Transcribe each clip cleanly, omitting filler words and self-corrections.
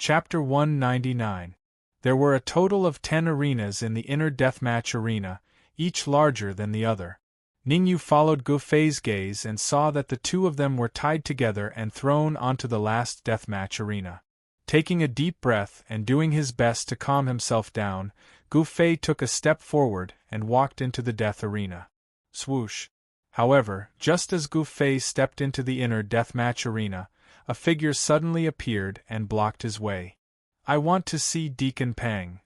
Chapter 199. There were a total of 10 arenas in the inner deathmatch arena, each larger than the other. Ningyu followed Gufei's gaze and saw that the two of them were tied together and thrown onto the last deathmatch arena. Taking a deep breath and doing his best to calm himself down, Gufei took a step forward and walked into the death arena. Swoosh! However, just as Gufei stepped into the inner deathmatch arena, a figure suddenly appeared and blocked his way. "I want to see Deacon Pang,"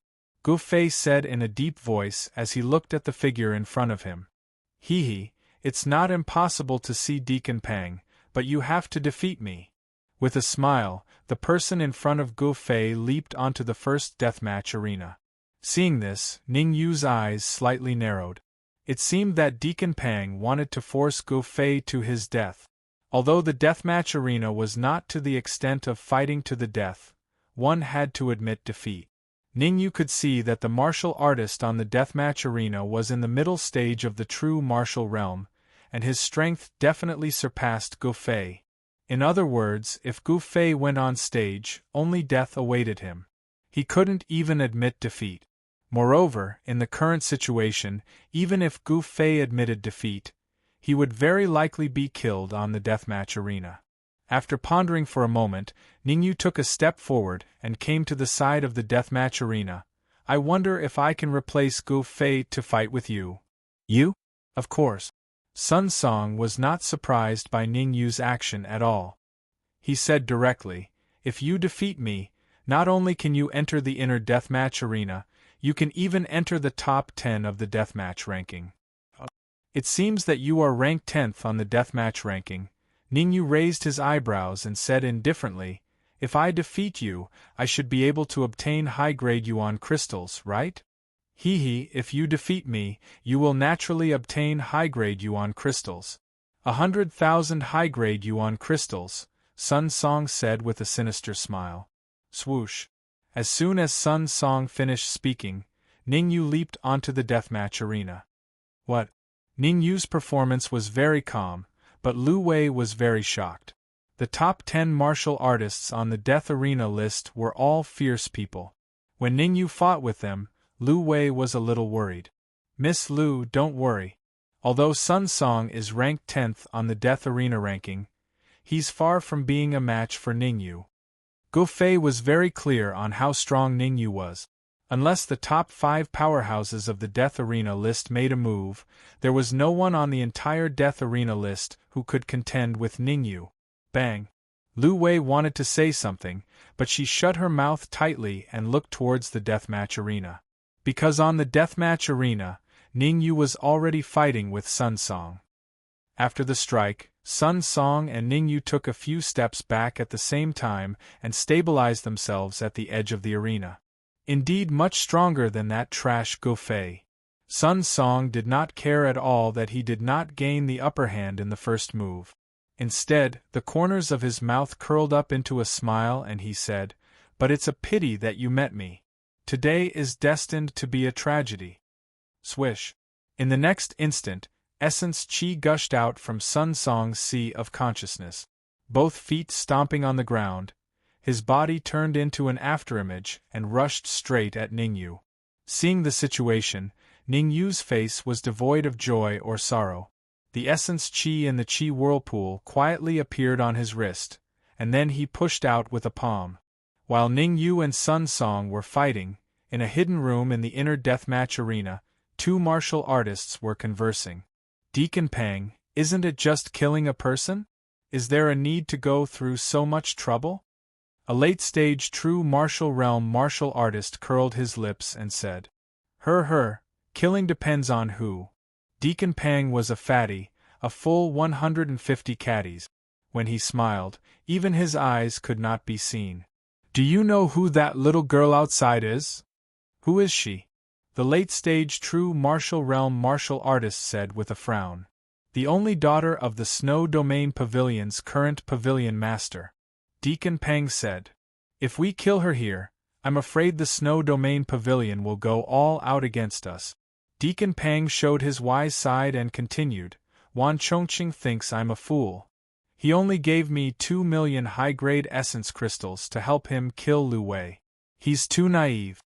Gufei said in a deep voice as he looked at the figure in front of him. "Hee, it's not impossible to see Deacon Pang, but you have to defeat me." With a smile, the person in front of Gufei leaped onto the first deathmatch arena. Seeing this, Ningyu's eyes slightly narrowed. It seemed that Deacon Pang wanted to force Gufei to his death. Although the deathmatch arena was not to the extent of fighting to the death, one had to admit defeat. Ningyu could see that the martial artist on the deathmatch arena was in the middle stage of the true martial realm, and his strength definitely surpassed Gufei. In other words, if Gufei went on stage, only death awaited him. He couldn't even admit defeat. Moreover, in the current situation, even if Gufei admitted defeat, he would very likely be killed on the deathmatch arena. After pondering for a moment, Ningyu took a step forward and came to the side of the deathmatch arena. "I wonder if I can replace Gufei to fight with you." "You?" "Of course." Sun Song was not surprised by Ningyu's action at all. He said directly, "If you defeat me, not only can you enter the inner deathmatch arena, you can even enter the top 10 of the deathmatch ranking." "It seems that you are ranked 10th on the deathmatch ranking." Ningyu raised his eyebrows and said indifferently, "If I defeat you, I should be able to obtain high-grade yuan crystals, right?" "Hee, if you defeat me, you will naturally obtain high-grade yuan crystals." 100,000 high-grade yuan crystals, Sun Song said with a sinister smile. Swoosh! As soon as Sun Song finished speaking, Ningyu leaped onto the deathmatch arena. What? Ningyu's performance was very calm, but Lu Wei was very shocked. The top 10 martial artists on the death arena list were all fierce people. When Ningyu fought with them, Lu Wei was a little worried. "Miss Lu, don't worry. Although Sun Song is ranked 10th on the death arena ranking, he's far from being a match for Ningyu." Gufei was very clear on how strong Ningyu was. Unless the top 5 powerhouses of the death arena list made a move, there was no one on the entire death arena list who could contend with Ningyu. Bang! Lu Wei wanted to say something, but she shut her mouth tightly and looked towards the deathmatch arena. Because on the deathmatch arena, Ningyu was already fighting with Sun Song. After the strike, Sun Song and Ningyu took a few steps back at the same time and stabilized themselves at the edge of the arena. Indeed, much stronger than that trash Gufei. Sun Song did not care at all that he did not gain the upper hand in the first move. Instead, the corners of his mouth curled up into a smile and he said, "But it's a pity that you met me. Today is destined to be a tragedy." Swish! In the next instant, essence qi gushed out from Sun Song's sea of consciousness. Both feet stomping on the ground, his body turned into an afterimage and rushed straight at Ningyu. Seeing the situation, Ningyu's face was devoid of joy or sorrow. The essence qi in the qi whirlpool quietly appeared on his wrist, and then he pushed out with a palm. While Ningyu and Sun Song were fighting, in a hidden room in the inner deathmatch arena, 2 martial artists were conversing. "Deacon Pang, isn't it just killing a person? Is there a need to go through so much trouble?" A late-stage true martial realm martial artist curled his lips and said, Killing depends on who." Deacon Pang was a fatty, a full 150 caddies. When he smiled, even his eyes could not be seen. "Do you know who that little girl outside is?" "Who is she?" The late-stage true martial realm martial artist said with a frown. "The only daughter of the Snow Domain Pavilion's current pavilion master." Deacon Pang said, "If we kill her here, I'm afraid the Snow Domain Pavilion will go all out against us." Deacon Pang showed his wise side and continued, "Wan Chongqing thinks I'm a fool. He only gave me 2 million high-grade essence crystals to help him kill Lu Wei. He's too naive.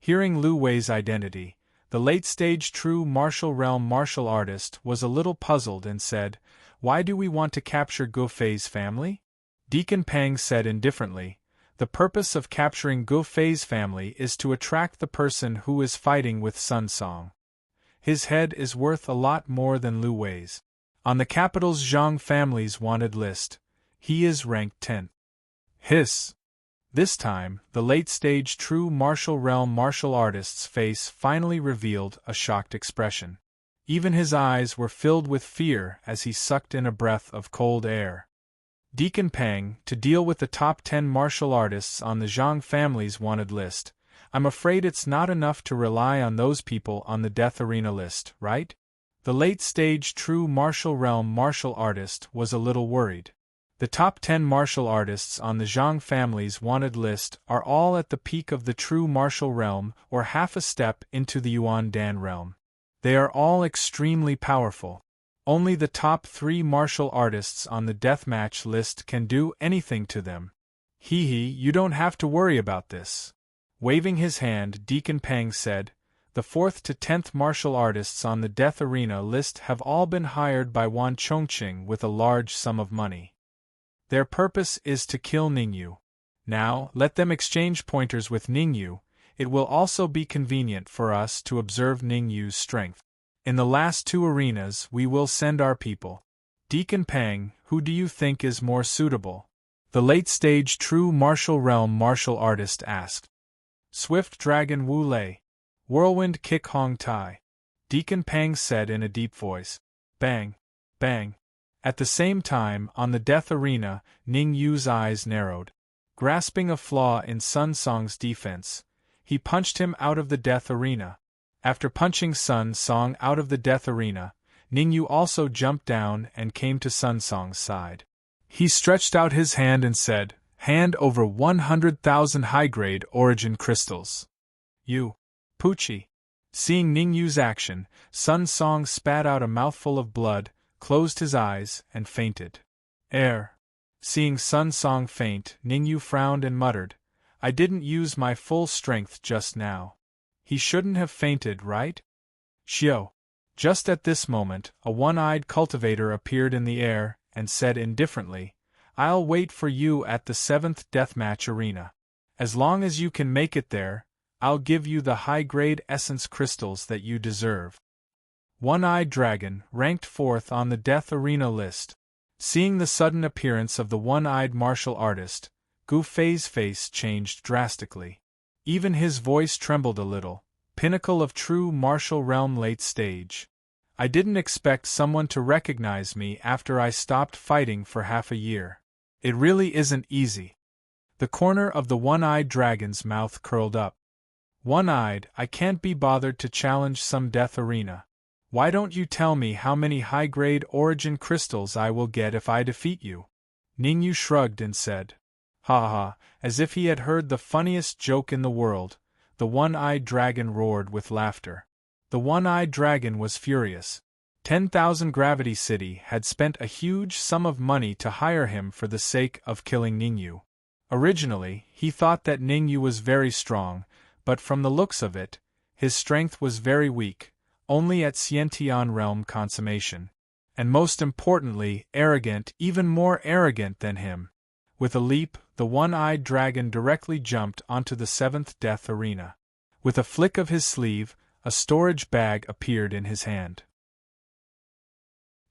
Hearing Lu Wei's identity, the late-stage true martial realm martial artist was a little puzzled and said, "Why do we want to capture Gu Fei's family?" Deacon Pang said indifferently, "The purpose of capturing Gu Fei's family is to attract the person who is fighting with Sun Song. His head is worth a lot more than Lu Wei's. On the capital's Zhang family's wanted list, he is ranked 10th. Hiss." This time, the late-stage true martial realm martial artist's face finally revealed a shocked expression. Even his eyes were filled with fear as he sucked in a breath of cold air. Deacon Pang, to deal with the top 10 martial artists on the Zhang family's wanted list, I'm afraid it's not enough to rely on those people on the death arena list, right? The late-stage true martial realm martial artist was a little worried. The top 10 martial artists on the Zhang family's wanted list are all at the peak of the true martial realm or half a step into the Yuan Dan realm. They are all extremely powerful. Only the top 3 martial artists on the deathmatch list can do anything to them. Hee, you don't have to worry about this. Waving his hand, Deacon Pang said, "The 4th to 10th martial artists on the death arena list have all been hired by Wan Chongqing with a large sum of money. Their purpose is to kill Ningyu. Now, let them exchange pointers with Ningyu. It will also be convenient for us to observe Ningyu's strength. In the last 2 arenas we will send our people. Deacon Pang, who do you think is more suitable?" the late-stage true martial realm martial artist asked. "Swift Dragon Wu Lei. Whirlwind Kick Hong Tai," Deacon Pang said in a deep voice. Bang! Bang! At the same time, on the death arena, Ning Yu's eyes narrowed. Grasping a flaw in Sun Song's defense, he punched him out of the death arena. After punching Sun Song out of the death arena, Ning Yu also jumped down and came to Sun Song's side. He stretched out his hand and said, "Hand over 100,000 high-grade origin crystals." "You, Poochie." Seeing Ning Yu's action, Sun Song spat out a mouthful of blood, closed his eyes, and fainted. Seeing Sun Song faint, Ning Yu frowned and muttered, "I didn't use my full strength just now. He shouldn't have fainted, right?" Xiao. Just at this moment, a one-eyed cultivator appeared in the air, and said indifferently, "I'll wait for you at the 7th deathmatch arena. As long as you can make it there, I'll give you the high-grade essence crystals that you deserve." One-Eyed Dragon, ranked 4th on the death arena list. Seeing the sudden appearance of the one-eyed martial artist, Gu Fei's face changed drastically. Even his voice trembled a little. "Pinnacle of true martial realm late stage. I didn't expect someone to recognize me after I stopped fighting for half a year. It really isn't easy." The corner of the one-eyed dragon's mouth curled up. "One-eyed, I can't be bothered to challenge some death arena. Why don't you tell me how many high-grade origin crystals I will get if I defeat you?" Ningyu shrugged and said, "Ha ha," as if he had heard the funniest joke in the world. The one-eyed dragon roared with laughter. The one-eyed dragon was furious. 10,000 Gravity City had spent a huge sum of money to hire him for the sake of killing Ningyu. Originally, he thought that Ningyu was very strong, but from the looks of it, his strength was very weak, only at Xiantian realm consummation. And most importantly, arrogant, even more arrogant than him. With a leap, the one-eyed dragon directly jumped onto the 7th death arena. With a flick of his sleeve, a storage bag appeared in his hand.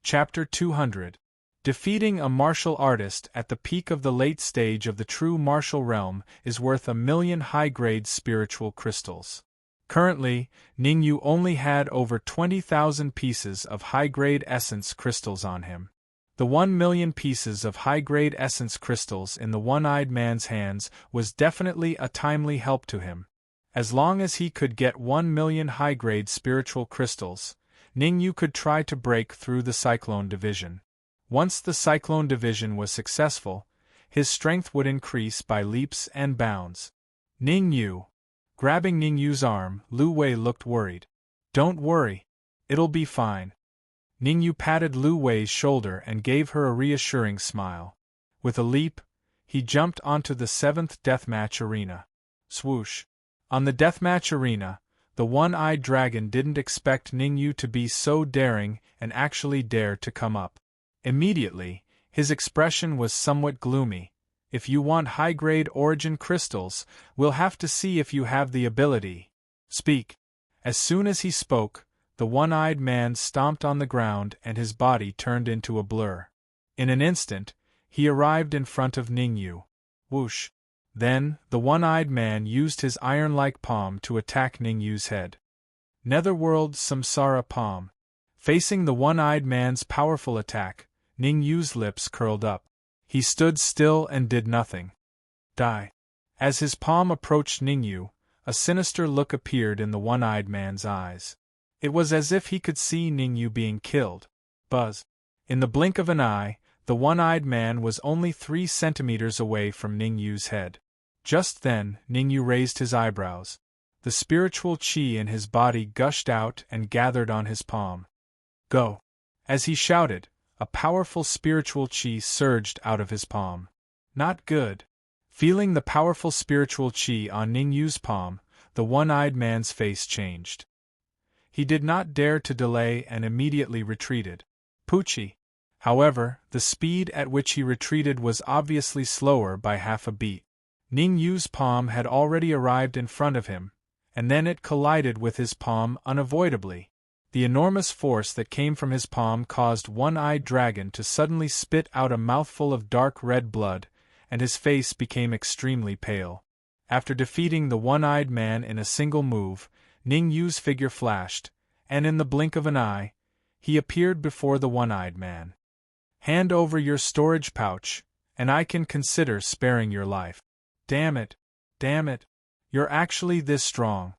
Chapter 200. Defeating a martial artist at the peak of the late stage of the true martial realm is worth 1,000,000 high-grade spiritual crystals. Currently, Ningyu only had over 20,000 pieces of high-grade essence crystals on him. The 1,000,000 pieces of high-grade essence crystals in the one-eyed man's hands was definitely a timely help to him. As long as he could get 1,000,000 high-grade spiritual crystals, Ningyu could try to break through the Cyclone Division. Once the Cyclone Division was successful, his strength would increase by leaps and bounds. Ningyu. Grabbing Ningyu's arm, Lu Wei looked worried. "Don't worry. It'll be fine. Ningyu patted Lu Wei's shoulder and gave her a reassuring smile. With a leap, he jumped onto the 7th deathmatch arena. Swoosh! On the deathmatch arena, the one-eyed dragon didn't expect Ningyu to be so daring and actually dared to come up. Immediately, his expression was somewhat gloomy. If you want high-grade origin crystals, we'll have to see if you have the ability. Speak. As soon as he spoke, the one-eyed man stomped on the ground and his body turned into a blur. In an instant, he arrived in front of Ningyu. Whoosh! Then, the one-eyed man used his iron-like palm to attack Ningyu's head. Netherworld Samsara Palm. Facing the one-eyed man's powerful attack, Ningyu's lips curled up. He stood still and did nothing. Die. As his palm approached Ningyu, a sinister look appeared in the one-eyed man's eyes. It was as if he could see Ningyu being killed. Buzz. In the blink of an eye, the one-eyed man was only 3 centimeters away from Ningyu's head. Just then, Ningyu raised his eyebrows. The spiritual qi in his body gushed out and gathered on his palm. Go! As he shouted, a powerful spiritual qi surged out of his palm. Not good. Feeling the powerful spiritual qi on Ningyu's palm, the one-eyed man's face changed. He did not dare to delay and immediately retreated. Poochie! However, the speed at which he retreated was obviously slower by half a beat. Ningyu's palm had already arrived in front of him, and then it collided with his palm unavoidably. The enormous force that came from his palm caused one-eyed dragon to suddenly spit out a mouthful of dark red blood, and his face became extremely pale. After defeating the one-eyed man in a single move, Ningyu's figure flashed, and in the blink of an eye, he appeared before the one-eyed man. Hand over your storage pouch, and I can consider sparing your life. Damn it! Damn it! You're actually this strong.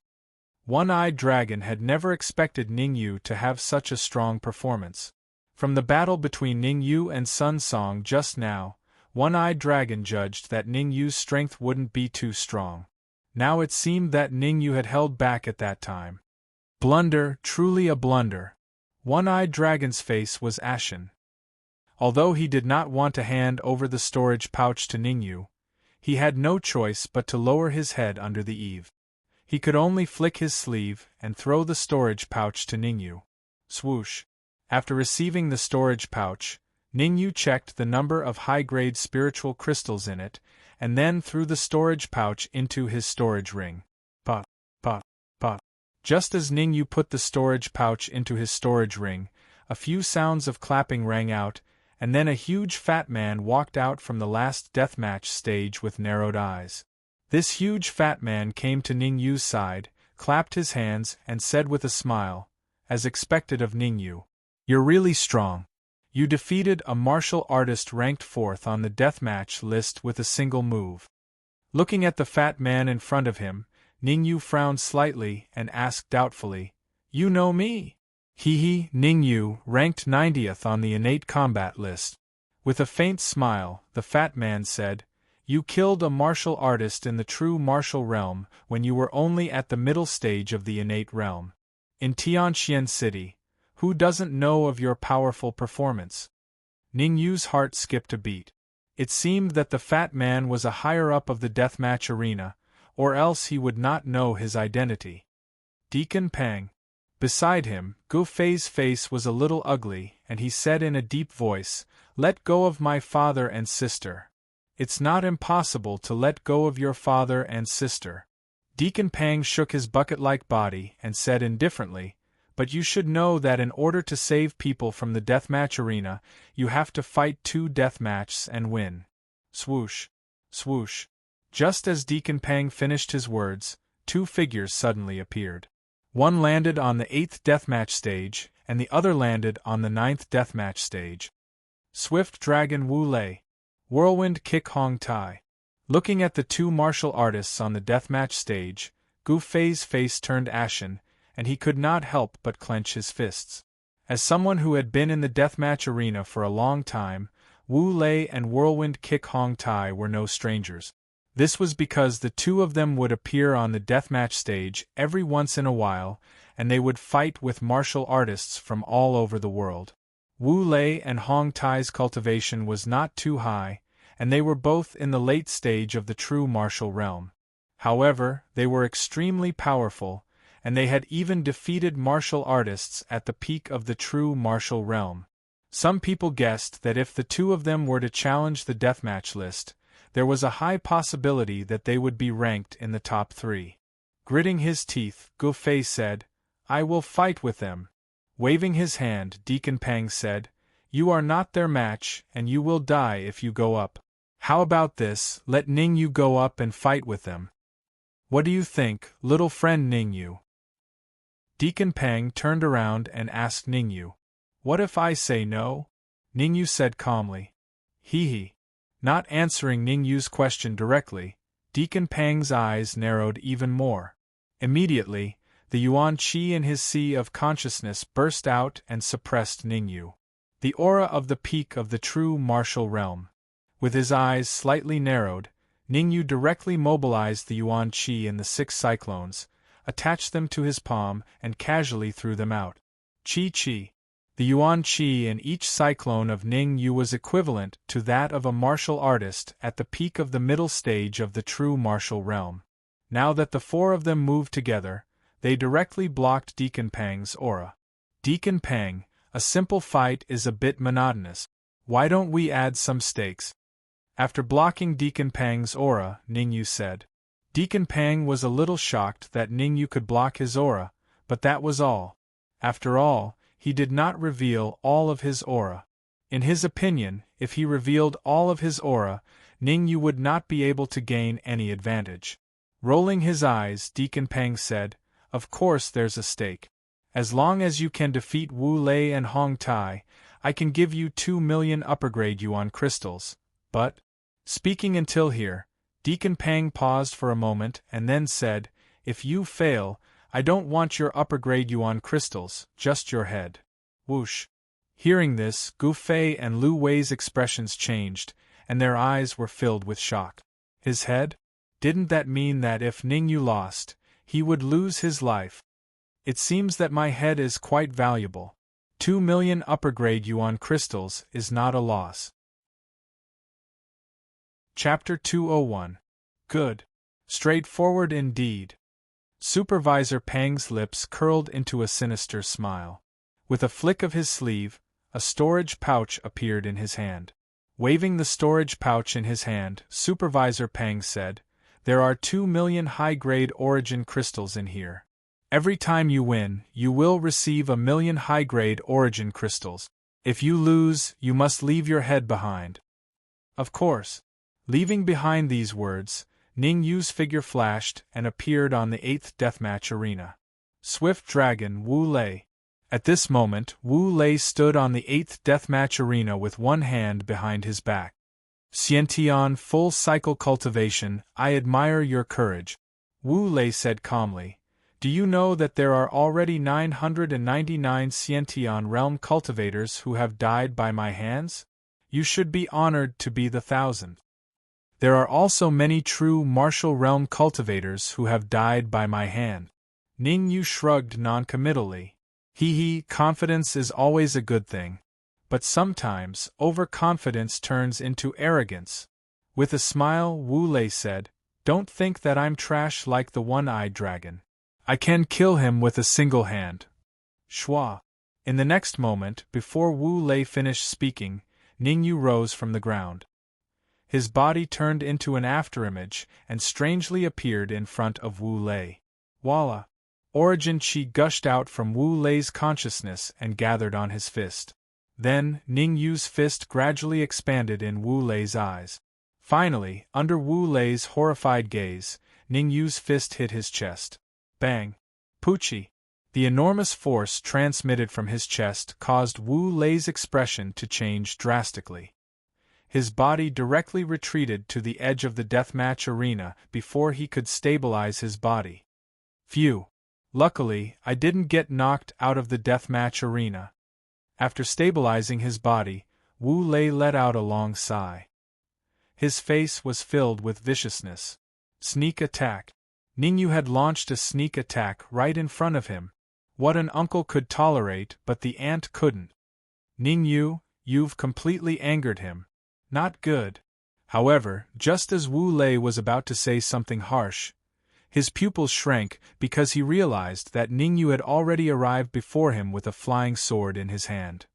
One-eyed dragon had never expected Ningyu to have such a strong performance. From the battle between Ningyu and Sun Song just now, one-eyed dragon judged that Ningyu's strength wouldn't be too strong. Now it seemed that Ningyu had held back at that time. Blunder, truly a blunder. One-eyed dragon's face was ashen. Although he did not want to hand over the storage pouch to Ningyu, he had no choice but to lower his head under the eave. He could only flick his sleeve and throw the storage pouch to Ningyu. Swoosh! After receiving the storage pouch, Ningyu checked the number of high-grade spiritual crystals in it, and then threw the storage pouch into his storage ring. Pop, pop, pop. Just as Ningyu put the storage pouch into his storage ring, a few sounds of clapping rang out, and then a huge fat man walked out from the last deathmatch stage with narrowed eyes. This huge fat man came to Ningyu's side, clapped his hands, and said with a smile, as expected of Ningyu, "You're really strong. You defeated a martial artist ranked 4th on the deathmatch list with a single move." Looking at the fat man in front of him, Ningyu frowned slightly and asked doubtfully, "You know me?" Hee, Ningyu, ranked 90th on the innate combat list. With a faint smile, the fat man said, "You killed a martial artist in the true martial realm when you were only at the middle stage of the innate realm. In Tianxian City, who doesn't know of your powerful performance?" Ningyu's heart skipped a beat. It seemed that the fat man was a higher-up of the deathmatch arena, or else he would not know his identity. Deacon Pang. Beside him, Gu Fei's face was a little ugly, and he said in a deep voice, "Let go of my father and sister." "It's not impossible to let go of your father and sister." Deacon Pang shook his bucket-like body and said indifferently, "But you should know that in order to save people from the deathmatch arena, you have to fight 2 deathmatches and win." Swoosh! Swoosh! Just as Deacon Pang finished his words, 2 figures suddenly appeared. One landed on the 8th deathmatch stage, and the other landed on the 9th deathmatch stage. Swift Dragon Wu Lei. Whirlwind Kick Hong Tai. Looking at the 2 martial artists on the deathmatch stage, Gu Fei's face turned ashen, and he could not help but clench his fists. As someone who had been in the deathmatch arena for a long time, Wu Lei and Whirlwind Kick Hong Tai were no strangers. This was because the 2 of them would appear on the deathmatch stage every once in a while, and they would fight with martial artists from all over the world. Wu Lei and Hong Tai's cultivation was not too high, and they were both in the late stage of the true martial realm. However, they were extremely powerful, and they had even defeated martial artists at the peak of the true martial realm. Some people guessed that if the two of them were to challenge the deathmatch list, there was a high possibility that they would be ranked in the top 3. Gritting his teeth, Gu Fei said, "I will fight with them." Waving his hand, Deacon Pang said, "You are not their match, and you will die if you go up. How about this, let Ning Yu go up and fight with them? What do you think, little friend Ning Yu?" Deacon Pang turned around and asked Ning Yu, "What if I say no?" Ning Yu said calmly, "Hee." Not answering Ning Yu's question directly, Deacon Pang's eyes narrowed even more. Immediately, the Yuan Qi in his sea of consciousness burst out and suppressed Ning Yu. The aura of the peak of the true martial realm. With his eyes slightly narrowed, Ning Yu directly mobilized the Yuan Qi in the 6 cyclones, attached them to his palm, and casually threw them out. Qi. The Yuan Qi in each cyclone of Ning Yu was equivalent to that of a martial artist at the peak of the middle stage of the true martial realm. Now that the 4 of them moved together, they directly blocked Deacon Pang's aura. "Deacon Pang, a simple fight is a bit monotonous. Why don't we add some stakes?" After blocking Deacon Pang's aura, Ning Yu said. Deacon Pang was a little shocked that Ning Yu could block his aura, but that was all. After all, he did not reveal all of his aura. In his opinion, if he revealed all of his aura, Ning Yu would not be able to gain any advantage. Rolling his eyes, Deacon Pang said, "Of course there's a stake. As long as you can defeat Wu Lei and Hong Tai, I can give you 2 million upper-grade yuan crystals, but—" Speaking until here, Deacon Pang paused for a moment and then said, "If you fail, I don't want your upper-grade yuan crystals, just your head." Whoosh. Hearing this, Gu Fei and Lu Wei's expressions changed, and their eyes were filled with shock. His head? Didn't that mean that if Ning Yu lost, he would lose his life? It seems that my head is quite valuable. 2 million upper-grade yuan crystals is not a loss. Chapter 201. Good. Straightforward indeed. Supervisor Pang's lips curled into a sinister smile. With a flick of his sleeve, a storage pouch appeared in his hand. Waving the storage pouch in his hand, Supervisor Pang said, "There are 2 million high-grade origin crystals in here. Every time you win, you will receive 1 million high-grade origin crystals. If you lose, you must leave your head behind." Of course. Leaving behind these words, Ning Yu's figure flashed and appeared on the 8th deathmatch arena. Swift Dragon Wu Lei. At this moment, Wu Lei stood on the 8th deathmatch arena with one hand behind his back. "Xiantian full cycle cultivation, I admire your courage," Wu Lei said calmly. "Do you know that there are already 999 Xiantian realm cultivators who have died by my hands? You should be honored to be the 1,000th. There are also many true martial realm cultivators who have died by my hand." Ning Yu shrugged noncommittally. Confidence is always a good thing. But sometimes, overconfidence turns into arrogance. With a smile, Wu Lei said, "Don't think that I'm trash like the one-eyed dragon. I can kill him with a single hand." Shua. In the next moment, before Wu Lei finished speaking, Ning Yu rose from the ground. His body turned into an afterimage and strangely appeared in front of Wu Lei. Voila! Origin Qi gushed out from Wu Lei's consciousness and gathered on his fist. Then, Ning Yu's fist gradually expanded in Wu Lei's eyes. Finally, under Wu Lei's horrified gaze, Ning Yu's fist hit his chest. Bang! Poochie! The enormous force transmitted from his chest caused Wu Lei's expression to change drastically. His body directly retreated to the edge of the deathmatch arena before he could stabilize his body. Phew! Luckily, I didn't get knocked out of the deathmatch arena. After stabilizing his body, Wu Lei let out a long sigh. His face was filled with viciousness. Sneak attack. Ning Yu had launched a sneak attack right in front of him. What an uncle could tolerate, but the aunt couldn't. Ning Yu, you've completely angered him. Not good. However, just as Wu Lei was about to say something harsh, his pupils shrank because he realized that Ning Yu had already arrived before him with a flying sword in his hand.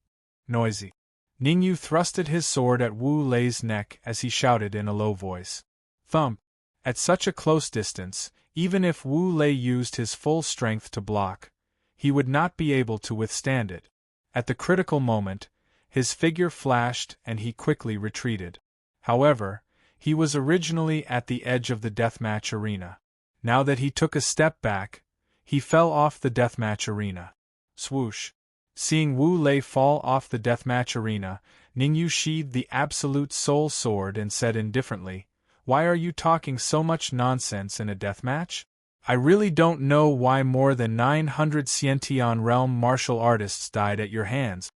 Noisy. Ning Yu thrusted his sword at Wu Lei's neck as he shouted in a low voice. Thump! At such a close distance, even if Wu Lei used his full strength to block, he would not be able to withstand it. At the critical moment, his figure flashed and he quickly retreated. However, he was originally at the edge of the deathmatch arena. Now that he took a step back, he fell off the deathmatch arena. Swoosh! Seeing Wu Lei fall off the deathmatch arena, Ning Yu sheathed the absolute soul sword and said indifferently, "Why are you talking so much nonsense in a deathmatch? I really don't know why more than 900 Xiantian realm martial artists died at your hands."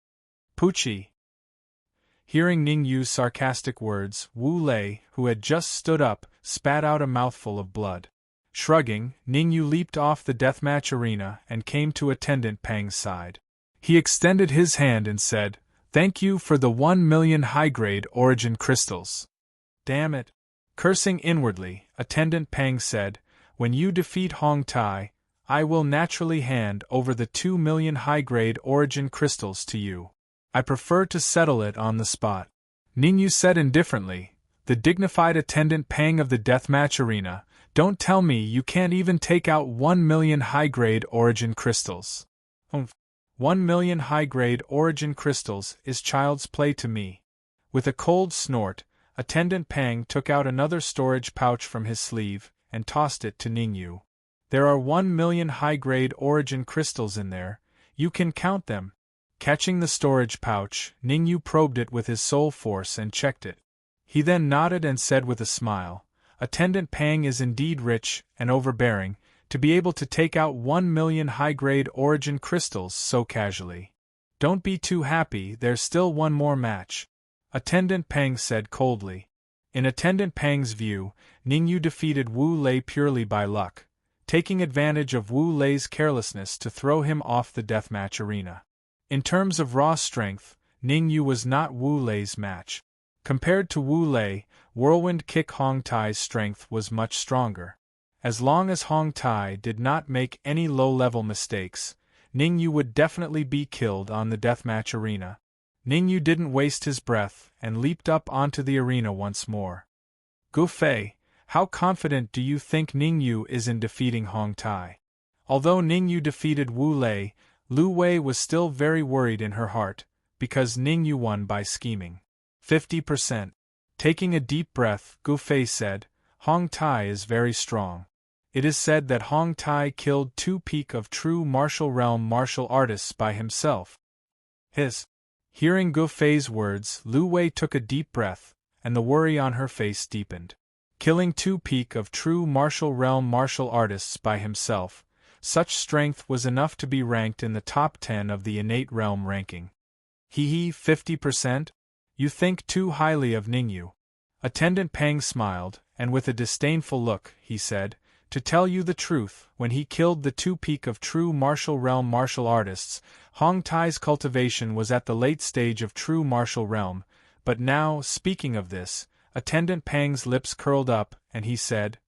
Poochie! Hearing Ning Yu's sarcastic words, Wu Lei, who had just stood up, spat out a mouthful of blood. Shrugging, Ning Yu leaped off the deathmatch arena and came to Attendant Pang's side. He extended his hand and said, "Thank you for the 1,000,000 high-grade origin crystals." Damn it! Cursing inwardly, Attendant Pang said, "When you defeat Hong Tai, I will naturally hand over the 2,000,000 high-grade origin crystals to you. I prefer to settle it on the spot." Ning Yu said indifferently, "The dignified Attendant Pang of the deathmatch arena, don't tell me you can't even take out 1,000,000 high-grade origin crystals." 1,000,000 high-grade origin crystals is child's play to me. With a cold snort, Attendant Pang took out another storage pouch from his sleeve and tossed it to Ning Yu. "There are 1,000,000 high-grade origin crystals in there, you can count them." Catching the storage pouch, Ning Yu probed it with his soul force and checked it. He then nodded and said with a smile, "Attendant Pang is indeed rich and overbearing, to be able to take out 1,000,000 high-grade origin crystals so casually. Don't be too happy, there's still one more match." Attendant Pang said coldly. In Attendant Pang's view, Ning Yu defeated Wu Lei purely by luck, taking advantage of Wu Lei's carelessness to throw him off the deathmatch arena. In terms of raw strength, Ning Yu was not Wu Lei's match. Compared to Wu Lei, Whirlwind Kick Hong Tai's strength was much stronger. As long as Hong Tai did not make any low-level mistakes, Ning Yu would definitely be killed on the deathmatch arena. Ning Yu didn't waste his breath and leaped up onto the arena once more. "Gu Fei, how confident do you think Ning Yu is in defeating Hong Tai?" Although Ning Yu defeated Wu Lei, Lu Wei was still very worried in her heart, because Ning Yu won by scheming. 50%. Taking a deep breath, Gu Fei said, "Hong Tai is very strong. It is said that Hong Tai killed 2 peak of true martial realm martial artists by himself." His. Hearing Gu Fei's words, Lu Wei took a deep breath, and the worry on her face deepened. Killing 2 peak of true martial realm martial artists by himself, such strength was enough to be ranked in the top 10 of the innate realm ranking. 50%? You think too highly of Ning Yu. Attendant Pang smiled, and with a disdainful look, he said, "To tell you the truth, when he killed the 2 peak of true martial realm martial artists, Hong Tai's cultivation was at the late stage of true martial realm, but now, speaking of this," Attendant Pang's lips curled up, and he said,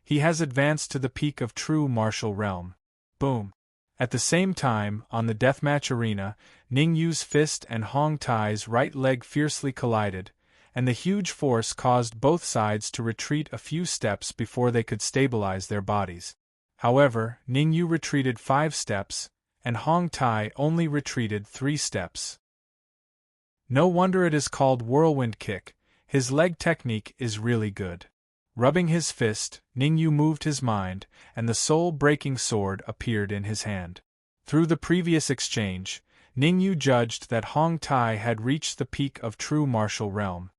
"He has advanced to the peak of true martial realm." Boom. At the same time, on the deathmatch arena, Ning Yu's fist and Hong Tai's right leg fiercely collided, and the huge force caused both sides to retreat a few steps before they could stabilize their bodies. However, Ning Yu retreated 5 steps, and Hong Tai only retreated 3 steps. No wonder it is called Whirlwind Kick, his leg technique is really good. Rubbing his fist, Ning Yu moved his mind, and the soul-breaking sword appeared in his hand. Through the previous exchange, Ning Yu judged that Hong Tai had reached the peak of true martial realm.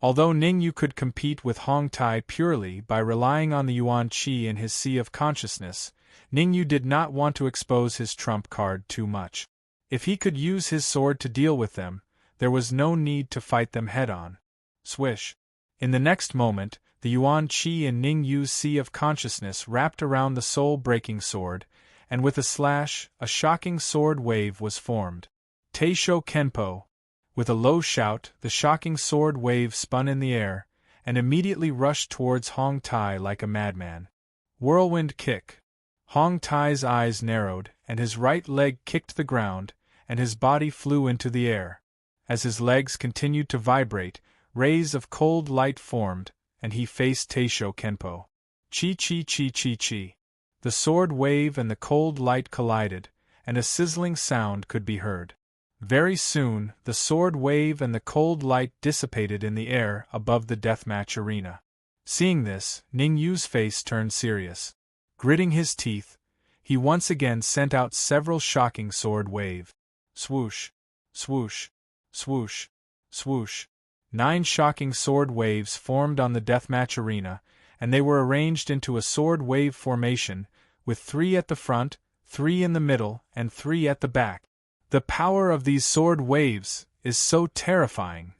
Although Ning Yu could compete with Hong Tai purely by relying on the Yuan Qi in his sea of consciousness, Ning Yu did not want to expose his trump card too much. If he could use his sword to deal with them, there was no need to fight them head-on. Swish! In the next moment, the Yuan Qi in Ning Yu's sea of consciousness wrapped around the soul-breaking sword, and with a slash, a shocking sword wave was formed. Teisho Kenpo. With a low shout, the shocking sword wave spun in the air, and immediately rushed towards Hong Tai like a madman. Whirlwind kick. Hong Tai's eyes narrowed, and his right leg kicked the ground, and his body flew into the air. As his legs continued to vibrate, rays of cold light formed, and he faced Teisho Kenpo. Chi. The sword wave and the cold light collided, and a sizzling sound could be heard. Very soon, the sword wave and the cold light dissipated in the air above the deathmatch arena. Seeing this, Ning Yu's face turned serious. Gritting his teeth, he once again sent out several shocking sword wave. Swoosh, swoosh, swoosh, swoosh. 9 shocking sword waves formed on the deathmatch arena, and they were arranged into a sword wave formation, with 3 at the front, 3 in the middle, and 3 at the back. The power of these sword waves is so terrifying.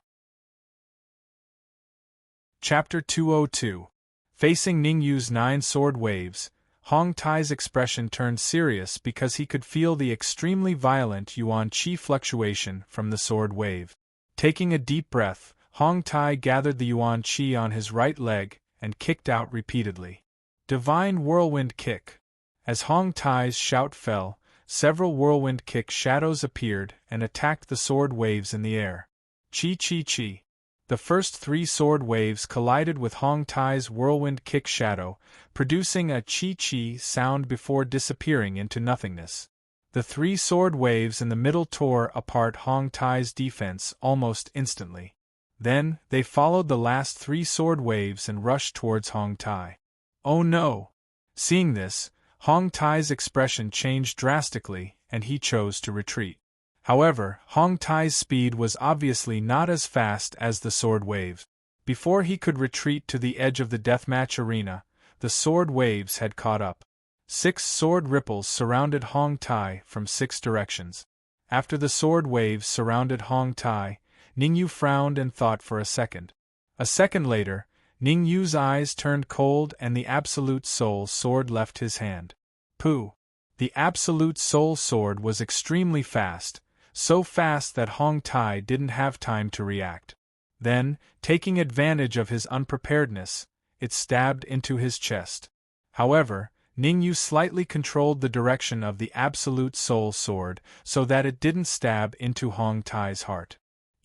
Chapter 202. Facing Ning Yu's 9 sword waves, Hong Tai's expression turned serious because he could feel the extremely violent yuan qi fluctuation from the sword wave. Taking a deep breath, Hong Tai gathered the yuan qi on his right leg and kicked out repeatedly. Divine whirlwind kick. As Hong Tai's shout fell, several whirlwind kick shadows appeared and attacked the sword waves in the air. Chi. The first 3 sword waves collided with Hong Tai's whirlwind kick shadow, producing a chi sound before disappearing into nothingness. The 3 sword waves in the middle tore apart Hong Tai's defense almost instantly. Then, they followed the last 3 sword waves and rushed towards Hong Tai. Oh no! Seeing this, Hong Tai's expression changed drastically, and he chose to retreat. However, Hong Tai's speed was obviously not as fast as the sword waves. Before he could retreat to the edge of the deathmatch arena, the sword waves had caught up. 6 sword ripples surrounded Hong Tai from 6 directions. After the sword waves surrounded Hong Tai, Ning Yu frowned and thought for a second. A second later, Ning Yu's eyes turned cold and the Absolute Soul Sword left his hand. Pooh! The Absolute Soul Sword was extremely fast, so fast that Hong Tai didn't have time to react. Then, taking advantage of his unpreparedness, it stabbed into his chest. However, Ning Yu slightly controlled the direction of the Absolute Soul Sword so that it didn't stab into Hong Tai's heart.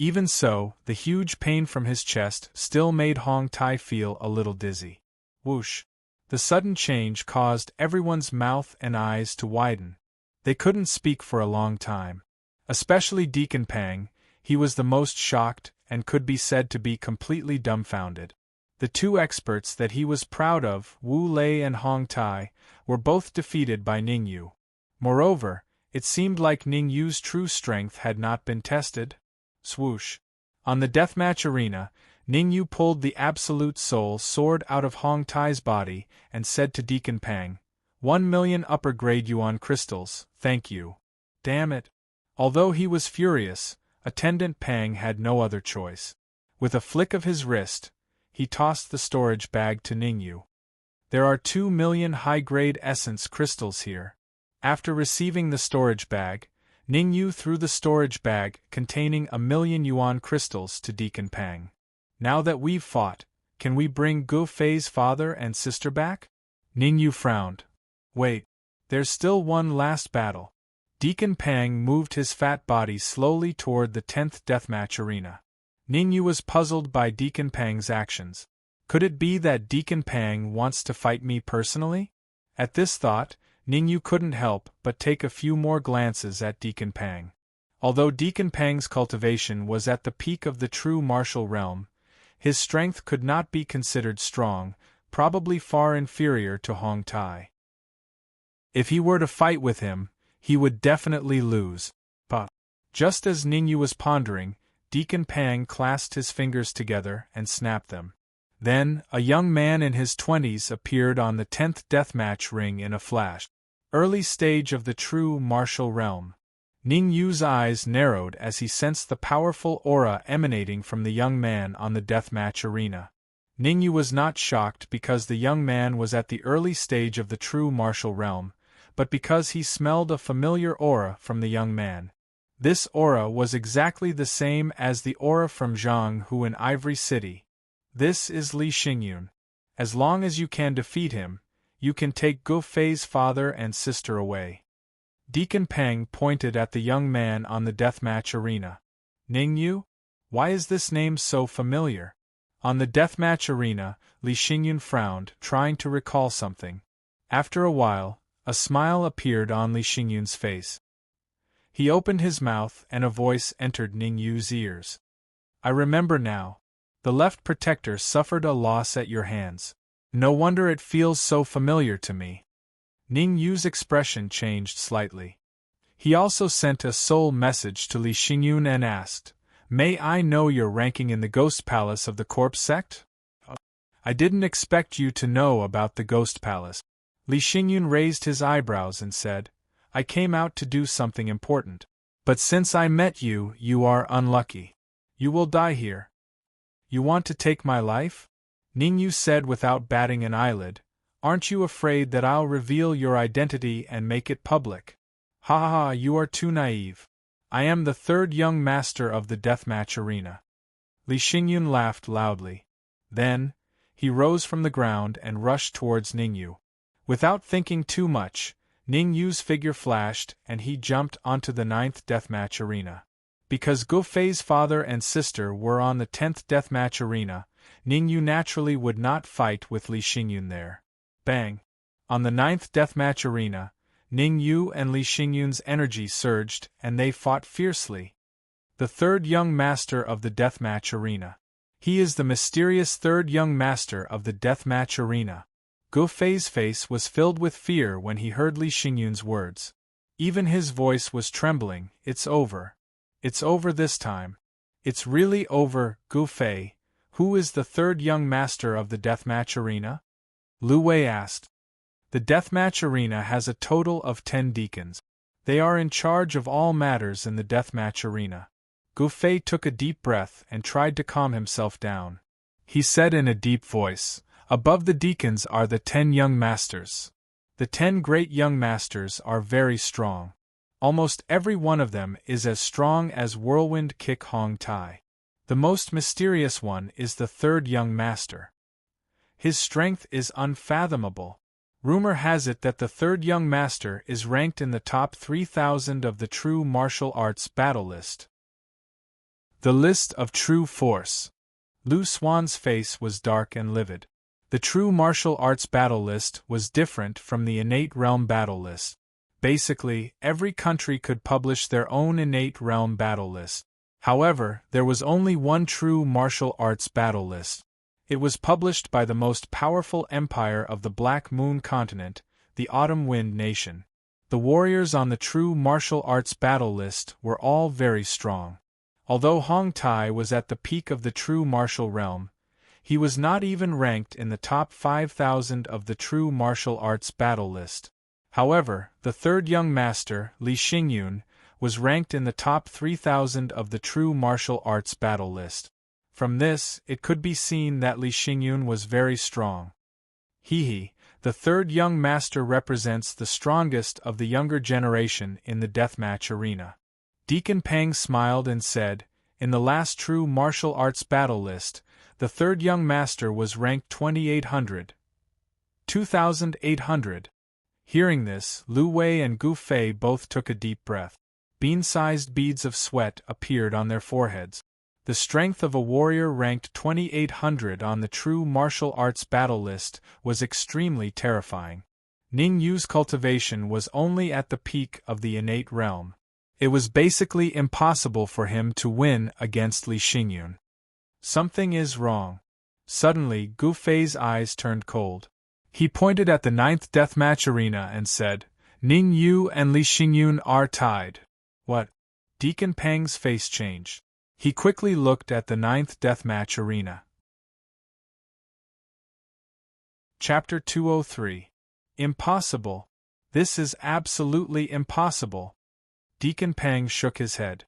Even so, the huge pain from his chest still made Hong Tai feel a little dizzy. Whoosh! The sudden change caused everyone's mouth and eyes to widen. They couldn't speak for a long time. Especially Deacon Pang, he was the most shocked and could be said to be completely dumbfounded. The 2 experts that he was proud of, Wu Lei and Hong Tai, were both defeated by Ning Yu. Moreover, it seemed like Ning Yu's true strength had not been tested. Swoosh! On the deathmatch arena, Ning Yu pulled the Absolute Soul Sword out of Hong Tai's body and said to Deacon Pang, 1 million upper-grade yuan crystals, thank you. Damn it! Although he was furious, Attendant Pang had no other choice. With a flick of his wrist, he tossed the storage bag to Ning Yu. There are 2 million high-grade essence crystals here. After receiving the storage bag, Ning Yu threw the storage bag containing 1 million yuan crystals to Deacon Pang. Now that we've fought, can we bring Gu Fei's father and sister back? Ning Yu frowned. Wait, there's still one last battle. Deacon Pang moved his fat body slowly toward the 10th deathmatch arena. Ning Yu was puzzled by Deacon Pang's actions. Could it be that Deacon Pang wants to fight me personally? At this thought, Ning Yu couldn't help but take a few more glances at Deacon Pang. Although Deacon Pang's cultivation was at the peak of the true martial realm, his strength could not be considered strong, probably far inferior to Hong Tai. If he were to fight with him, he would definitely lose. But, just as Ning Yu was pondering, Deacon Pang clasped his fingers together and snapped them. Then, a young man in his 20s appeared on the 10th deathmatch ring in a flash. Early stage of the true martial realm. Ning Yu's eyes narrowed as he sensed the powerful aura emanating from the young man on the deathmatch arena. Ning Yu was not shocked because the young man was at the early stage of the true martial realm, but because he smelled a familiar aura from the young man. This aura was exactly the same as the aura from Zhang Hu in Ivory City. This is Li Xingyun. As long as you can defeat him, you can take Gu Fei's father and sister away. Deacon Peng pointed at the young man on the deathmatch arena. Ning Yu? Why is this name so familiar? On the deathmatch arena, Li Xingyun frowned, trying to recall something. After a while, a smile appeared on Li Xingyun's face. He opened his mouth and a voice entered Ning Yu's ears. I remember now. The left protector suffered a loss at your hands. No wonder it feels so familiar to me. Ning Yu's expression changed slightly. He also sent a soul message to Li Xingyun and asked, May I know your ranking in the Ghost Palace of the Corpse Sect? I didn't expect you to know about the Ghost Palace. Li Xingyun raised his eyebrows and said, I came out to do something important. But since I met you, you are unlucky. You will die here. You want to take my life? Ning Yu said without batting an eyelid. Aren't you afraid that I'll reveal your identity and make it public? Ha ha ha, you are too naive. I am the third young master of the deathmatch arena. Li Xingyun laughed loudly. Then, he rose from the ground and rushed towards Ning Yu. Without thinking too much, Ning Yu's figure flashed and he jumped onto the 9th deathmatch arena. Because Gu Fei's father and sister were on the 10th deathmatch arena, Ning Yu naturally would not fight with Li Xingyun there. Bang! On the 9th deathmatch arena, Ning Yu and Li Xingyun's energy surged and they fought fiercely. The third young master of the deathmatch arena. He is the mysterious third young master of the deathmatch arena. Gu Fei's face was filled with fear when he heard Li Xingyun's words. Even his voice was trembling. It's over. It's over this time. It's really over, Gu Fei. Who is the third young master of the deathmatch arena? Lu Wei asked. The deathmatch arena has a total of 10 deacons. They are in charge of all matters in the deathmatch arena. Gu Fei took a deep breath and tried to calm himself down. He said in a deep voice, Above the deacons are the 10 young masters. The 10 great young masters are very strong. Almost every one of them is as strong as Whirlwind Kick Hong Tai. The most mysterious one is the third young master. His strength is unfathomable. Rumor has it that the third young master is ranked in the top 3,000 of the true martial arts battle list. The list of true force. Lu Xuan's face was dark and livid. The true martial arts battle list was different from the innate realm battle list. Basically, every country could publish their own innate realm battle list. However, there was only one true martial arts battle list. It was published by the most powerful empire of the Black Moon continent, the Autumn Wind Nation. The warriors on the true martial arts battle list were all very strong. Although Hong Tai was at the peak of the true martial realm, he was not even ranked in the top 5,000 of the true martial arts battle list. However, the third young master, Li Xingyun, was ranked in the top 3,000 of the true martial arts battle list. From this, it could be seen that Li Xingyun was very strong. The third young master represents the strongest of the younger generation in the deathmatch arena. Deacon Peng smiled and said, in the last true martial arts battle list, the third young master was ranked 2,800. 2,800. Hearing this, Lu Wei and Gu Fei both took a deep breath. Bean-sized beads of sweat appeared on their foreheads. The strength of a warrior ranked 2,800 on the true martial arts battle list was extremely terrifying. Ning Yu's cultivation was only at the peak of the innate realm. It was basically impossible for him to win against Li Xingyun. Something is wrong. Suddenly, Gu Fei's eyes turned cold. He pointed at the 9th deathmatch arena and said, Ning Yu and Li Xingyun are tied. What? Deacon Peng's face changed. He quickly looked at the 9th deathmatch arena. Chapter 203. Impossible. This is absolutely impossible. Deacon Peng shook his head.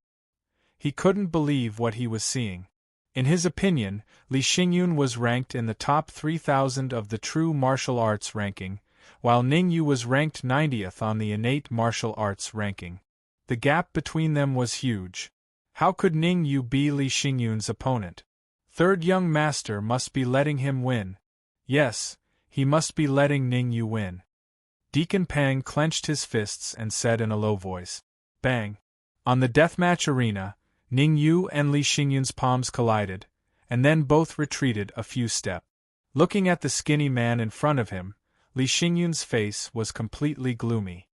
He couldn't believe what he was seeing. In his opinion, Li Xingyun was ranked in the top 3,000 of the true martial arts ranking, while Ning Yu was ranked 90th on the innate martial arts ranking. The gap between them was huge. How could Ning Yu be Li Xingyun's opponent? Third young master must be letting him win. Yes, he must be letting Ning Yu win. Deacon Pang clenched his fists and said in a low voice, "Bang!" On the deathmatch arena, Ning Yu and Li Xingyun's palms collided, and then both retreated a few steps. Looking at the skinny man in front of him, Li Xingyun's face was completely gloomy.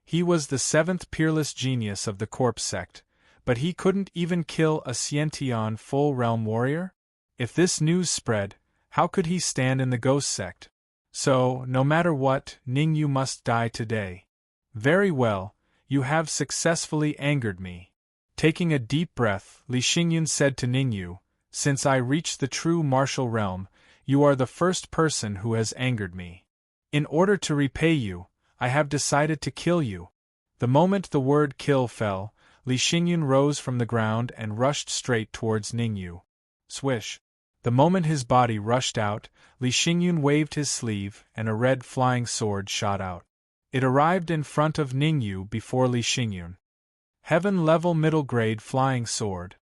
He was the seventh peerless genius of the corpse sect, but he couldn't even kill a Xiantian full-realm warrior? If this news spread, how could he stand in the ghost sect? So, no matter what, Ning Yu must die today. Very well, you have successfully angered me. Taking a deep breath, Li Xingyun said to Ning Yu, "Since I reached the true martial realm, you are the first person who has angered me. In order to repay you, I have decided to kill you." The moment the word kill fell, Li Xingyun rose from the ground and rushed straight towards Ning Yu. Swish! The moment his body rushed out, Li Xingyun waved his sleeve and a red flying sword shot out. It arrived in front of Ning Yu before Li Xingyun. Heaven-level middle-grade flying sword.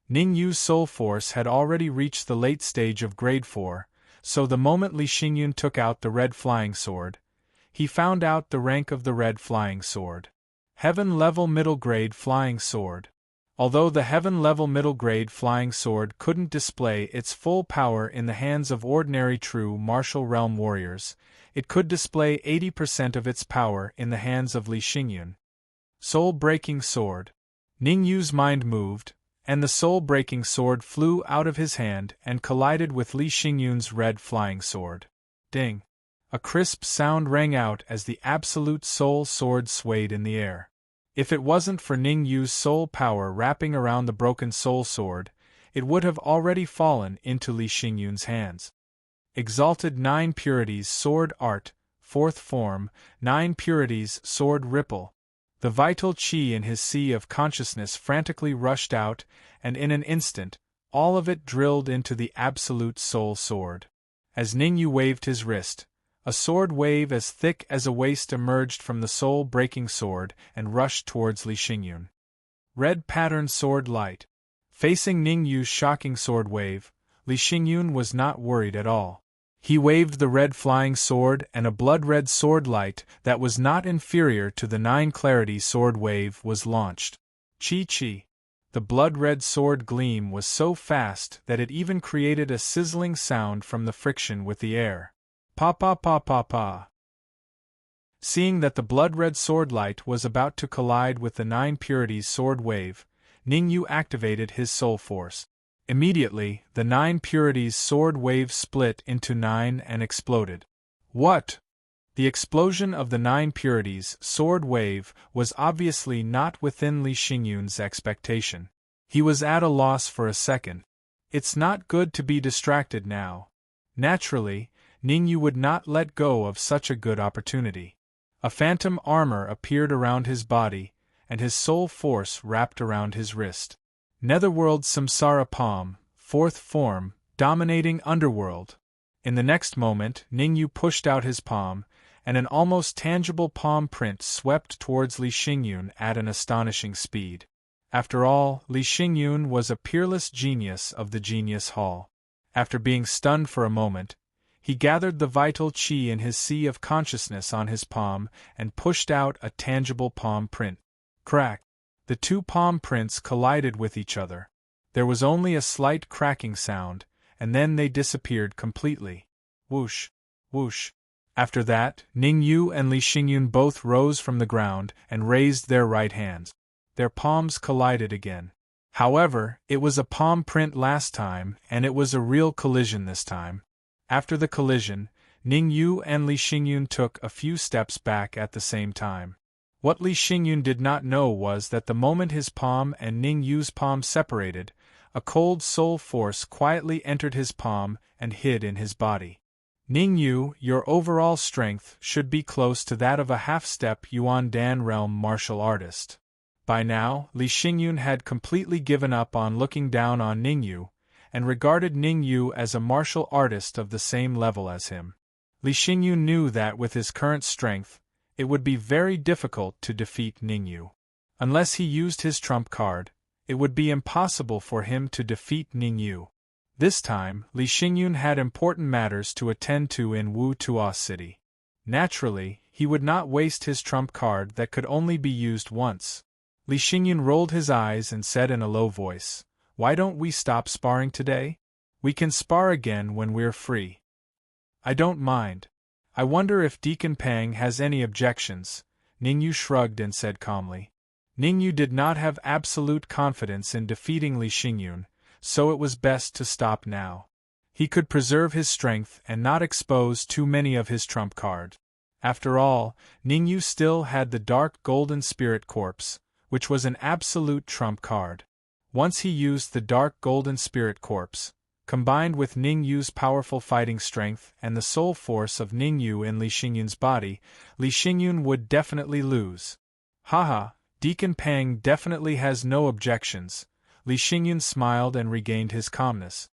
Ning Yu's soul force had already reached the late stage of grade 4, so the moment Li Xingyun took out the red flying sword, he found out the rank of the red flying sword. Heaven-level middle-grade flying sword. Although the heaven-level middle-grade flying sword couldn't display its full power in the hands of ordinary true martial realm warriors, it could display 80% of its power in the hands of Li Xingyun. Soul-breaking sword. Ning Yu's mind moved, and the soul-breaking sword flew out of his hand and collided with Li Xingyun's red flying sword. Ding! A crisp sound rang out as the absolute soul sword swayed in the air. If it wasn't for Ning Yu's soul power wrapping around the broken soul sword, it would have already fallen into Li Xingyun's hands. Exalted 9 Purities Sword Art, 4th Form, 9 Purities Sword Ripple. The vital qi in his sea of consciousness frantically rushed out, and in an instant, all of it drilled into the absolute soul sword. As Ning Yu waved his wrist, a sword wave as thick as a waist emerged from the soul-breaking sword and rushed towards Li Xingyun. Red patterned sword light. Facing Ning Yu's shocking sword wave, Li Xingyun was not worried at all. He waved the red flying sword, and a blood-red sword light that was not inferior to the 9 clarity sword wave was launched. Chi-chi. The blood-red sword gleam was so fast that it even created a sizzling sound from the friction with the air. Pa-pa-pa-pa-pa. Seeing that the blood-red sword light was about to collide with the 9 Purities sword wave, Ning Yu activated his soul force. Immediately, the 9 Purities sword wave split into 9 and exploded. What? The explosion of the 9 Purities sword wave was obviously not within Li Xingyun's expectation. He was at a loss for a second. It's not good to be distracted now. Naturally, Ning Yu would not let go of such a good opportunity. A phantom armor appeared around his body, and his soul force wrapped around his wrist. Netherworld Samsara Palm, 4th Form, dominating Underworld. In the next moment, Ning Yu pushed out his palm, and an almost tangible palm print swept towards Li Xingyun at an astonishing speed. After all, Li Xingyun was a peerless genius of the Genius Hall. After being stunned for a moment, he gathered the vital qi in his sea of consciousness on his palm and pushed out a tangible palm print. Crack! The 2 palm prints collided with each other. There was only a slight cracking sound, and then they disappeared completely. Whoosh! Whoosh! After that, Ning Yu and Li Xingyun both rose from the ground and raised their right hands. Their palms collided again. However, it was a palm print last time, and it was a real collision this time. After the collision, Ning Yu and Li Xingyun took a few steps back at the same time. What Li Xingyun did not know was that the moment his palm and Ning Yu's palm separated, a cold soul force quietly entered his palm and hid in his body. Ning Yu, your overall strength should be close to that of a half-step Yuan Dan realm martial artist. By now, Li Xingyun had completely given up on looking down on Ning Yu, and regarded Ning Yu as a martial artist of the same level as him. Li Xingyun knew that with his current strength, it would be very difficult to defeat Ningyu. Unless he used his trump card, it would be impossible for him to defeat Ningyu. This time, Li Xingyun had important matters to attend to in Wu Tuo City. Naturally, he would not waste his trump card that could only be used once. Li Xingyun rolled his eyes and said in a low voice, "Why don't we stop sparring today? We can spar again when we're free." "I don't mind. I wonder if Deacon Pang has any objections," Ningyu shrugged and said calmly. Ningyu did not have absolute confidence in defeating Li Xingyun, so it was best to stop now. He could preserve his strength and not expose too many of his trump cards. After all, Ningyu still had the dark golden spirit corpse, which was an absolute trump card. Once he used the dark golden spirit corpse, combined with Ningyu's powerful fighting strength and the soul force of Ningyu in Li Xingyun's body, Li Xingyun would definitely lose. Haha, Deacon Pang definitely has no objections. Li Xingyun smiled and regained his calmness.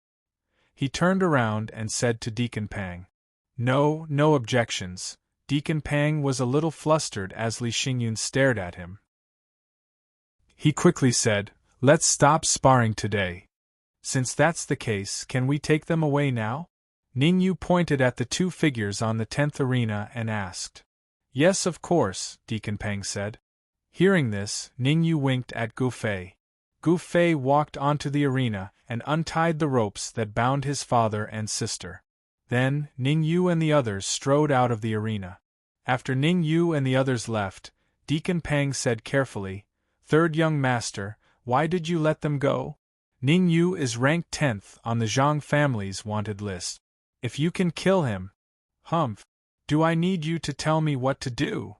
He turned around and said to Deacon Pang, "No objections." Deacon Pang was a little flustered as Li Xingyun stared at him. He quickly said, "Let's stop sparring today. Since that's the case, can we take them away now?" Ningyu pointed at the two figures on the 10th arena and asked. "Yes, of course," Deacon Pang said. Hearing this, Ningyu winked at Gu Fei. Gu Fei walked onto the arena and untied the ropes that bound his father and sister. Then, Ningyu and the others strode out of the arena. After Ningyu and the others left, Deacon Pang said carefully, "Third young master, why did you let them go? Ningyu is ranked 10th on the Zhang family's wanted list. If you can kill him..." "Humph! Do I need you to tell me what to do?"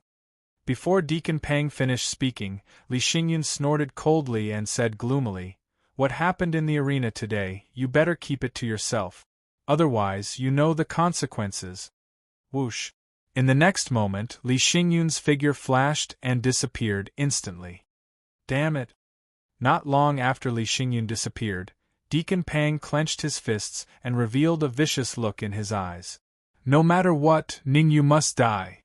Before Deacon Pang finished speaking, Li Xingyun snorted coldly and said gloomily, "What happened in the arena today, you better keep it to yourself. Otherwise, you know the consequences." Whoosh! In the next moment, Li Xingyun's figure flashed and disappeared instantly. Damn it! Not long after Li Xingyun disappeared, Deacon Pang clenched his fists and revealed a vicious look in his eyes. "No matter what, Ningyu must die.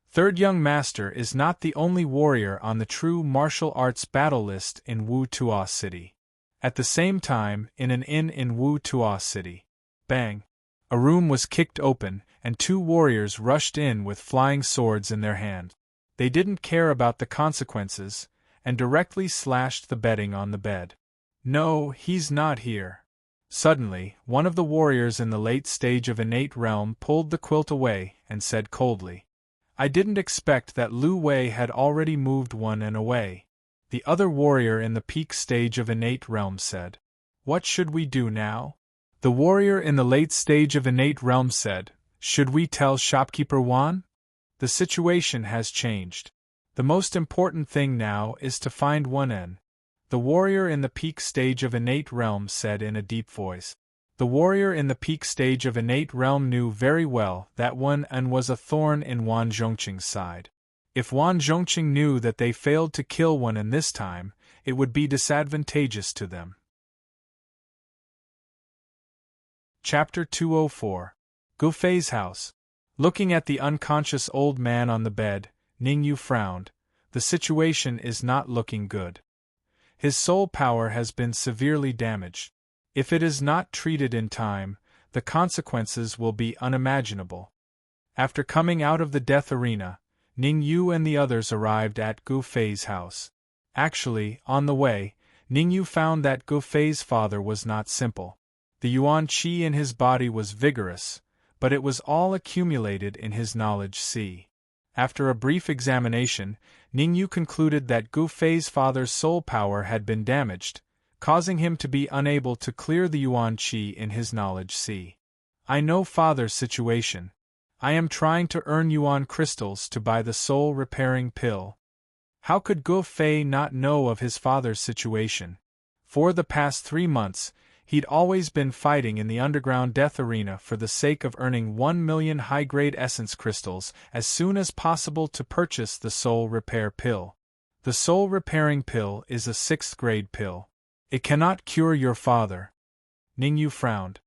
Third young master is not the only warrior on the true martial arts battle list in Wu Tuo City." At the same time, in an inn in Wu Tuo City, bang! A room was kicked open, and two warriors rushed in with flying swords in their hand. They didn't care about the consequences, and directly slashed the bedding on the bed. "No, he's not here." Suddenly, one of the warriors in the late stage of innate realm pulled the quilt away and said coldly, "I didn't expect that Lu Wei had already moved one and away." The other warrior in the peak stage of innate realm said, "What should we do now?" The warrior in the late stage of innate realm said, "Should we tell shopkeeper Wan? The situation has changed. The most important thing now is to find Wan En." The warrior in the peak stage of innate realm said in a deep voice. The warrior in the peak stage of innate realm knew very well that Wan En was a thorn in Wan Zhongqing's side. If Wan Zhongqing knew that they failed to kill Wan En this time, it would be disadvantageous to them. Chapter 204. Gu Fei's House. Looking at the unconscious old man on the bed, Ningyu frowned. The situation is not looking good. His soul power has been severely damaged. If it is not treated in time, the consequences will be unimaginable. After coming out of the death arena, Ningyu and the others arrived at Gu Fei's house. Actually, on the way, Ningyu found that Gu Fei's father was not simple. The yuan qi in his body was vigorous, but it was all accumulated in his knowledge sea. After a brief examination, Ningyu concluded that Gu Fei's father's soul power had been damaged, causing him to be unable to clear the yuan qi in his knowledge sea. "I know father's situation. I am trying to earn yuan crystals to buy the soul-repairing pill." How could Gu Fei not know of his father's situation? For the past 3 months, he'd always been fighting in the underground death arena for the sake of earning 1 million high-grade essence crystals as soon as possible to purchase the soul repair pill. The soul repairing pill is a 6th-grade pill. It cannot cure your father. Ningyu frowned.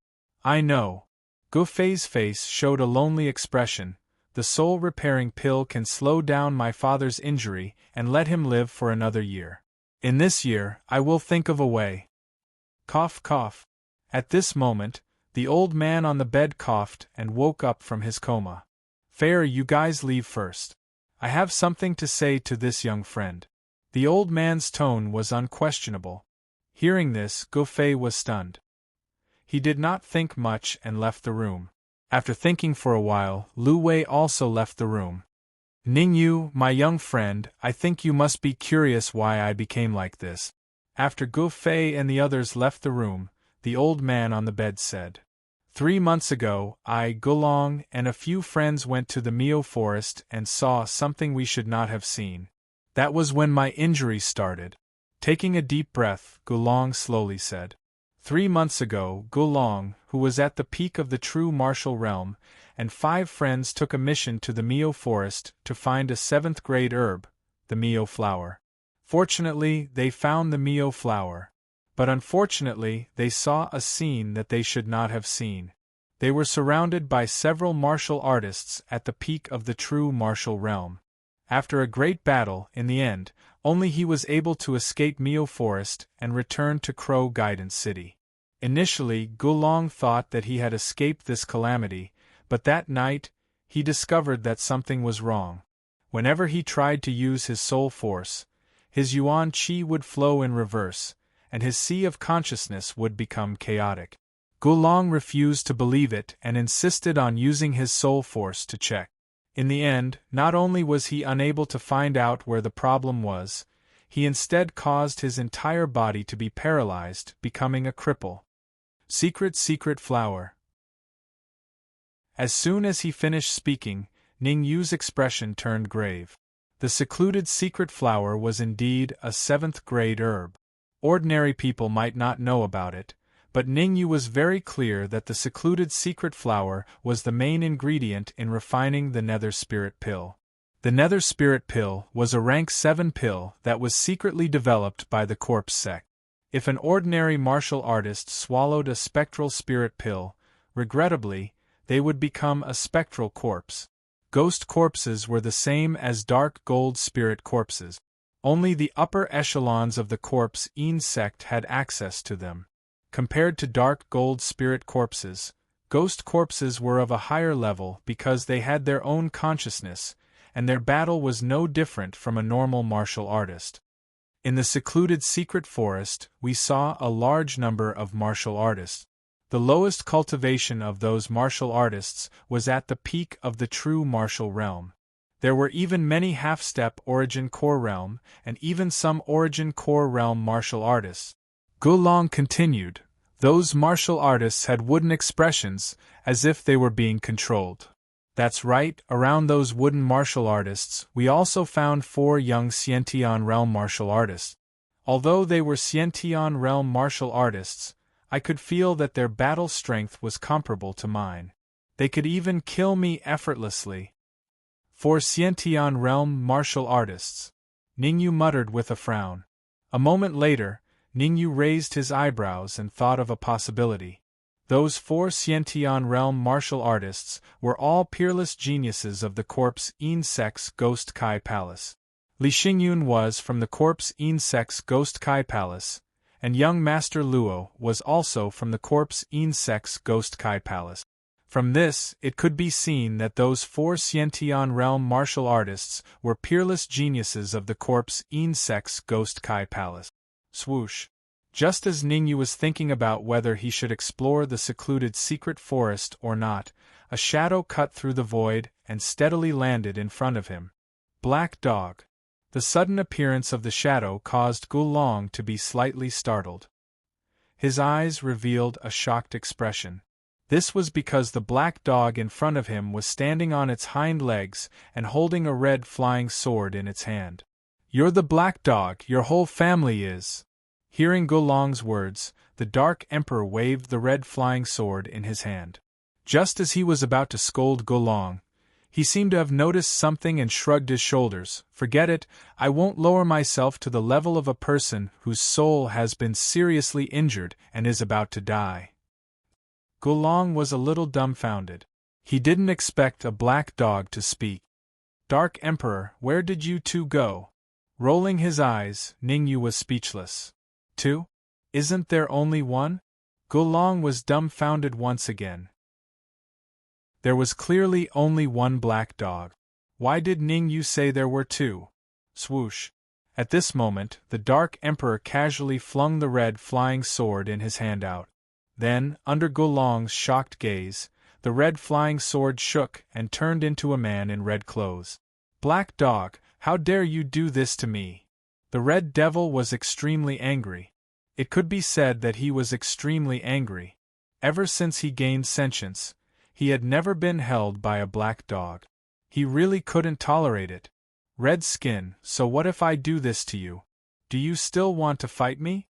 "I know. Gu Fei's face showed a lonely expression. The soul-repairing pill can slow down my father's injury and let him live for another year. In this year, I will think of a way. Cough, cough. At this moment, the old man on the bed coughed and woke up from his coma. Fair, you guys leave first. I have something to say to this young friend. The old man's tone was unquestionable. Hearing this, Gu Fei was stunned. He did not think much and left the room. After thinking for a while, Lu Wei also left the room. Ningyu, my young friend, I think you must be curious why I became like this. After Gu Fei and the others left the room, the old man on the bed said, 3 months ago, I, Gulong, and a few friends went to the Mio forest and saw something we should not have seen. That was when my injury started. Taking a deep breath, Gulong slowly said, 3 months ago, Gulong, who was at the peak of the true martial realm, and 5 friends took a mission to the Mio forest to find a 7th-grade herb, the Mio flower. Fortunately, they found the Mio flower. But unfortunately, they saw a scene that they should not have seen. They were surrounded by several martial artists at the peak of the true martial realm. After a great battle, in the end, only he was able to escape Mio Forest and return to Crow Guidance City. Initially, Gulong thought that he had escaped this calamity, but that night, he discovered that something was wrong. Whenever he tried to use his soul force, his yuan qi would flow in reverse, and his sea of consciousness would become chaotic. Gulong refused to believe it and insisted on using his soul force to check. In the end, not only was he unable to find out where the problem was, he instead caused his entire body to be paralyzed, becoming a cripple. Secret flower. As soon as he finished speaking, Ning Yu's expression turned grave. The secluded secret flower was indeed a 7th-grade herb. Ordinary people might not know about it, but Ningyu was very clear that the secluded secret flower was the main ingredient in refining the Nether Spirit Pill. The Nether Spirit Pill was a rank 7 pill that was secretly developed by the Corpse sect. If an ordinary martial artist swallowed a spectral spirit pill, regrettably, they would become a spectral corpse. Ghost corpses were the same as dark gold spirit corpses. Only the upper echelons of the Corpse sect had access to them. Compared to dark gold spirit corpses, ghost corpses were of a higher level because they had their own consciousness, and their battle was no different from a normal martial artist. In the secluded secret forest, we saw a large number of martial artists. The lowest cultivation of those martial artists was at the peak of the true martial realm. There were even many half-step Origin Core Realm, and even some Origin Core Realm martial artists. Gulong continued, those martial artists had wooden expressions, as if they were being controlled. That's right, around those wooden martial artists, we also found 4 young Xiantian Realm martial artists. Although they were Xiantian Realm martial artists, I could feel that their battle strength was comparable to mine. They could even kill me effortlessly. 4 Xiantian Realm martial artists. Ningyu muttered with a frown. A moment later, Ningyu raised his eyebrows and thought of a possibility. Those 4 Xiantian Realm martial artists were all peerless geniuses of the Corpse sect's Ghost Kai Palace. Li Xingyun was from the Corpse sect's Ghost Kai Palace, and young Master Luo was also from the Corpse sect's Ghost Kai Palace. From this, it could be seen that those 4 Xiantian Realm martial artists were peerless geniuses of the Corpse sect's Ghost Kai Palace. Swoosh. Just as Ningyu was thinking about whether he should explore the secluded secret forest or not, a shadow cut through the void and steadily landed in front of him. Black Dog. The sudden appearance of the shadow caused Gulong to be slightly startled. His eyes revealed a shocked expression. This was because the black dog in front of him was standing on its hind legs and holding a red flying sword in its hand. You're the black dog, your whole family is. Hearing Gulong's words, the Dark Emperor waved the red flying sword in his hand. Just as he was about to scold Gulong, he seemed to have noticed something and shrugged his shoulders. Forget it, I won't lower myself to the level of a person whose soul has been seriously injured and is about to die. Gulong was a little dumbfounded. He didn't expect a black dog to speak. Dark Emperor, where did you two go? Rolling his eyes, Ningyu was speechless. Two? Isn't there only one? Gulong was dumbfounded once again. There was clearly only one black dog. Why did Ningyu say there were two? Swoosh. At this moment, the Dark Emperor casually flung the red flying sword in his hand out. Then, under Gulong's shocked gaze, the red flying sword shook and turned into a man in red clothes. Black dog, how dare you do this to me? The red devil was extremely angry. It could be said that he was extremely angry. Ever since he gained sentience, he had never been held by a black dog. He really couldn't tolerate it. Red skin, so what if I do this to you? Do you still want to fight me?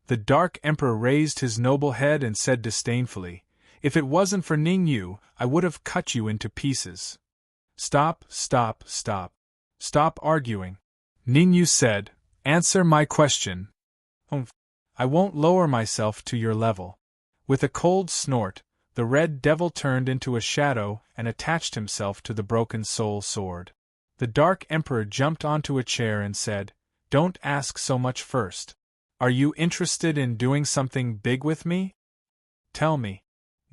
The Dark Emperor raised his noble head and said disdainfully, If it wasn't for Ningyu, I would have cut you into pieces. Stop, stop, stop. Stop arguing. Ningyu said, Answer my question. I won't lower myself to your level. With a cold snort, the red devil turned into a shadow and attached himself to the broken soul sword. The Dark Emperor jumped onto a chair and said, Don't ask so much first. Are you interested in doing something big with me? Tell me.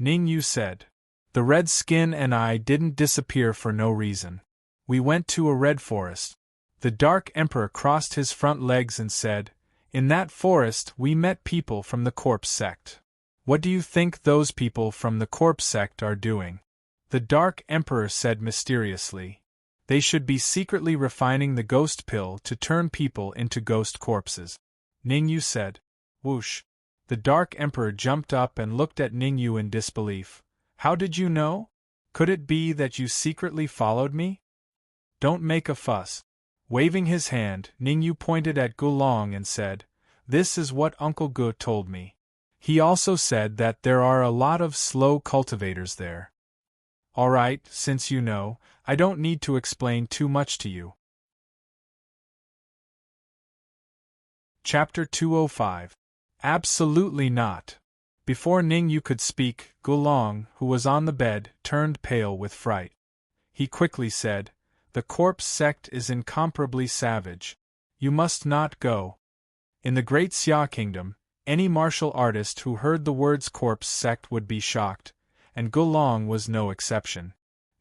Ningyu said. The red skin and I didn't disappear for no reason. We went to a red forest. The Dark Emperor crossed his front legs and said, In that forest we met people from the corpse sect. What do you think those people from the corpse sect are doing? The Dark Emperor said mysteriously. They should be secretly refining the ghost pill to turn people into ghost corpses. Ningyu said. Whoosh. The Dark Emperor jumped up and looked at Ningyu in disbelief. How did you know? Could it be that you secretly followed me? Don't make a fuss. Waving his hand, Ningyu pointed at Gulong and said, This is what Uncle Gu told me. He also said that there are a lot of slow cultivators there. All right, since you know, I don't need to explain too much to you. Chapter 205. Absolutely not. Before Ningyu could speak, Gulong, who was on the bed, turned pale with fright. He quickly said, The corpse sect is incomparably savage. You must not go. In the Great Xia Kingdom, any martial artist who heard the words corpse sect would be shocked, and Gulong was no exception.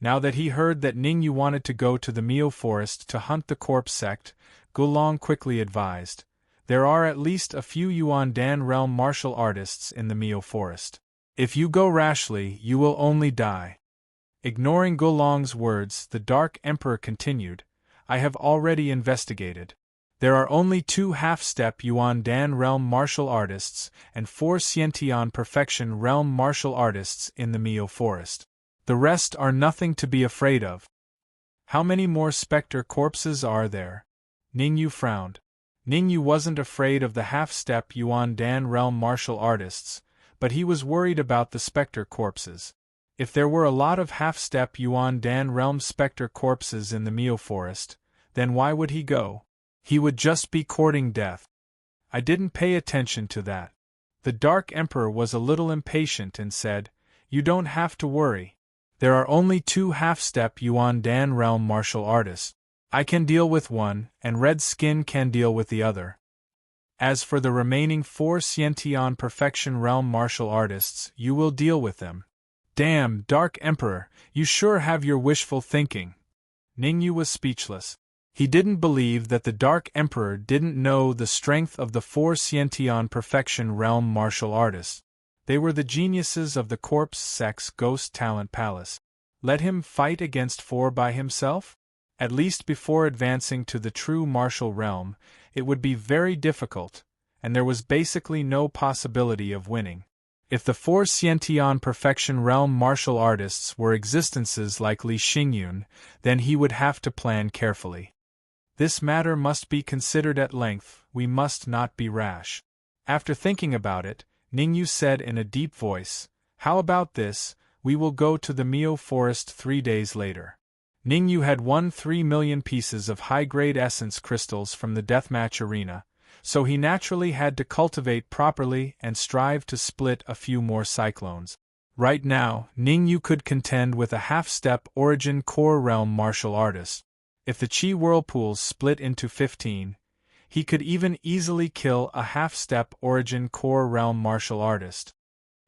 Now that he heard that Ningyu wanted to go to the Mio Forest to hunt the corpse sect, Gulong quickly advised, There are at least a few Yuan Dan realm martial artists in the Mio Forest. If you go rashly, you will only die. Ignoring Gulong's words, the Dark Emperor continued, I have already investigated. There are only 2 half-step Yuan Dan realm martial artists and 4 Xiantian perfection realm martial artists in the Mio Forest. The rest are nothing to be afraid of. How many more specter corpses are there? Ningyu frowned. Ningyu wasn't afraid of the half-step Yuan Dan realm martial artists, but he was worried about the specter corpses. If there were a lot of half-step Yuan Dan realm specter corpses in the Mio Forest, then why would he go? He would just be courting death. I didn't pay attention to that. The Dark Emperor was a little impatient and said, You don't have to worry. There are only 2 half-step Yuan Dan realm martial artists. I can deal with one, and Red Skin can deal with the other. As for the remaining 4 Xiantian perfection realm martial artists, you will deal with them. Damn, Dark Emperor, you sure have your wishful thinking. Ningyu was speechless. He didn't believe that the Dark Emperor didn't know the strength of the 4 Xiantian perfection realm martial artists. They were the geniuses of the corpse sect's Ghost Talent Palace. Let him fight against 4 by himself? At least before advancing to the true martial realm, it would be very difficult, and there was basically no possibility of winning. If the 4 Xiantian perfection realm martial artists were existences like Li Xingyun, then he would have to plan carefully. This matter must be considered at length, we must not be rash. After thinking about it, Ningyu said in a deep voice, How about this, we will go to the Mio Forest 3 days later. Ningyu had won 3 million pieces of high-grade essence crystals from the deathmatch arena, so he naturally had to cultivate properly and strive to split a few more cyclones. Right now, Ningyu could contend with a half-step Origin Core Realm martial artist. If the Chi whirlpools split into 15, he could even easily kill a half-step Origin Core Realm martial artist.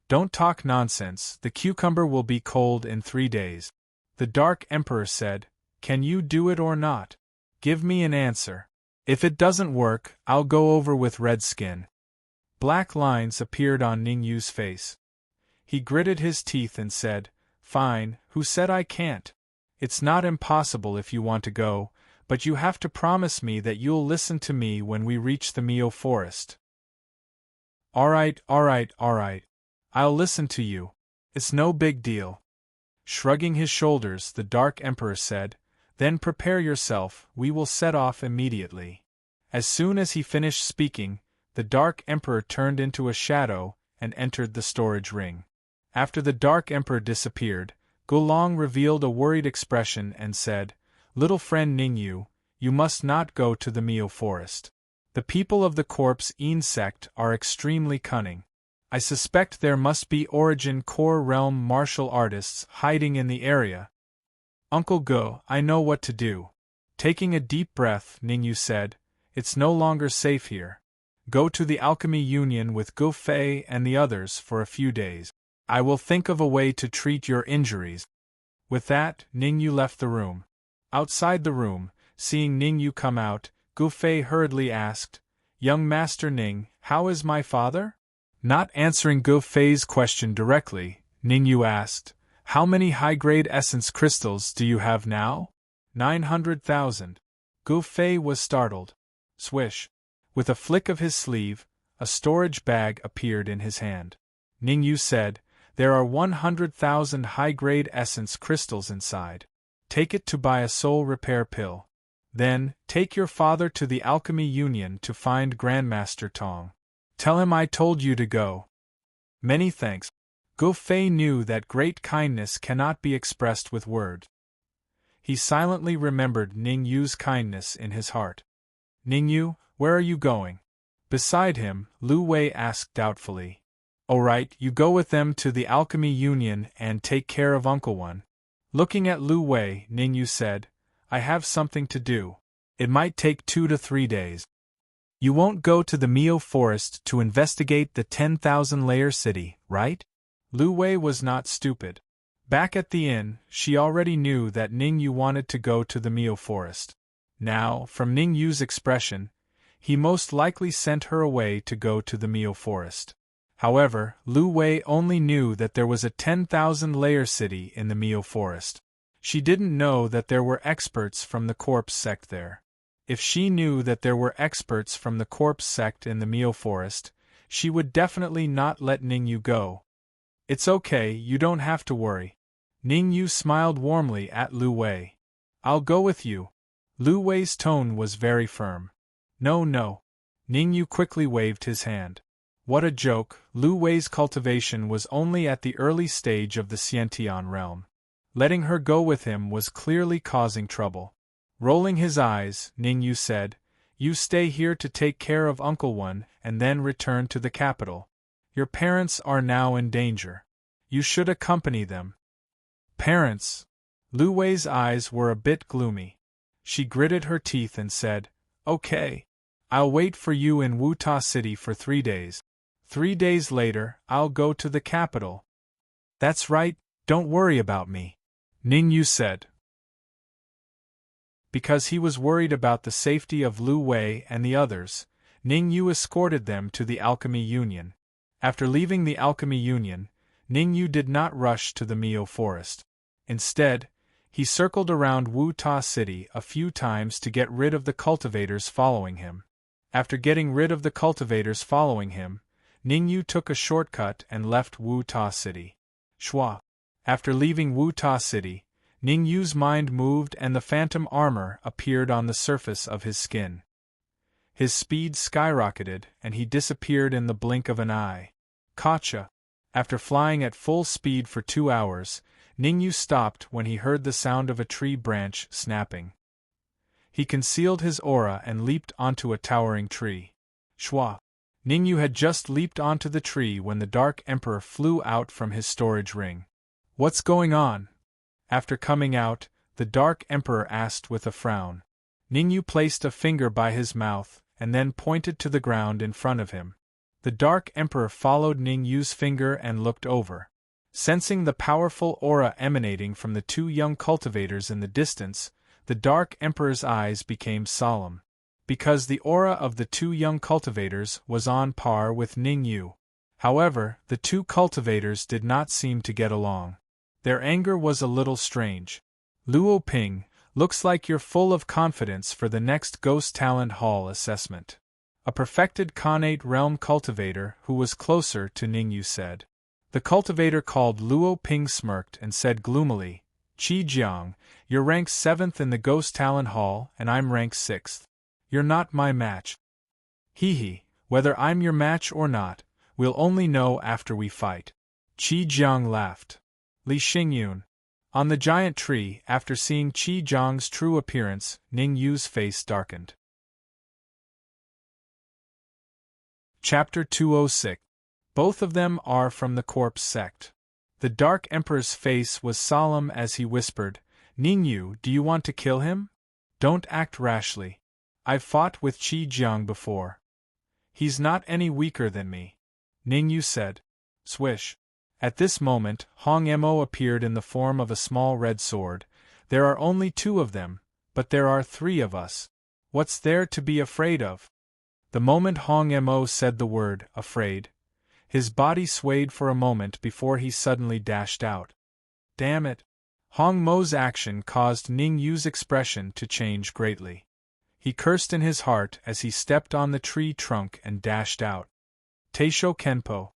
Don't talk nonsense, the cucumber will be cold in 3 days. The Dark Emperor said, can you do it or not? Give me an answer. If it doesn't work, I'll go over with red skin. Black lines appeared on Ningyu's face. He gritted his teeth and said, fine, who said I can't? It's not impossible if you want to go, but you have to promise me that you'll listen to me when we reach the Mio forest. Alright. I'll listen to you. It's no big deal. Shrugging his shoulders, the Dark Emperor said, then prepare yourself, we will set off immediately. As soon as he finished speaking, the Dark Emperor turned into a shadow and entered the storage ring. After the Dark Emperor disappeared, Gulong revealed a worried expression and said, little friend Ningyu, you must not go to the Mio forest. The people of the Corpse Een sect are extremely cunning. I suspect there must be Origin Core Realm martial artists hiding in the area. Uncle Go, I know what to do. Taking a deep breath, Ningyu said, it's no longer safe here. Go to the Alchemy Union with Go Fei and the others for a few days. I will think of a way to treat your injuries. With that, Ningyu left the room. Outside the room, seeing Ningyu come out, Go Fei hurriedly asked, young Master Ning, how is my father? Not answering Go Fei's question directly, Ningyu asked, how many high-grade essence crystals do you have now? 900,000. Go Fei was startled. Swish. With a flick of his sleeve, a storage bag appeared in his hand. Ningyu said, there are 100,000 high-grade essence crystals inside. Take it to buy a soul repair pill. Then, take your father to the Alchemy Union to find Grandmaster Tong. Tell him I told you to go. Many thanks. Go Fei knew that great kindness cannot be expressed with words. He silently remembered Ningyu's kindness in his heart. Ningyu, where are you going? Beside him, Lu Wei asked doubtfully. All right, you go with them to the Alchemy Union and take care of Uncle One. Looking at Lu Wei, Ningyu said, I have something to do. It might take 2 to 3 days. You won't go to the Mio forest to investigate the 10,000-layer city, right? Lu Wei was not stupid. Back at the inn, she already knew that Ningyu wanted to go to the Mio forest. Now, from Ningyu's expression, he most likely sent her away to go to the Mio forest. However, Lu Wei only knew that there was a 10,000-layer city in the Mio forest. She didn't know that there were experts from the Corpse sect there. If she knew that there were experts from the Corpse sect in the Mio forest, she would definitely not let Ningyu go. It's okay, you don't have to worry. Ningyu smiled warmly at Lu Wei. I'll go with you. Lu Wei's tone was very firm. No. Ningyu quickly waved his hand. What a joke, Lu Wei's cultivation was only at the early stage of the Xiantian realm. Letting her go with him was clearly causing trouble. Rolling his eyes, Ningyu said, you stay here to take care of Uncle One and then return to the capital. Your parents are now in danger. You should accompany them. Parents? Lu Wei's eyes were a bit gloomy. She gritted her teeth and said, okay. I'll wait for you in Wuta City for 3 days. 3 days later, I'll go to the capital. That's right, don't worry about me, Ningyu said. Because he was worried about the safety of Lu Wei and the others, Ningyu escorted them to the Alchemy Union. After leaving the Alchemy Union, Ningyu did not rush to the Mio forest. Instead, he circled around Wuta City a few times to get rid of the cultivators following him. After getting rid of the cultivators following him, Ningyu took a shortcut and left Wuta City. Shwa. After leaving Wuta City, Ningyu's mind moved and the phantom armor appeared on the surface of his skin. His speed skyrocketed and he disappeared in the blink of an eye. Gotcha. After flying at full speed for 2 hours, Ningyu stopped when he heard the sound of a tree branch snapping. He concealed his aura and leaped onto a towering tree. Shwa. Ningyu had just leaped onto the tree when the Dark Emperor flew out from his storage ring. What's going on? After coming out, the Dark Emperor asked with a frown. Ningyu placed a finger by his mouth, and then pointed to the ground in front of him. The Dark Emperor followed Ningyu's finger and looked over. Sensing the powerful aura emanating from the two young cultivators in the distance, the Dark Emperor's eyes became solemn. Because the aura of the two young cultivators was on par with Ningyu. However, the two cultivators did not seem to get along. Their anger was a little strange. Luo Ping, looks like you're full of confidence for the next Ghost Talent Hall assessment. A perfected Khanate Realm cultivator who was closer to Ningyu said. The cultivator called Luo Ping smirked and said gloomily, Qi Jiang, you're ranked 7th in the Ghost Talent Hall and I'm ranked 6th. You're not my match. Hee, whether I'm your match or not, we'll only know after we fight. Qi Jiang laughed. Li Xingyun. On the giant tree, after seeing Qi Jiang's true appearance, Ningyu's face darkened. Chapter 206. Both of them are from the Corpse sect. The Dark Emperor's face was solemn as he whispered, Ningyu, do you want to kill him? Don't act rashly. I've fought with Qi Jiang before. He's not any weaker than me. Ningyu said. Swish. At this moment, Hong Mo appeared in the form of a small red sword. There are only 2 of them, but there are 3 of us. What's there to be afraid of? The moment Hong Mo said the word, afraid, his body swayed for a moment before he suddenly dashed out. Damn it! Hong Mo's action caused Ningyu's expression to change greatly. He cursed in his heart as he stepped on the tree trunk and dashed out. Teisho Kenpo.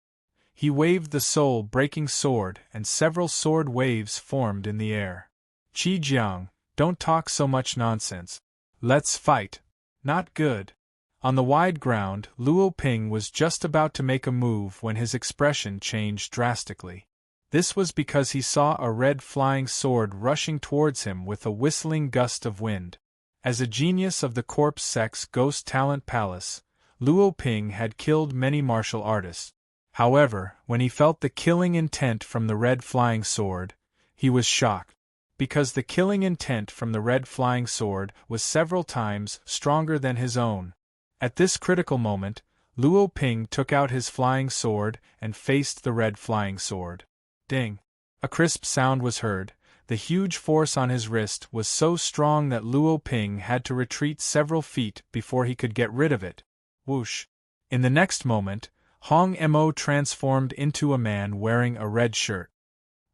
He waved the soul-breaking sword and several sword waves formed in the air. Qi Jiang, don't talk so much nonsense. Let's fight. Not good. On the wide ground, Luo Ping was just about to make a move when his expression changed drastically. This was because he saw a red flying sword rushing towards him with a whistling gust of wind. As a genius of the Corpse Sect's Ghost Talent Palace, Luo Ping had killed many martial artists. However, when he felt the killing intent from the red flying sword, he was shocked. Because the killing intent from the red flying sword was several times stronger than his own. At this critical moment, Luo Ping took out his flying sword and faced the red flying sword. Ding! A crisp sound was heard. The huge force on his wrist was so strong that Luo Ping had to retreat several feet before he could get rid of it. Whoosh! In the next moment, Hong Mo transformed into a man wearing a red shirt.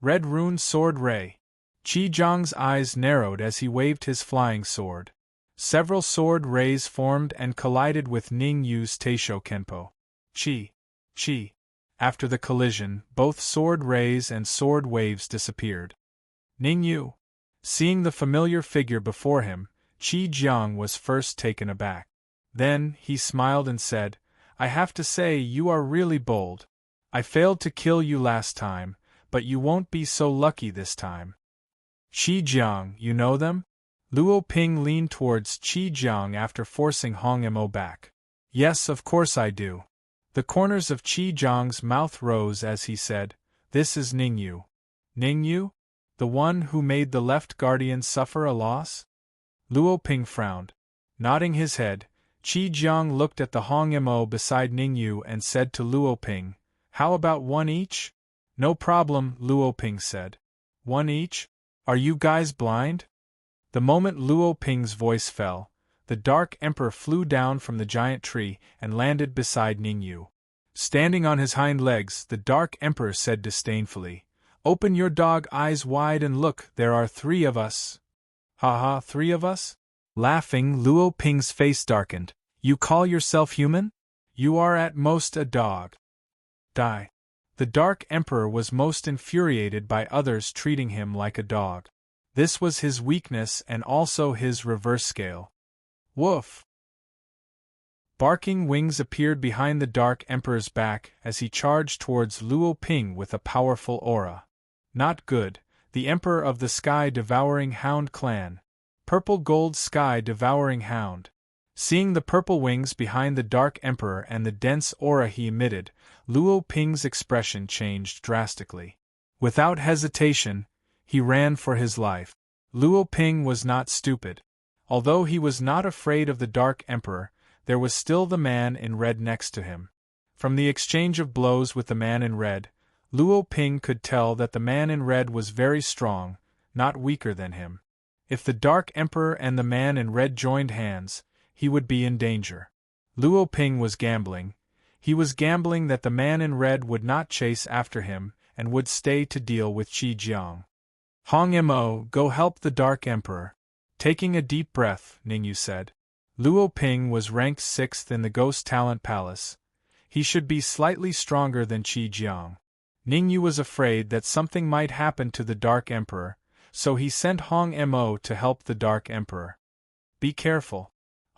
Red Rune Sword Ray. Qi Jiang's eyes narrowed as he waved his flying sword. Several sword rays formed and collided with Ningyu's Teisho Kenpo. Qi. After the collision, both sword rays and sword waves disappeared. Ningyu. Seeing the familiar figure before him, Qi Jiang was first taken aback. Then, he smiled and said, I have to say you are really bold. I failed to kill you last time, but you won't be so lucky this time. Qi Jiang, you know them? Luo Ping leaned towards Qi Jiang after forcing Hong Mo back. Yes, of course I do. The corners of Qi Jiang's mouth rose as he said, This is Ningyu. Ningyu? The one who made the left guardian suffer a loss? Luo Ping frowned. Nodding his head, Qi Jiang looked at the Hong Mo beside Ningyu and said to Luo Ping, How about 1 each? No problem, Luo Ping said. 1 each? Are you guys blind? The moment Luo Ping's voice fell, the Dark Emperor flew down from the giant tree and landed beside Ningyu. Standing on his hind legs, the Dark Emperor said disdainfully, Open your dog eyes wide and look, there are 3 of us. Ha, 3 of us? Laughing, Luo Ping's face darkened. You call yourself human? You are at most a dog. Die. The Dark Emperor was most infuriated by others treating him like a dog. This was his weakness and also his reverse scale. Woof! Barking wings appeared behind the Dark Emperor's back as he charged towards Luo Ping with a powerful aura. Not good, the Emperor of the Sky Devouring Hound Clan. Purple Gold Sky Devouring Hound. Seeing the purple wings behind the Dark Emperor and the dense aura he emitted, Luo Ping's expression changed drastically. Without hesitation, he ran for his life. Luo Ping was not stupid. Although he was not afraid of the Dark Emperor, there was still the man in red next to him. From the exchange of blows with the man in red, Luo Ping could tell that the man in red was very strong, not weaker than him. If the Dark Emperor and the man in red joined hands, he would be in danger. Luo Ping was gambling. He was gambling that the man in red would not chase after him and would stay to deal with Qi Jiang. Hong Mo, go help the Dark Emperor. Taking a deep breath, Ningyu said. Luo Ping was ranked 6th in the Ghost Talent Palace. He should be slightly stronger than Qi Jiang. Ningyu was afraid that something might happen to the Dark Emperor, so he sent Hong Mo to help the Dark Emperor. Be careful.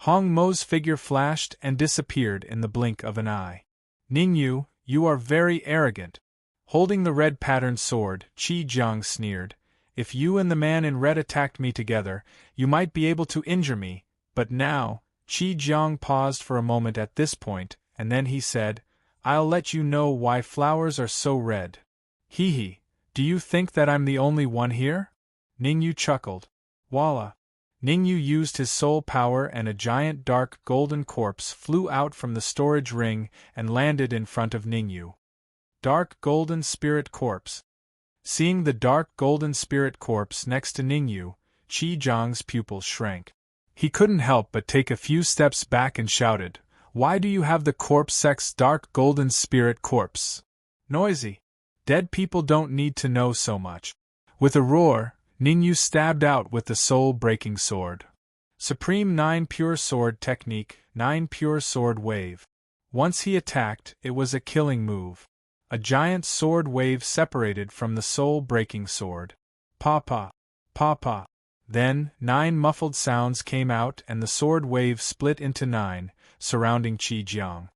Hong Mo's figure flashed and disappeared in the blink of an eye. Ningyu, you are very arrogant. Holding the red patterned sword, Qi Jiang sneered. If you and the man in red attacked me together, you might be able to injure me, but now, Qi Jiang paused for a moment at this point, and then he said, I'll let you know why flowers are so red. Hee, do you think that I'm the only one here? Ningyu chuckled. Voila! Ningyu used his soul power and a giant dark golden corpse flew out from the storage ring and landed in front of Ningyu. Dark golden spirit corpse. Seeing the dark golden spirit corpse next to Ningyu, Qi Jiang's pupils shrank. He couldn't help but take a few steps back and shouted, Why do you have the corpse sex dark golden spirit corpse? Noisy. Dead people don't need to know so much. With a roar, Ningyu stabbed out with the soul-breaking sword. Supreme 9 Pure Sword Technique, 9 Pure Sword Wave. Once he attacked, it was a killing move. A giant sword wave separated from the soul-breaking sword. Pa-pa, pa-pa. Then, 9 muffled sounds came out and the sword wave split into 9, surrounding Qi Jiang.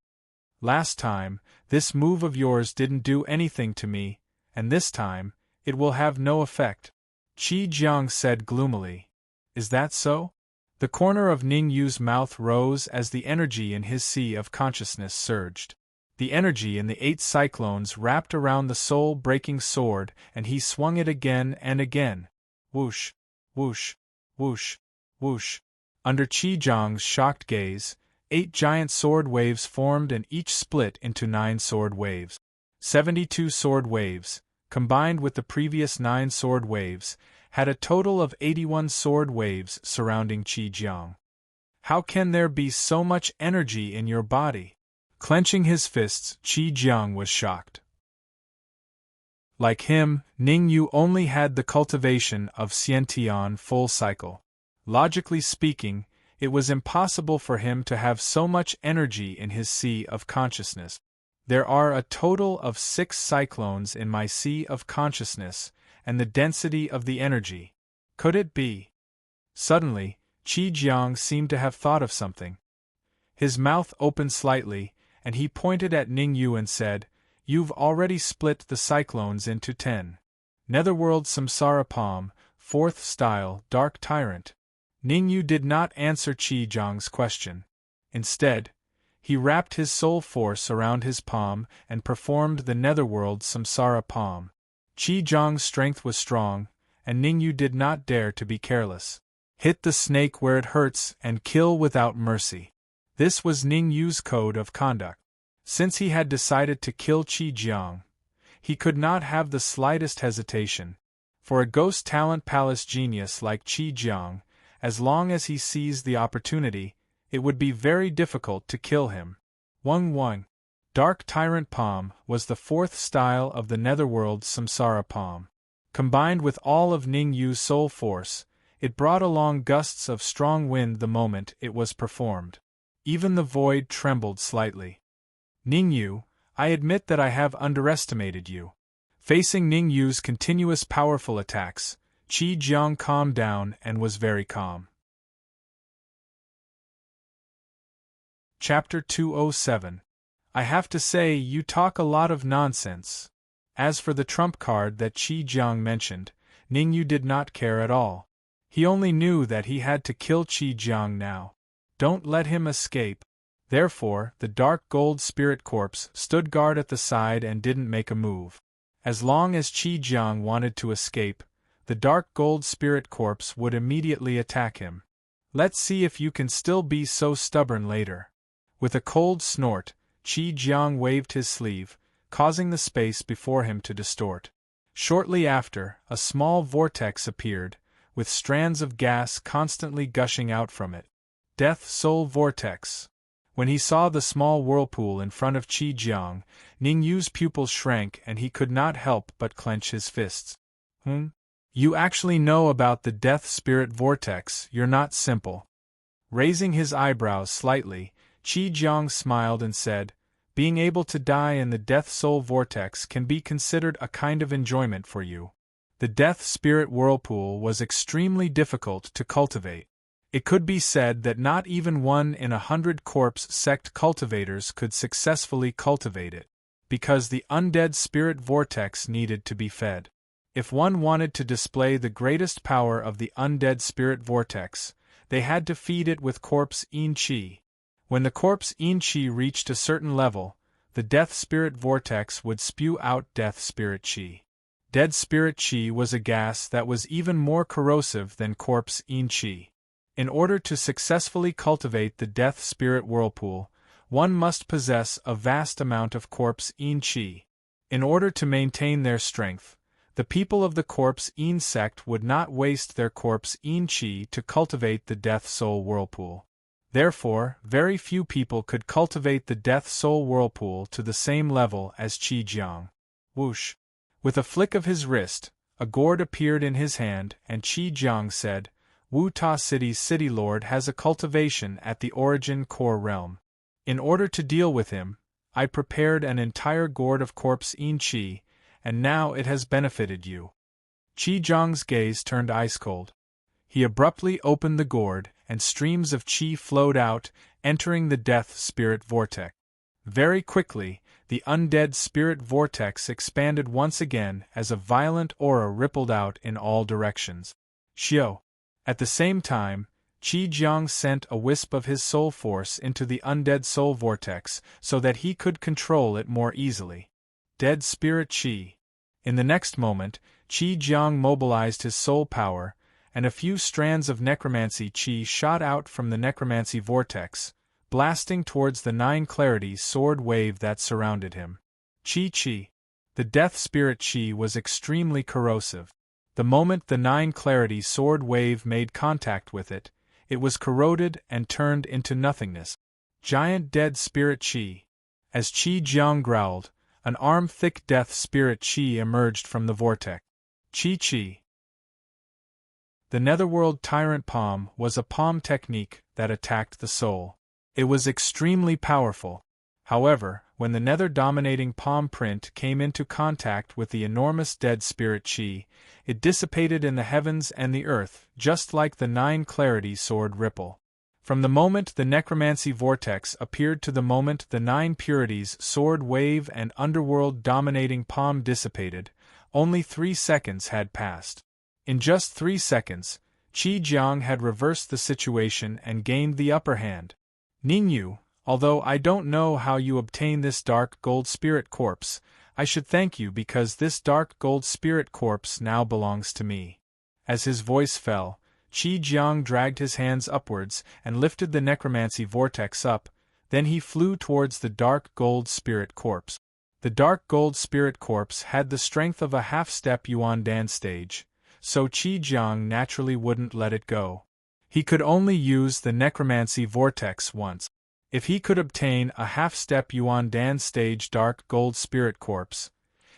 Last time, this move of yours didn't do anything to me, and this time, it will have no effect. Qi Jiang said gloomily. Is that so? The corner of Ningyu's mouth rose as the energy in his sea of consciousness surged. The energy in the 8 cyclones wrapped around the soul-breaking sword and he swung it again and again. Whoosh, whoosh, whoosh, whoosh. Under Qi Jiang's shocked gaze, 8 giant sword waves formed and each split into 9 sword waves. 72 sword waves, combined with the previous 9 sword waves, had a total of 81 sword waves surrounding Qi Jiang. How can there be so much energy in your body? Clenching his fists, Qi Jiang was shocked. Like him, Ningyu only had the cultivation of Xiantian full cycle. Logically speaking, it was impossible for him to have so much energy in his sea of consciousness. There are a total of 6 cyclones in my sea of consciousness, and the density of the energy. Could it be? Suddenly, Qi Jiang seemed to have thought of something. His mouth opened slightly, and he pointed at Ningyu and said, You've already split the cyclones into 10. Netherworld Samsara Palm, 4th style, Dark Tyrant. Ningyu did not answer Qi Jiang's question. Instead, he wrapped his soul force around his palm and performed the Netherworld Samsara Palm. Qi Jiang's strength was strong, and Ningyu did not dare to be careless. Hit the snake where it hurts and kill without mercy. This was Ningyu's code of conduct. Since he had decided to kill Qi Jiang, he could not have the slightest hesitation. For a Ghost Talent Palace genius like Qi Jiang, as long as he seized the opportunity, it would be very difficult to kill him. Wang. Dark Tyrant Palm was the 4th style of the Netherworld Samsara Palm. Combined with all of Ningyu's soul force, it brought along gusts of strong wind the moment it was performed. Even the void trembled slightly. Ningyu, I admit that I have underestimated you. Facing Ningyu's continuous powerful attacks, Qi Jiang calmed down and was very calm. Chapter 207. I have to say you talk a lot of nonsense. As for the trump card that Qi Jiang mentioned, Ningyu did not care at all. He only knew that he had to kill Qi Jiang now. Don't let him escape. Therefore, the dark gold spirit corpse stood guard at the side and didn't make a move. As long as Qi Jiang wanted to escape, the dark gold spirit corpse would immediately attack him. Let's see if you can still be so stubborn later. With a cold snort, Qi Jiang waved his sleeve, causing the space before him to distort. Shortly after, a small vortex appeared, with strands of gas constantly gushing out from it. Death Soul Vortex. When he saw the small whirlpool in front of Qi Jiang, Ningyu's pupils shrank and he could not help but clench his fists. You actually know about the Death Spirit Vortex, you're not simple. Raising his eyebrows slightly, Qi Jiang smiled and said, being able to die in the Death Soul Vortex can be considered a kind of enjoyment for you. The Death Spirit Whirlpool was extremely difficult to cultivate. It could be said that not even 1 in 100 corpse sect cultivators could successfully cultivate it, because the undead spirit vortex needed to be fed. If one wanted to display the greatest power of the undead spirit vortex, they had to feed it with corpse yin qi. When the corpse yin qi reached a certain level, the death spirit vortex would spew out death spirit qi. Dead spirit qi was a gas that was even more corrosive than corpse yin qi. In order to successfully cultivate the death spirit whirlpool, one must possess a vast amount of corpse yin qi. In order to maintain their strength, the people of the corpse yin sect would not waste their corpse yin qi to cultivate the death soul whirlpool. Therefore, very few people could cultivate the death soul whirlpool to the same level as Qi Jiang. Whoosh! With a flick of his wrist, a gourd appeared in his hand, and Qi Jiang said, Wu Ta City's city lord has a cultivation at the origin core realm. In order to deal with him, I prepared an entire gourd of corpse yin qi, and now it has benefited you. Qi Jiang's gaze turned ice-cold. He abruptly opened the gourd, and streams of qi flowed out, entering the death spirit vortex. Very quickly, the undead spirit vortex expanded once again as a violent aura rippled out in all directions. Xiao. At the same time, Qi Jiang sent a wisp of his soul force into the undead soul vortex so that he could control it more easily. Dead spirit qi. In the next moment, Qi Jiang mobilized his soul power, and a few strands of necromancy qi shot out from the necromancy vortex, blasting towards the 9 clarity sword wave that surrounded him. Qi. The death spirit qi was extremely corrosive. The moment the 9 clarity sword wave made contact with it, it was corroded and turned into nothingness. Giant dead spirit qi. As Qi Jiang growled, an arm-thick death spirit qi emerged from the vortex. Qi. The Netherworld Tyrant Palm was a palm technique that attacked the soul. It was extremely powerful. However, when the nether-dominating palm print came into contact with the enormous dead spirit qi, it dissipated in the heavens and the earth, just like the 9 clarity sword ripple. From the moment the necromancy vortex appeared to the moment the 9 purities sword wave and underworld dominating palm dissipated, only 3 seconds had passed. In just 3 seconds, Qi Jiang had reversed the situation and gained the upper hand. Ningyu, although I don't know how you obtain this dark gold spirit corpse, I should thank you because this dark gold spirit corpse now belongs to me. As his voice fell, Qi Jiang dragged his hands upwards and lifted the necromancy vortex up, then he flew towards the dark gold spirit corpse. The dark gold spirit corpse had the strength of a half-step Yuan Dan stage, so Qi Jiang naturally wouldn't let it go. He could only use the necromancy vortex once. If he could obtain a half-step Yuan Dan stage dark gold spirit corpse,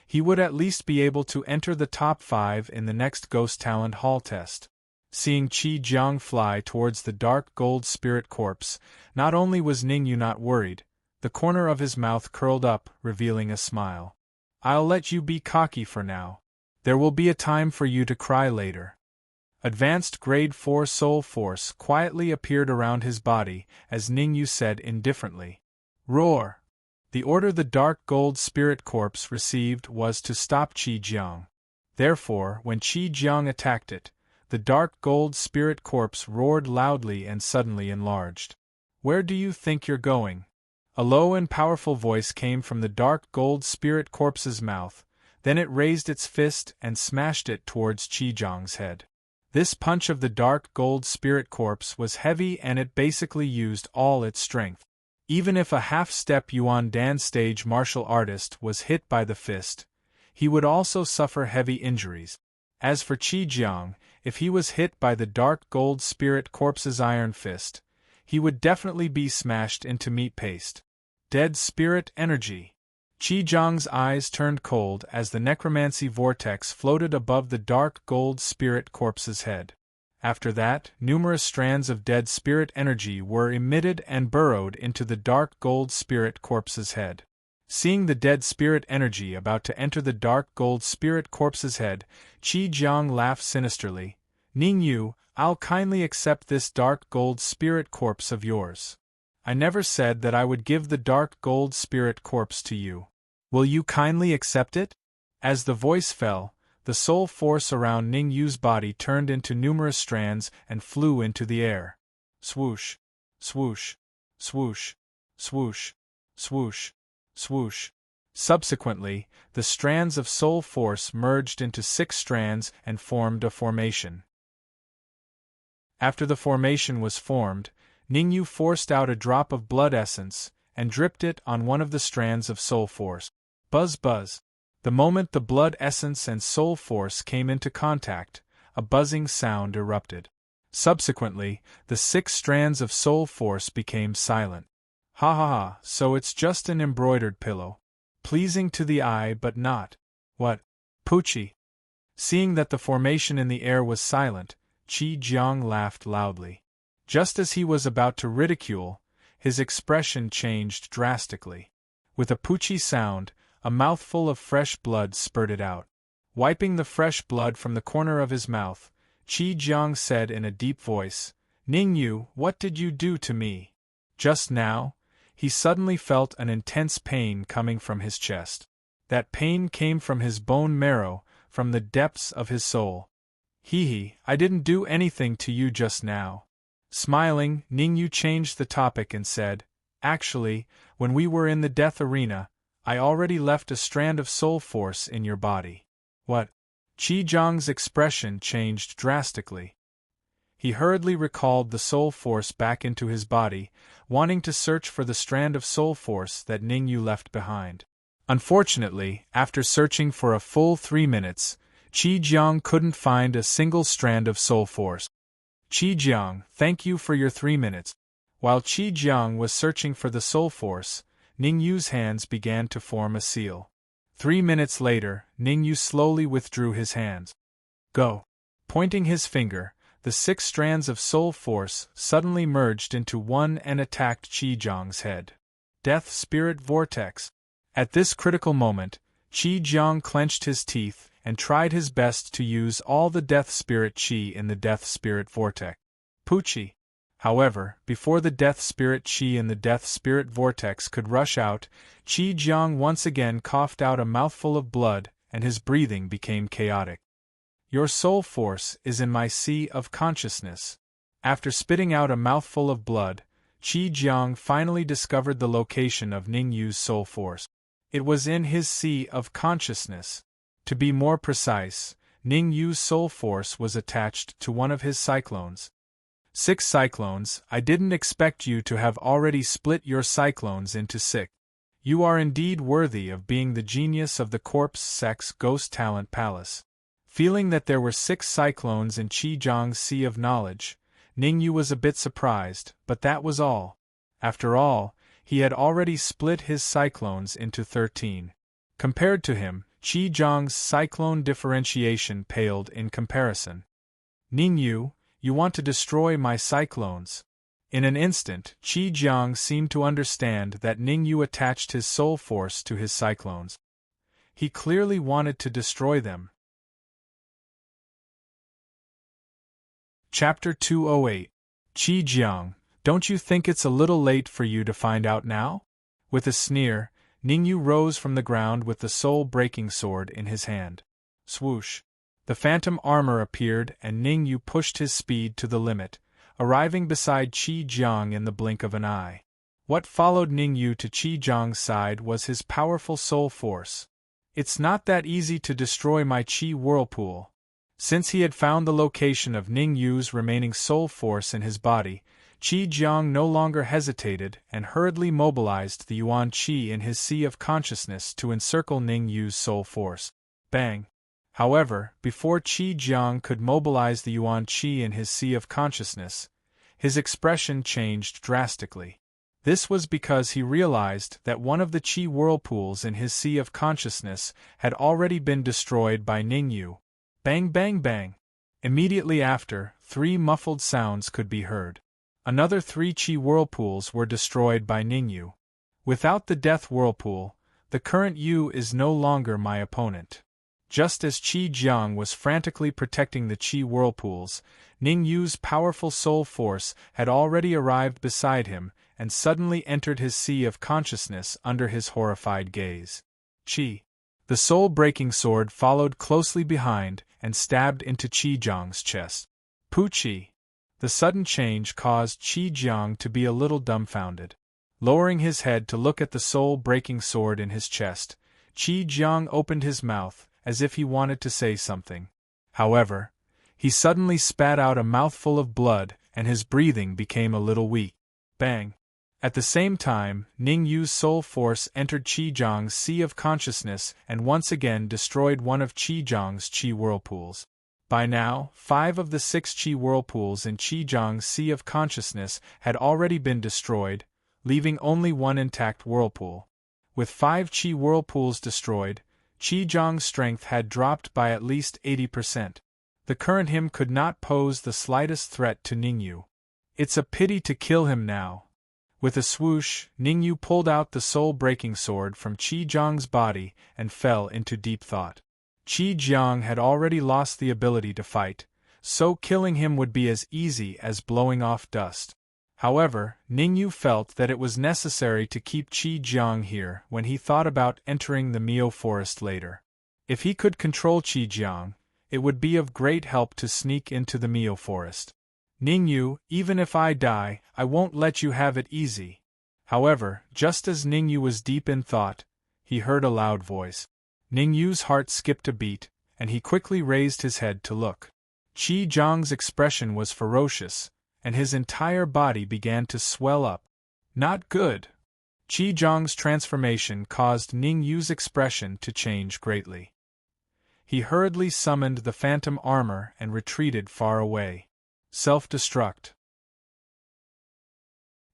he would at least be able to enter the top 5 in the next Ghost Talent Hall test. Seeing Qi Jiang fly towards the dark gold spirit corpse, not only was Ningyu not worried, the corner of his mouth curled up, revealing a smile. I'll let you be cocky for now. There will be a time for you to cry later. Advanced Grade 4 Soul Force quietly appeared around his body as Ningyu said indifferently, Roar! The order the dark gold spirit corpse received was to stop Qi Jiang. Therefore, when Qi Jiang attacked it, the dark gold spirit corpse roared loudly and suddenly enlarged. Where do you think you're going? A low and powerful voice came from the dark gold spirit corpse's mouth, then it raised its fist and smashed it towards Qi head. This punch of the dark gold spirit corpse was heavy and it basically used all its strength. Even if a half-step Yuan Dan stage martial artist was hit by the fist, he would also suffer heavy injuries. As for Qi, if he was hit by the dark gold spirit corpse's iron fist, he would definitely be smashed into meat paste. Dead spirit energy. Qi eyes turned cold as the necromancy vortex floated above the dark gold spirit corpse's head. After that, numerous strands of dead spirit energy were emitted and burrowed into the dark gold spirit corpse's head. Seeing the dead spirit energy about to enter the dark gold spirit corpse's head, Qi laughed sinisterly. Ningyu, I'll kindly accept this dark gold spirit corpse of yours. I never said that I would give the dark gold spirit corpse to you. Will you kindly accept it? As the voice fell, the soul force around Ningyu's body turned into numerous strands and flew into the air. Swoosh, swoosh, swoosh, swoosh, swoosh, swoosh. Subsequently, the strands of soul force merged into 6 strands and formed a formation. After the formation was formed, Ningyu forced out a drop of blood essence and dripped it on one of the strands of soul force. Buzz buzz. The moment the blood essence and soul force came into contact, a buzzing sound erupted. Subsequently, the 6 strands of soul force became silent. Ha ha ha, so it's just an embroidered pillow. Pleasing to the eye but not. What? Poochie. Seeing that the formation in the air was silent, Qi laughed loudly. Just as he was about to ridicule, his expression changed drastically. With a poochie sound, a mouthful of fresh blood spurted out. Wiping the fresh blood from the corner of his mouth, Qi said in a deep voice, Ningyu, what did you do to me? Just now, he suddenly felt an intense pain coming from his chest. That pain came from his bone marrow, from the depths of his soul. I didn't do anything to you just now. Smiling, Ningyu changed the topic and said, Actually, when we were in the death arena, I already left a strand of soul force in your body. What? Qi expression changed drastically. He hurriedly recalled the soul force back into his body, wanting to search for the strand of soul force that Ningyu left behind. Unfortunately, after searching for a full 3 minutes, Qi couldn't find a single strand of soul force. Qi, thank you for your 3 minutes. While Qi was searching for the soul force, Ningyu's hands began to form a seal. 3 minutes later, Ningyu slowly withdrew his hands. Go. Pointing his finger, the 6 strands of soul force suddenly merged into one and attacked Qi head. Death Spirit Vortex. At this critical moment, Qi clenched his teeth and tried his best to use all the Death Spirit Qi in the Death Spirit Vortex. Poochie. However, before the Death Spirit Qi in the Death Spirit Vortex could rush out, Qi once again coughed out a mouthful of blood and his breathing became chaotic. Your soul force is in my sea of consciousness. After spitting out a mouthful of blood, Qi finally discovered the location of Ningyu's soul force. It was in his sea of consciousness. To be more precise, Ningyu's soul force was attached to one of his cyclones. 6 cyclones. I didn't expect you to have already split your cyclones into 6. You are indeed worthy of being the genius of the Corpse Sex Ghost Talent Palace. Feeling that there were 6 cyclones in Qi sea of knowledge, Ningyu was a bit surprised, but that was all. After all, he had already split his cyclones into 13. Compared to him, Qi cyclone differentiation paled in comparison. Ningyu, you want to destroy my cyclones. In an instant, Qi seemed to understand that Ningyu attached his soul force to his cyclones. He clearly wanted to destroy them. Chapter 208. Qi, don't you think it's a little late for you to find out now? With a sneer, Ningyu rose from the ground with the soul-breaking sword in his hand. Swoosh. The phantom armor appeared and Ningyu pushed his speed to the limit, arriving beside Qi Jiang in the blink of an eye. What followed Ningyu to Qi Jiang's side was his powerful soul force. It's not that easy to destroy my Qi whirlpool. Since he had found the location of Ningyu's remaining soul force in his body, Qi Jiang no longer hesitated and hurriedly mobilized the Yuan Qi in his sea of consciousness to encircle Ningyu's soul force. Bang! However, before Qi Jiang could mobilize the Yuan Qi in his sea of consciousness, his expression changed drastically. This was because he realized that one of the Qi whirlpools in his sea of consciousness had already been destroyed by Ningyu. Bang bang bang! Immediately after, 3 muffled sounds could be heard. Another 3 Qi whirlpools were destroyed by Ningyu. Without the death whirlpool, the current Yu is no longer my opponent. Just as Qi Jiang was frantically protecting the Qi whirlpools, Ningyu's powerful soul force had already arrived beside him and suddenly entered his sea of consciousness under his horrified gaze. Qi. The soul-breaking sword followed closely behind and stabbed into Qi Jiang's chest. Puchi. The sudden change caused Qi Jiang to be a little dumbfounded. Lowering his head to look at the soul-breaking sword in his chest, Qi Jiang opened his mouth as if he wanted to say something. However, he suddenly spat out a mouthful of blood and his breathing became a little weak. Bang! At the same time, Ningyu's soul force entered Qi Jiang's sea of consciousness and once again destroyed one of Qi Jiang's Qi whirlpools. By now, 5 of the 6 Qi whirlpools in Qi Jiang's sea of consciousness had already been destroyed, leaving only 1 intact whirlpool. With 5 Qi whirlpools destroyed, Qi Jiang's strength had dropped by at least 80%. The current him could not pose the slightest threat to Ningyu. It's a pity to kill him now. With a swoosh, Ningyu pulled out the soul-breaking sword from Qi Jiang's body and fell into deep thought. Qi Jiang had already lost the ability to fight, so killing him would be as easy as blowing off dust. However, Ningyu felt that it was necessary to keep Qi Jiang here when he thought about entering the Miao forest later. If he could control Qi Jiang, it would be of great help to sneak into the Miao forest. Ningyu, even if I die, I won't let you have it easy. However, just as Ningyu was deep in thought, he heard a loud voice. Ningyu's heart skipped a beat, and he quickly raised his head to look. Qi Jiang's expression was ferocious, and his entire body began to swell up. Not good. Qi Jiang's transformation caused Ningyu's expression to change greatly. He hurriedly summoned the phantom armor and retreated far away. Self-destruct.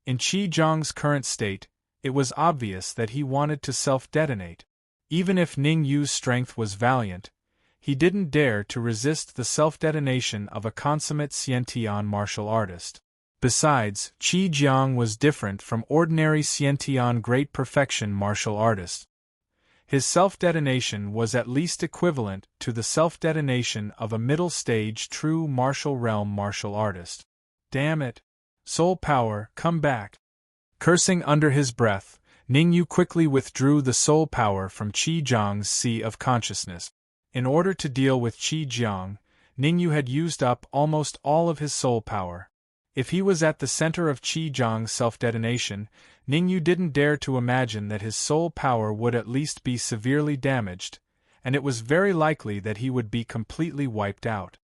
In Qi Jiang's current state, it was obvious that he wanted to self-detonate. Even if Ningyu's strength was valiant, he didn't dare to resist the self-detonation of a consummate Xiantian martial artist. Besides, Qi Jiang was different from ordinary Xiantian great perfection martial artists. His self-detonation was at least equivalent to the self-detonation of a middle-stage true martial realm martial artist. Damn it! Soul power, come back! Cursing under his breath, Ningyu quickly withdrew the soul power from Qi Jiang's sea of consciousness. In order to deal with Qi Jiang, Ningyu had used up almost all of his soul power. If he was at the center of Qi Jiang's self-detonation, Ningyu didn't dare to imagine that his soul power would at least be severely damaged, and it was very likely that he would be completely wiped out.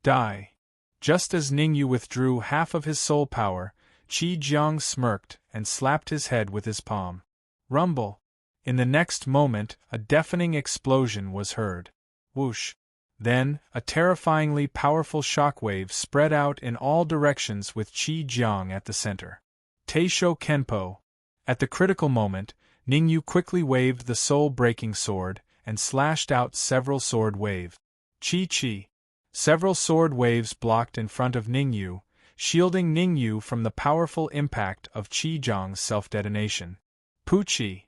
Die. Just as Ningyu withdrew half of his soul power, Qi Jiang smirked and slapped his head with his palm. Rumble. In the next moment, a deafening explosion was heard. Whoosh. Then, a terrifyingly powerful shockwave spread out in all directions with Qi Jiang at the center. Teisho Kenpo. At the critical moment, Ningyu quickly waved the soul-breaking sword and slashed out several sword waves. Chi. Several sword waves blocked in front of Ningyu, shielding Ningyu from the powerful impact of Qi Jiang's self-detonation. Puchi.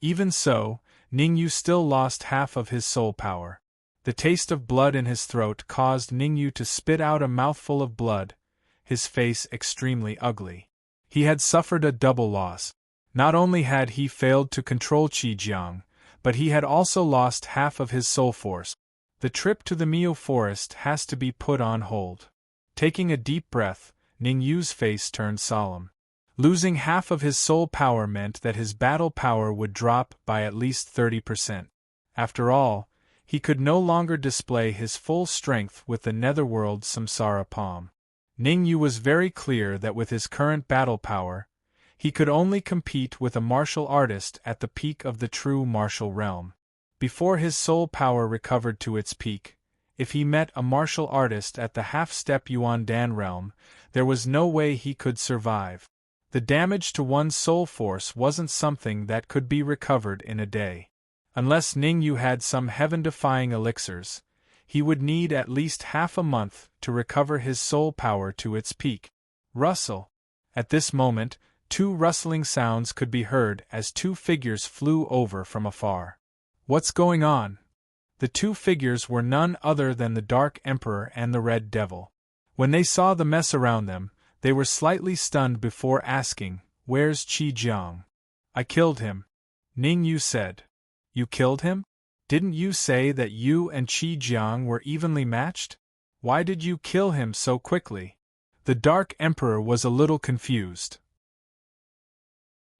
Even so, Ningyu still lost half of his soul power. The taste of blood in his throat caused Ningyu to spit out a mouthful of blood, his face extremely ugly. He had suffered a double loss. Not only had he failed to control Qi Jiang, but he had also lost half of his soul force. The trip to the Miao forest has to be put on hold. Taking a deep breath, Ning Yu's face turned solemn. Losing half of his soul power meant that his battle power would drop by at least 30%. After all, he could no longer display his full strength with the netherworld samsara palm. Ning Yu was very clear that with his current battle power, he could only compete with a martial artist at the peak of the true martial realm. Before his soul power recovered to its peak, if he met a martial artist at the half-step Yuan Dan realm, there was no way he could survive. The damage to one's soul force wasn't something that could be recovered in a day. Unless Ning Yu had some heaven-defying elixirs, he would need at least half a month to recover his soul power to its peak. Rustle. At this moment, 2 rustling sounds could be heard as 2 figures flew over from afar. What's going on? The 2 figures were none other than the Dark Emperor and the Red Devil. When they saw the mess around them, they were slightly stunned before asking, "Where's Qi Jiang?" "I killed him," Ning Yu said. "You killed him? Didn't you say that you and Qi Jiang were evenly matched? Why did you kill him so quickly?" The Dark Emperor was a little confused.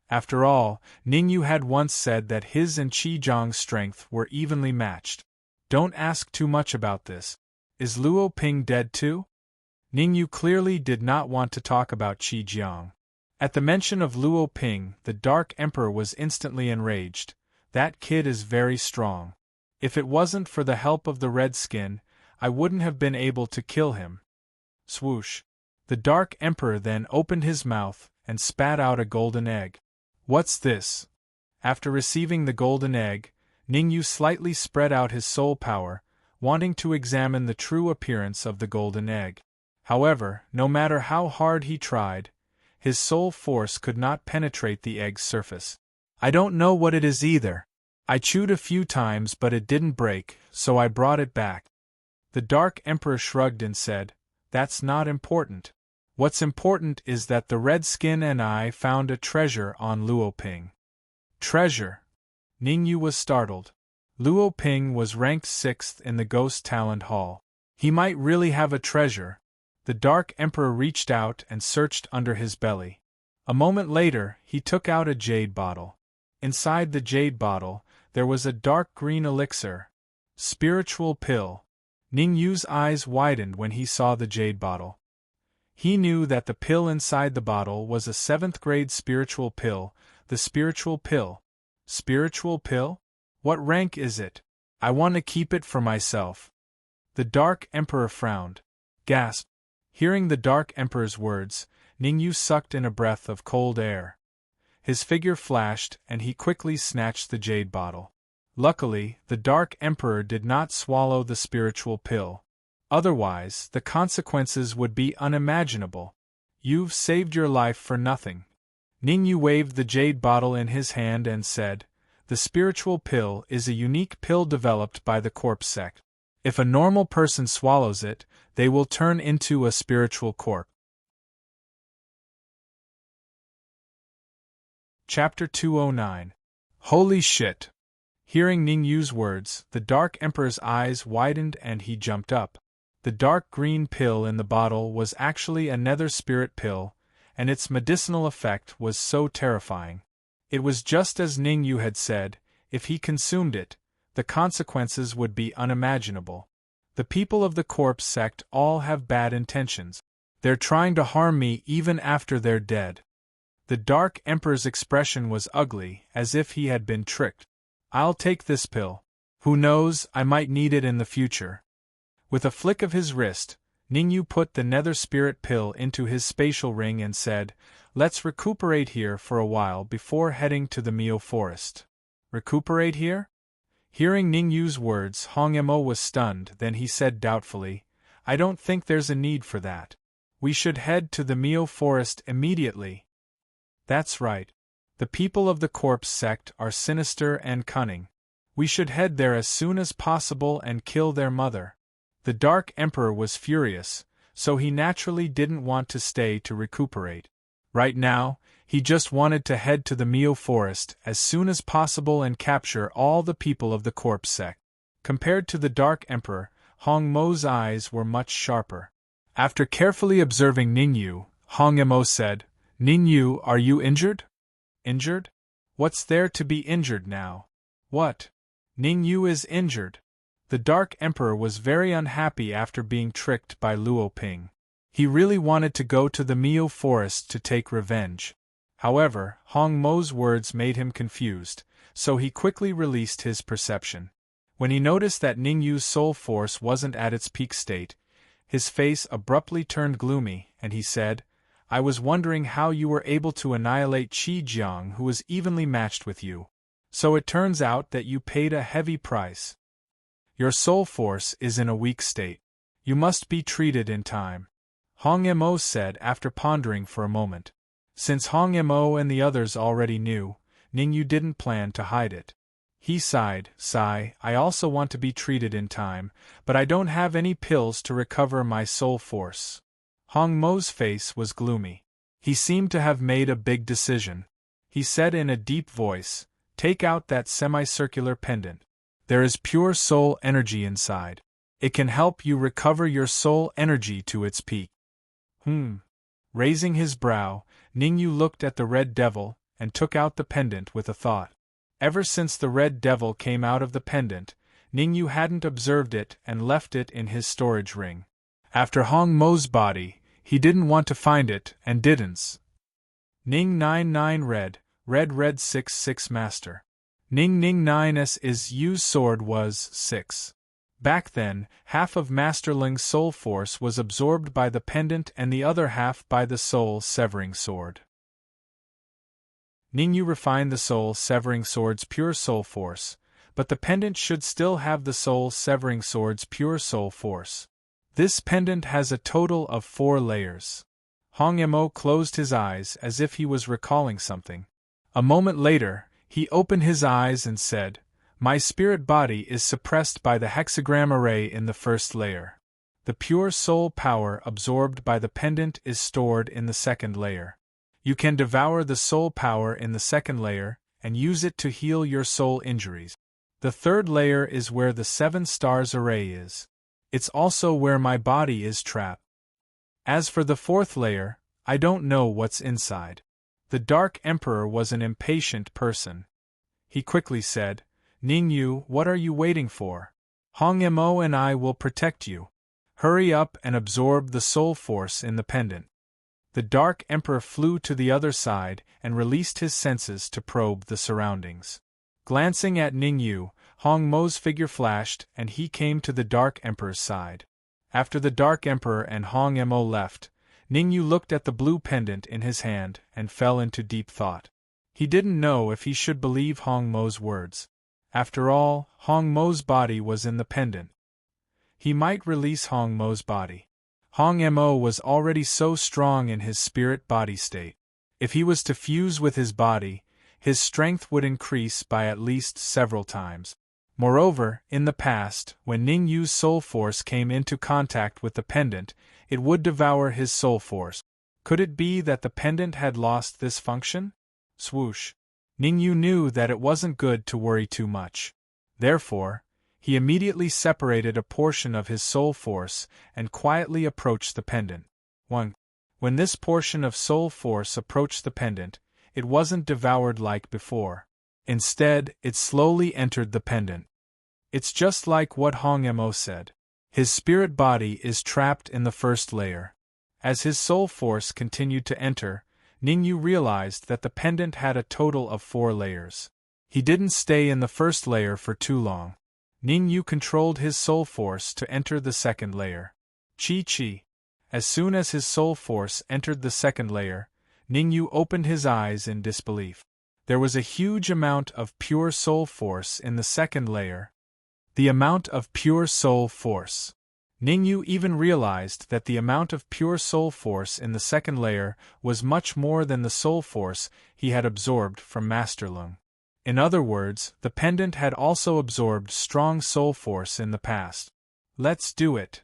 After all, Ning Yu had once said that his and Qi Jiang's strength were evenly matched. Don't ask too much about this. Is Luo Ping dead too? Ning Yu clearly did not want to talk about Qi Jiang. At the mention of Luo Ping, the Dark Emperor was instantly enraged. That kid is very strong. If it wasn't for the help of the red skin, I wouldn't have been able to kill him. Swoosh. The Dark Emperor then opened his mouth and spat out a golden egg. What's this? After receiving the golden egg, Ning Yu slightly spread out his soul power, wanting to examine the true appearance of the golden egg. However, no matter how hard he tried, his soul force could not penetrate the egg's surface. "I don't know what it is either. I chewed a few times but it didn't break, so I brought it back." The Dark Emperor shrugged and said, "That's not important. What's important is that the Red Skin and I found a treasure on Luo Ping." Treasure? Ning Yu was startled. Luo Ping was ranked 6th in the Ghost Talent Hall. He might really have a treasure. The Dark Emperor reached out and searched under his belly. A moment later, he took out a jade bottle. Inside the jade bottle, there was a dark green elixir. Spiritual pill. Ning Yu's eyes widened when he saw the jade bottle. He knew that the pill inside the bottle was a 7th grade spiritual pill, the spiritual pill. Spiritual pill? What rank is it? I want to keep it for myself. The Dark Emperor frowned. Gasp. Hearing the Dark Emperor's words, Ning Yu sucked in a breath of cold air. His figure flashed and he quickly snatched the jade bottle. Luckily, the Dark Emperor did not swallow the spiritual pill. Otherwise, the consequences would be unimaginable. "You've saved your life for nothing." Ning Yu waved the jade bottle in his hand and said, "The spiritual pill is a unique pill developed by the corpse sect. If a normal person swallows it, they will turn into a spiritual corpse." Chapter 209. Holy shit! Hearing Ning Yu's words, the Dark Emperor's eyes widened and he jumped up. The dark green pill in the bottle was actually a nether spirit pill, and its medicinal effect was so terrifying. It was just as Ning Yu had said, if he consumed it, the consequences would be unimaginable. The people of the corpse sect all have bad intentions. They're trying to harm me even after they're dead. The Dark Emperor's expression was ugly, as if he had been tricked. "I'll take this pill. Who knows, I might need it in the future." With a flick of his wrist, Ning Yu put the nether spirit pill into his spatial ring and said, "Let's recuperate here for a while before heading to the Mio forest." "Recuperate here?" Hearing Ning Yu's words, Hong Mo was stunned, then he said doubtfully, "I don't think there's a need for that. We should head to the Mio forest immediately." "That's right. The people of the corpse sect are sinister and cunning. We should head there as soon as possible and kill their mother." The Dark Emperor was furious, so he naturally didn't want to stay to recuperate. Right now, he just wanted to head to the Mio forest as soon as possible and capture all the people of the corpse sect. Compared to the Dark Emperor, Hong Mo's eyes were much sharper. After carefully observing Ningyu, Hong-mo said, Ningyu, are you injured? Injured? What's there to be injured now? What? Ningyu is injured. The Dark Emperor was very unhappy after being tricked by Luo Ping. He really wanted to go to the Miao forest to take revenge. However, Hong-mo's words made him confused, so he quickly released his perception. When he noticed that Ningyu's soul force wasn't at its peak state, his face abruptly turned gloomy, and he said, I was wondering how you were able to annihilate Qi Jiang, who was evenly matched with you. So it turns out that you paid a heavy price. Your soul force is in a weak state. You must be treated in time. Hong-mo said after pondering for a moment. Since Hong-mo and the others already knew, Ningyu didn't plan to hide it. He sighed, I also want to be treated in time, but I don't have any pills to recover my soul force. Hong-mo's face was gloomy. He seemed to have made a big decision. He said in a deep voice, Take out that semicircular pendant. There is pure soul energy inside. It can help you recover your soul energy to its peak. Raising his brow, Ningyu looked at the Red Devil and took out the pendant with a thought. Ever since the Red Devil came out of the pendant, Ningyu hadn't observed it and left it in his storage ring. After Hong-mo's body, he didn't want to find it and didn't. Ning 99 Red 66 Master. Ning 9's Yu's sword was 6. Back then, half of Master Ling's soul force was absorbed by the pendant and the other half by the soul-severing sword. Ningyu refined the soul-severing sword's pure soul force, but the pendant should still have the soul-severing sword's pure soul force. This pendant has a total of 4 layers. Hong-mo closed his eyes as if he was recalling something. A moment later, he opened his eyes and said, My spirit body is suppressed by the hexagram array in the first layer. The pure soul power absorbed by the pendant is stored in the second layer. You can devour the soul power in the second layer and use it to heal your soul injuries. The third layer is where the 7 stars array is. It's also where my body is trapped. As for the fourth layer, I don't know what's inside. The Dark Emperor was an impatient person. He quickly said, Ningyu, what are you waiting for? Hong-mo and I will protect you. Hurry up and absorb the soul force in the pendant. The Dark Emperor flew to the other side and released his senses to probe the surroundings. Glancing at Ningyu, Hong-mo's figure flashed and he came to the Dark Emperor's side. After the Dark Emperor and Hong-mo left, Ningyu looked at the blue pendant in his hand and fell into deep thought. He didn't know if he should believe Hong-mo's words. After all, Hong-mo's body was in the pendant. He might release Hong-mo's body. Hong-mo was already so strong in his spirit-body state. If he was to fuse with his body, his strength would increase by at least several times. Moreover, in the past, when Ningyu's soul force came into contact with the pendant, it would devour his soul force. Could it be that the pendant had lost this function? Swoosh. Ningyu knew that it wasn't good to worry too much. Therefore, he immediately separated a portion of his soul force and quietly approached the pendant. 1. When this portion of soul force approached the pendant, it wasn't devoured like before. Instead, it slowly entered the pendant. It's just like what Hong-mo said. His spirit body is trapped in the first layer. As his soul force continued to enter, Ningyu realized that the pendant had a total of 4 layers. He didn't stay in the first layer for too long. Ningyu controlled his soul force to enter the second layer. Chi. As soon as his soul force entered the second layer, Ningyu opened his eyes in disbelief. There was a huge amount of pure soul force in the second layer. The amount of pure soul force. Ningyu even realized that the amount of pure soul force in the second layer was much more than the soul force he had absorbed from Master Lung. In other words, the pendant had also absorbed strong soul force in the past. Let's do it.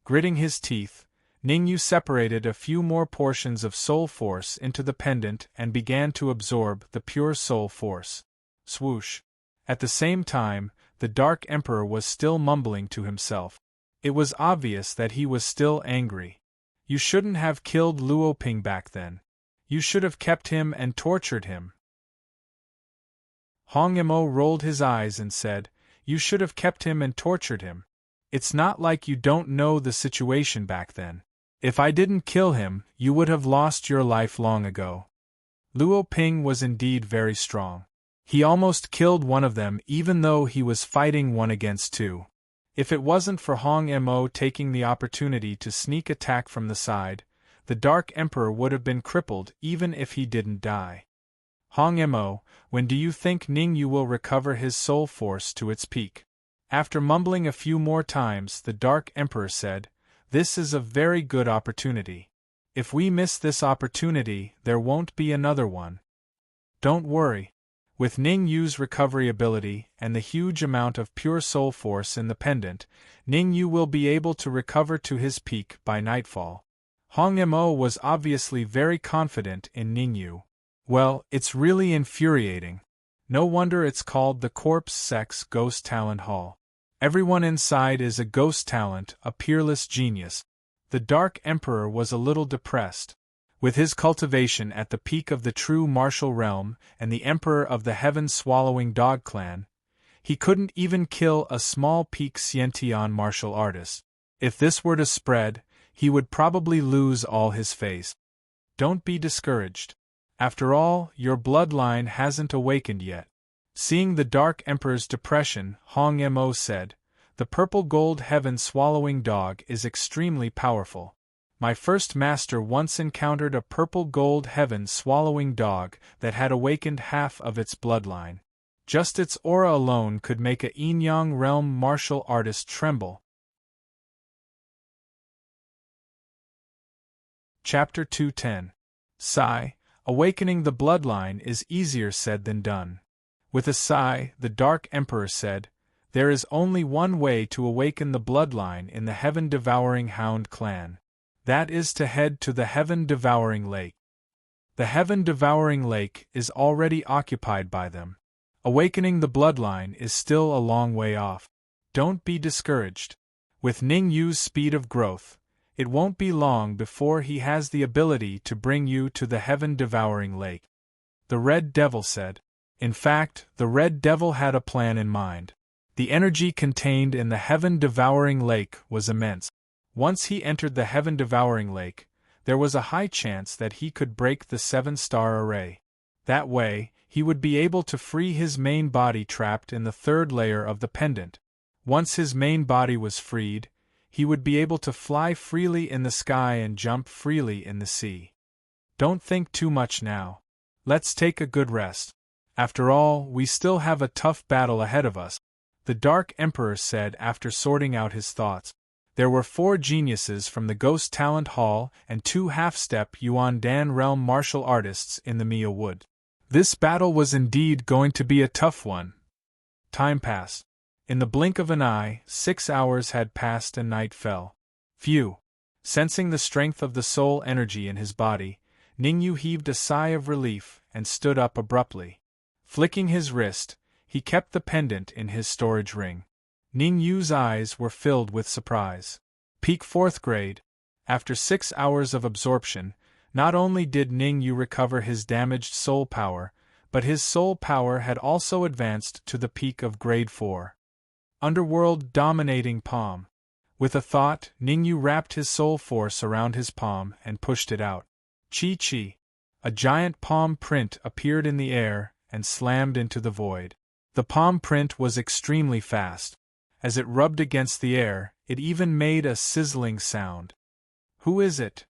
Gritting his teeth, Ningyu separated a few more portions of soul force into the pendant and began to absorb the pure soul force. Swoosh. At the same time, the Dark Emperor was still mumbling to himself. It was obvious that he was still angry. You shouldn't have killed Luo Ping back then. You should have kept him and tortured him. Hong Mo rolled his eyes and said, You should have kept him and tortured him. It's not like you don't know the situation back then. If I didn't kill him, you would have lost your life long ago. Luo Ping was indeed very strong. He almost killed one of them even though he was fighting 1 against 2. If it wasn't for Hong Mo taking the opportunity to sneak attack from the side, the Dark Emperor would have been crippled even if he didn't die. Hong Mo, when do you think Ning Yu will recover his soul force to its peak? After mumbling a few more times, the Dark Emperor said, This is a very good opportunity. If we miss this opportunity, there won't be another one. Don't worry. With Ning Yu's recovery ability and the huge amount of pure soul force in the pendant, Ning Yu will be able to recover to his peak by nightfall. Hong Mo was obviously very confident in Ning Yu. Well, it's really infuriating. No wonder it's called the Corpse Sex Ghost Talent Hall. Everyone inside is a ghost talent, a peerless genius. The Dark Emperor was a little depressed. With his cultivation at the peak of the true martial realm and the Emperor of the Heaven-Swallowing Dog Clan, he couldn't even kill a small peak Xiantian martial artist. If this were to spread, he would probably lose all his face. Don't be discouraged. After all, your bloodline hasn't awakened yet. Seeing the Dark Emperor's depression, Hong Mo said, The purple gold heaven-swallowing dog is extremely powerful. My first master once encountered a purple gold heaven-swallowing dog that had awakened half of its bloodline. Just its aura alone could make a yin-yang realm martial artist tremble. Chapter 210. Sigh. Awakening the bloodline is easier said than done. With a sigh, the Dark Emperor said, There is only one way to awaken the bloodline in the Heaven-Devouring Hound clan. That is to head to the Heaven-Devouring Lake. The Heaven-Devouring Lake is already occupied by them. Awakening the bloodline is still a long way off. Don't be discouraged. With Ning Yu's speed of growth, it won't be long before he has the ability to bring you to the Heaven-Devouring Lake. The Red Devil said. In fact, the Red Devil had a plan in mind. The energy contained in the Heaven-Devouring Lake was immense. Once he entered the Heaven-Devouring Lake, there was a high chance that he could break the 7-star array. That way, he would be able to free his main body trapped in the 3rd layer of the pendant. Once his main body was freed, he would be able to fly freely in the sky and jump freely in the sea. Don't think too much now. Let's take a good rest. After all, we still have a tough battle ahead of us, the Dark Emperor said after sorting out his thoughts. There were 4 geniuses from the Ghost Talent Hall and 2 half-step Yuan Dan realm martial artists in the Mia Wood. This battle was indeed going to be a tough one. Time passed. In the blink of an eye, 6 hours had passed and night fell. Phew! Sensing the strength of the soul energy in his body, Ning Yu heaved a sigh of relief and stood up abruptly. Flicking his wrist, he kept the pendant in his storage ring. Ning Yu's eyes were filled with surprise. Peak 4th grade. After 6 hours of absorption, not only did Ning Yu recover his damaged soul power, but his soul power had also advanced to the peak of grade 4. Underworld dominating palm. With a thought, Ning Yu wrapped his soul force around his palm and pushed it out. Chi-chi. A giant palm print appeared in the air and slammed into the void. The palm print was extremely fast. As it rubbed against the air, it even made a sizzling sound. Who is it?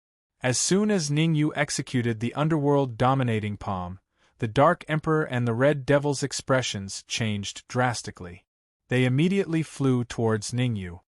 As soon as Ning Yu executed the underworld dominating palm, the Dark Emperor and the Red Devil's expressions changed drastically. They immediately flew towards Ning Yu.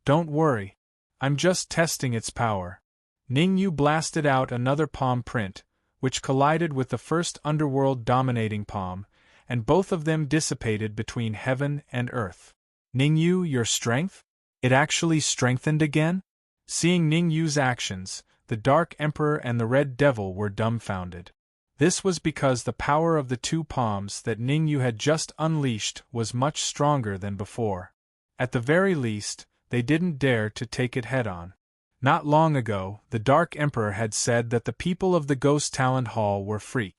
Don't worry. I'm just testing its power. Ning Yu blasted out another palm print, which collided with the first underworld dominating palm, and both of them dissipated between heaven and earth. Ning Yu, your strength? It actually strengthened again? Seeing Ning Yu's actions, the Dark Emperor and the Red Devil were dumbfounded. This was because the power of the 2 palms that Ning Yu had just unleashed was much stronger than before. At the very least, they didn't dare to take it head-on. Not long ago, the Dark Emperor had said that the people of the Ghost Talent Hall were freak.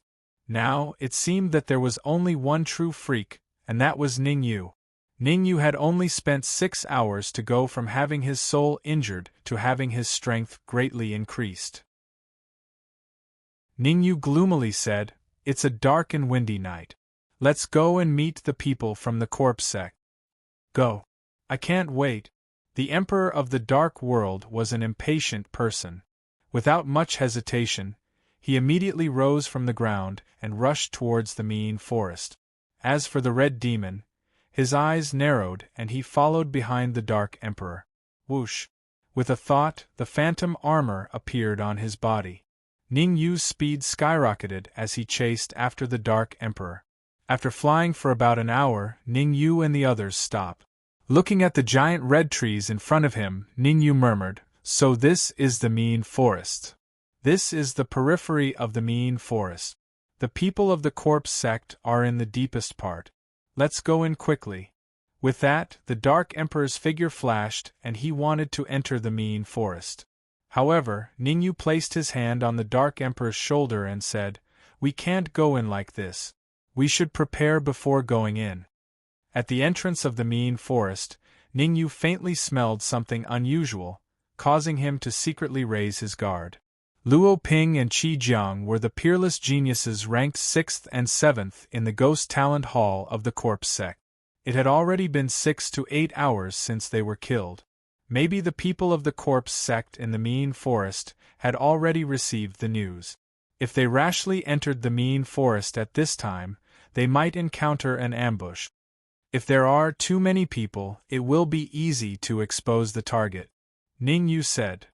Now, it seemed that there was only one true freak, and that was Ning Yu. Ning Yu had only spent 6 hours to go from having his soul injured to having his strength greatly increased. Ning Yu gloomily said, "It's a dark and windy night. Let's go and meet the people from the corpse sect." "Go. I can't wait." The Emperor of the Dark World was an impatient person. Without much hesitation, he immediately rose from the ground and rushed towards the mean forest. As for the Red Demon, his eyes narrowed and he followed behind the Dark Emperor. Whoosh! With a thought, the phantom armor appeared on his body. Ning Yu's speed skyrocketed as he chased after the Dark Emperor. After flying for about an hour, Ning Yu and the others stopped. Looking at the giant red trees in front of him, Ning Yu murmured, "So this is the mean forest. This is the periphery of the mean forest. The people of the corpse sect are in the deepest part. Let's go in quickly." With that, the Dark Emperor's figure flashed and he wanted to enter the mean forest. However, Ning Yu placed his hand on the Dark Emperor's shoulder and said, "We can't go in like this. We should prepare before going in." At the entrance of the mean forest, Ning Yu faintly smelled something unusual, causing him to secretly raise his guard. Luo Ping and Qi Jiang were the peerless geniuses ranked 6th and 7th in the Ghost Talent Hall of the Corpse Sect. It had already been 6 to 8 hours since they were killed. Maybe the people of the Corpse Sect in the mean forest had already received the news. If they rashly entered the mean forest at this time, they might encounter an ambush. If there are too many people, it will be easy to expose the target. Ning Yu said,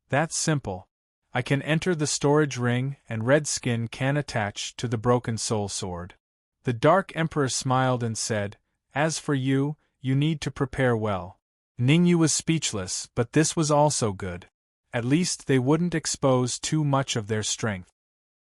"That's simple. I can enter the storage ring and Red Skin can attach to the broken soul sword." The Dark Emperor smiled and said, "As for you, you need to prepare well." Ning Yu was speechless, but this was also good. At least they wouldn't expose too much of their strength.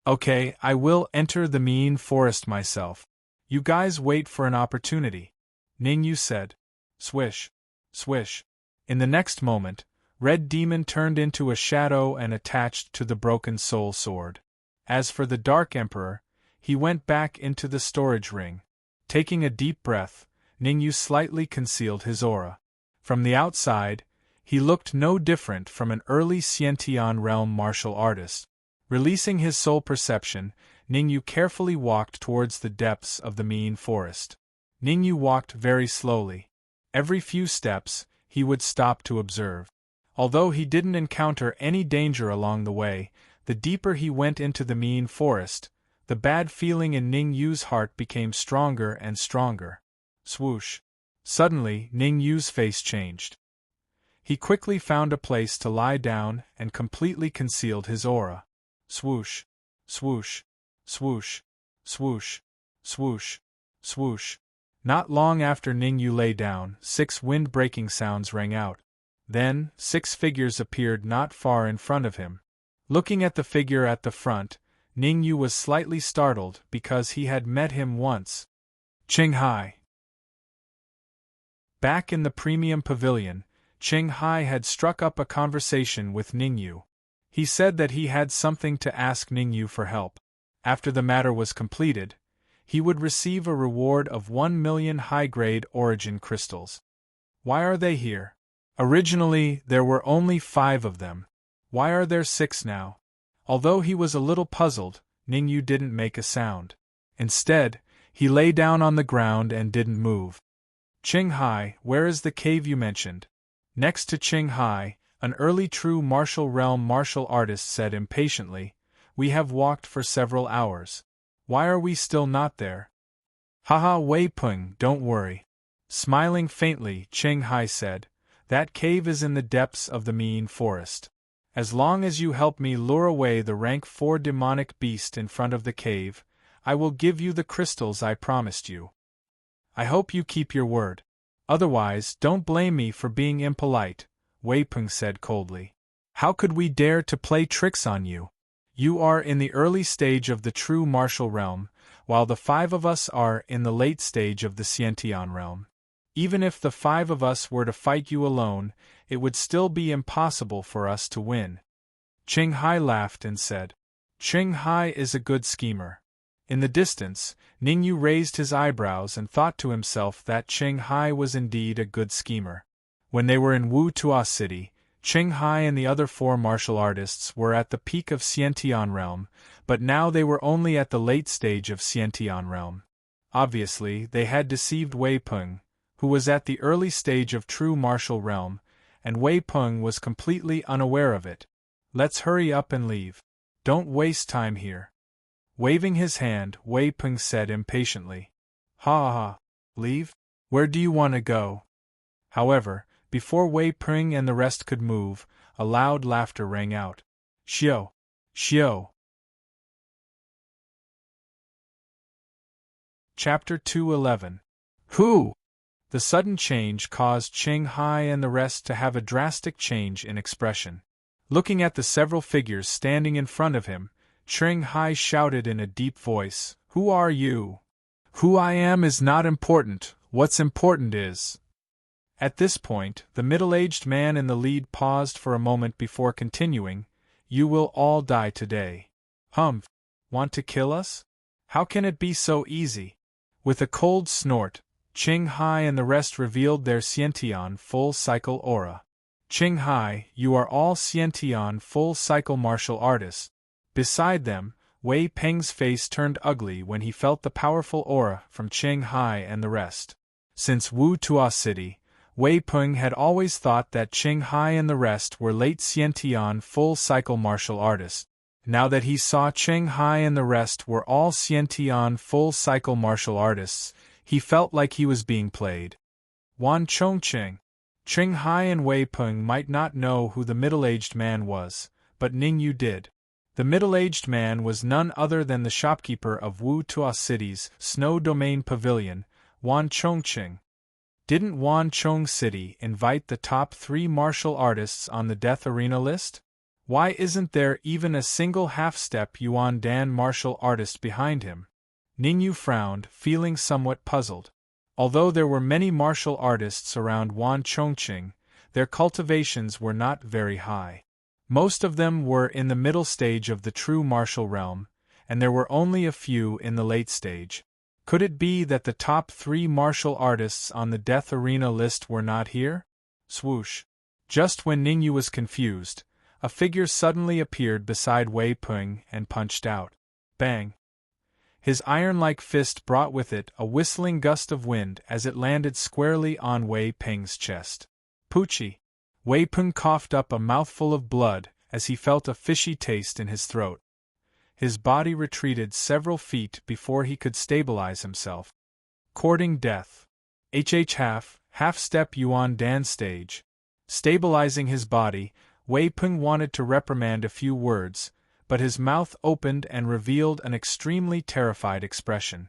"Okay, I will enter the mean forest myself. You guys wait for an opportunity," Ning Yu said. Swish! Swish! In the next moment, Red Demon turned into a shadow and attached to the broken soul sword. As for the Dark Emperor, he went back into the storage ring. Taking a deep breath, Ning Yu slightly concealed his aura. From the outside, he looked no different from an early Xiantian realm martial artist. Releasing his soul perception, Ning Yu carefully walked towards the depths of the mean forest. Ning Yu walked very slowly. Every few steps, he would stop to observe. Although he didn't encounter any danger along the way, the deeper he went into the mean forest, the bad feeling in Ning Yu's heart became stronger and stronger. Swoosh! Suddenly, Ning Yu's face changed. He quickly found a place to lie down and completely concealed his aura. Swoosh! Swoosh! Swoosh! Swoosh! Swoosh! Swoosh! Not long after Ning Yu lay down, 6 wind-breaking sounds rang out. Then, 6 figures appeared not far in front of him. Looking at the figure at the front, Ning Yu was slightly startled because he had met him once. Qing Hai. Back in the Premium Pavilion, Qing Hai had struck up a conversation with Ning Yu. He said that he had something to ask Ning Yu for help. After the matter was completed, he would receive a reward of 1 million high-grade origin crystals. Why are they here? Originally, there were only 5 of them. Why are there 6 now? Although he was a little puzzled, Ning Yu didn't make a sound. Instead, he lay down on the ground and didn't move. Qing Hai, where is the cave you mentioned? Next to Qing Hai, an early true martial realm martial artist said impatiently, "We have walked for several hours. Why are we still not there?" "Haha, Wei Peng, don't worry." Smiling faintly, Qing Hai said, "That cave is in the depths of the mean forest. As long as you help me lure away the rank 4 demonic beast in front of the cave, I will give you the crystals I promised you. I hope you keep your word. Otherwise, don't blame me for being impolite," Wei Peng said coldly. "How could we dare to play tricks on you? You are in the early stage of the true martial realm, while the 5 of us are in the late stage of the Xiantian realm. Even if the 5 of us were to fight you alone, it would still be impossible for us to win." Qing Hai laughed and said, "Qing Hai is a good schemer." In the distance, Ningyu raised his eyebrows and thought to himself that Qing Hai was indeed a good schemer. When they were in Wu Tua City, Qing Hai and the other 4 martial artists were at the peak of Xiantian realm, but now they were only at the late stage of Xiantian realm. Obviously, they had deceived Wei Peng, who was at the early stage of true martial realm, and Wei Peng was completely unaware of it. "Let's hurry up and leave. Don't waste time here." Waving his hand, Wei Peng said impatiently. "Ha ha! Leave? Where do you want to go?" However, before Wei Peng and the rest could move, a loud laughter rang out. "Xiao! Xiao!" Chapter 211. Who? The sudden change caused Qing Hai and the rest to have a drastic change in expression. Looking at the several figures standing in front of him, Qing Hai shouted in a deep voice, "Who are you? Who I am is not important, what's important is..." At this point, the middle-aged man in the lead paused for a moment before continuing, "You will all die today." "Humph! Want to kill us? How can it be so easy?" With a cold snort, Qing Hai and the rest revealed their Xiantian full-cycle aura. "Qing Hai, you are all Xiantian full-cycle martial artists." Beside them, Wei Peng's face turned ugly when he felt the powerful aura from Qing Hai and the rest. Since Wu Tua City, Wei Peng had always thought that Qing Hai and the rest were late Xiantian full-cycle martial artists. Now that he saw Qing Hai and the rest were all Xiantian full-cycle martial artists, he felt like he was being played. Wan Chongqing. Qing Hai and Wei Peng might not know who the middle-aged man was, but Ningyu did. The middle-aged man was none other than the shopkeeper of Wu Tua City's Snow Domain Pavilion, Wan Chongqing. Didn't Wan Chong City invite the top 3 martial artists on the death arena list? Why isn't there even a single half-step Yuan Dan martial artist behind him? Ningyu frowned, feeling somewhat puzzled. Although there were many martial artists around Wan Chongqing, their cultivations were not very high. Most of them were in the middle stage of the true martial realm, and there were only a few in the late stage. Could it be that the top 3 martial artists on the death arena list were not here? Swoosh! Just when Ningyu was confused, a figure suddenly appeared beside Wei Peng and punched out. Bang! His iron-like fist brought with it a whistling gust of wind as it landed squarely on Wei Peng's chest. Poochie! Wei Peng coughed up a mouthful of blood as he felt a fishy taste in his throat. His body retreated several feet before he could stabilize himself. Courting death. Half-step Yuan Dan stage. Stabilizing his body, Wei Peng wanted to reprimand a few words, but his mouth opened and revealed an extremely terrified expression.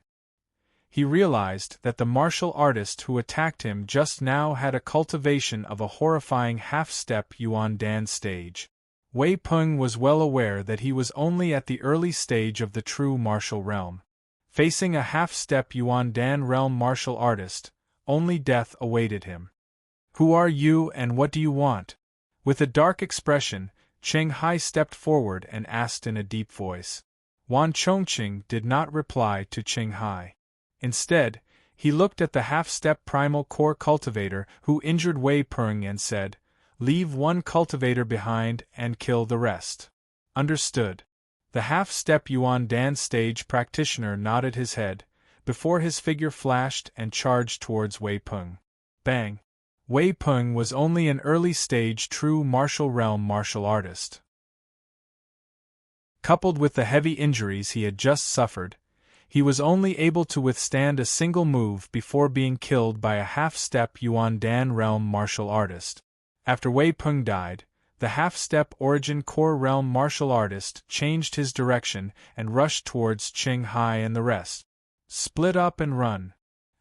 He realized that the martial artist who attacked him just now had a cultivation of a horrifying half-step Yuan Dan stage. Wei Peng was well aware that he was only at the early stage of the true martial realm. Facing a half-step Yuan Dan realm martial artist, only death awaited him. "Who are you and what do you want?" With a dark expression, Qing Hai stepped forward and asked in a deep voice. Wan Chongqing did not reply to Qing Hai. Instead, he looked at the half-step primal core cultivator who injured Wei Peng and said, "Leave one cultivator behind and kill the rest." Understood. The half-step Yuan Dan stage practitioner nodded his head, before his figure flashed and charged towards Wei Peng. Bang! Wei Peng was only an early-stage true martial realm martial artist. Coupled with the heavy injuries he had just suffered, he was only able to withstand a single move before being killed by a half-step Yuan Dan realm martial artist. After Wei Peng died, the half-step Origin Core realm martial artist changed his direction and rushed towards Qing Hai and the rest. Split up and run.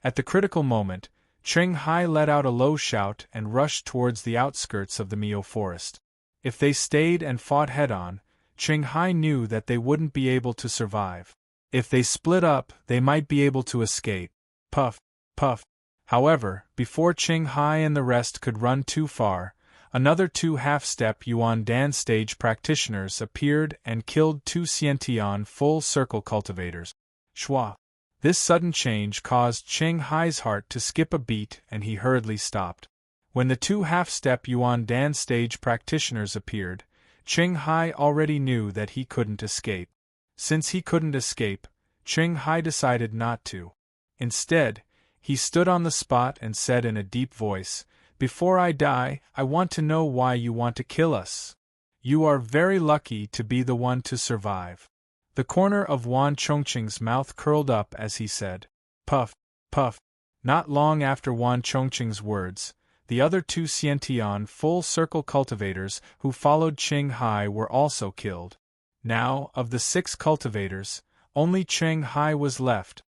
At the critical moment, Qing Hai let out a low shout and rushed towards the outskirts of the Mio forest. If they stayed and fought head-on, Qing Hai knew that they wouldn't be able to survive. If they split up, they might be able to escape. Puff, puff. However, before Qing Hai and the rest could run too far, another 2 half-step Yuan Dan stage practitioners appeared and killed 2 Xiantian full circle cultivators. Shua. This sudden change caused Qing Hai's heart to skip a beat and he hurriedly stopped. When the 2 half-step Yuan Dan stage practitioners appeared, Qing Hai already knew that he couldn't escape. Since he couldn't escape, Qing Hai decided not to. Instead, he stood on the spot and said in a deep voice, "Before I die, I want to know why you want to kill us. You are very lucky to be the one to survive." The corner of Wan Chongqing's mouth curled up as he said, "Puff, puff." Not long after Wan Chongqing's words, the other 2 Xiantian full circle cultivators who followed Qing Hai were also killed. Now, of the 6 cultivators, only Qing Hai was left.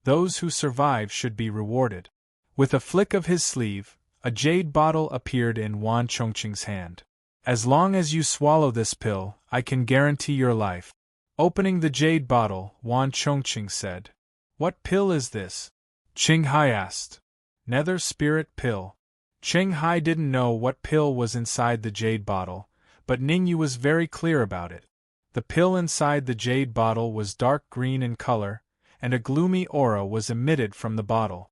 Those who survive should be rewarded. With a flick of his sleeve, a jade bottle appeared in Wan Chongqing's hand. "As long as you swallow this pill, I can guarantee your life." Opening the jade bottle, Wan Chongqing said, "What pill is this?" Qing Hai asked. "Nether spirit pill." Qing Hai didn't know what pill was inside the jade bottle, but Ningyu was very clear about it. The pill inside the jade bottle was dark green in color, and a gloomy aura was emitted from the bottle.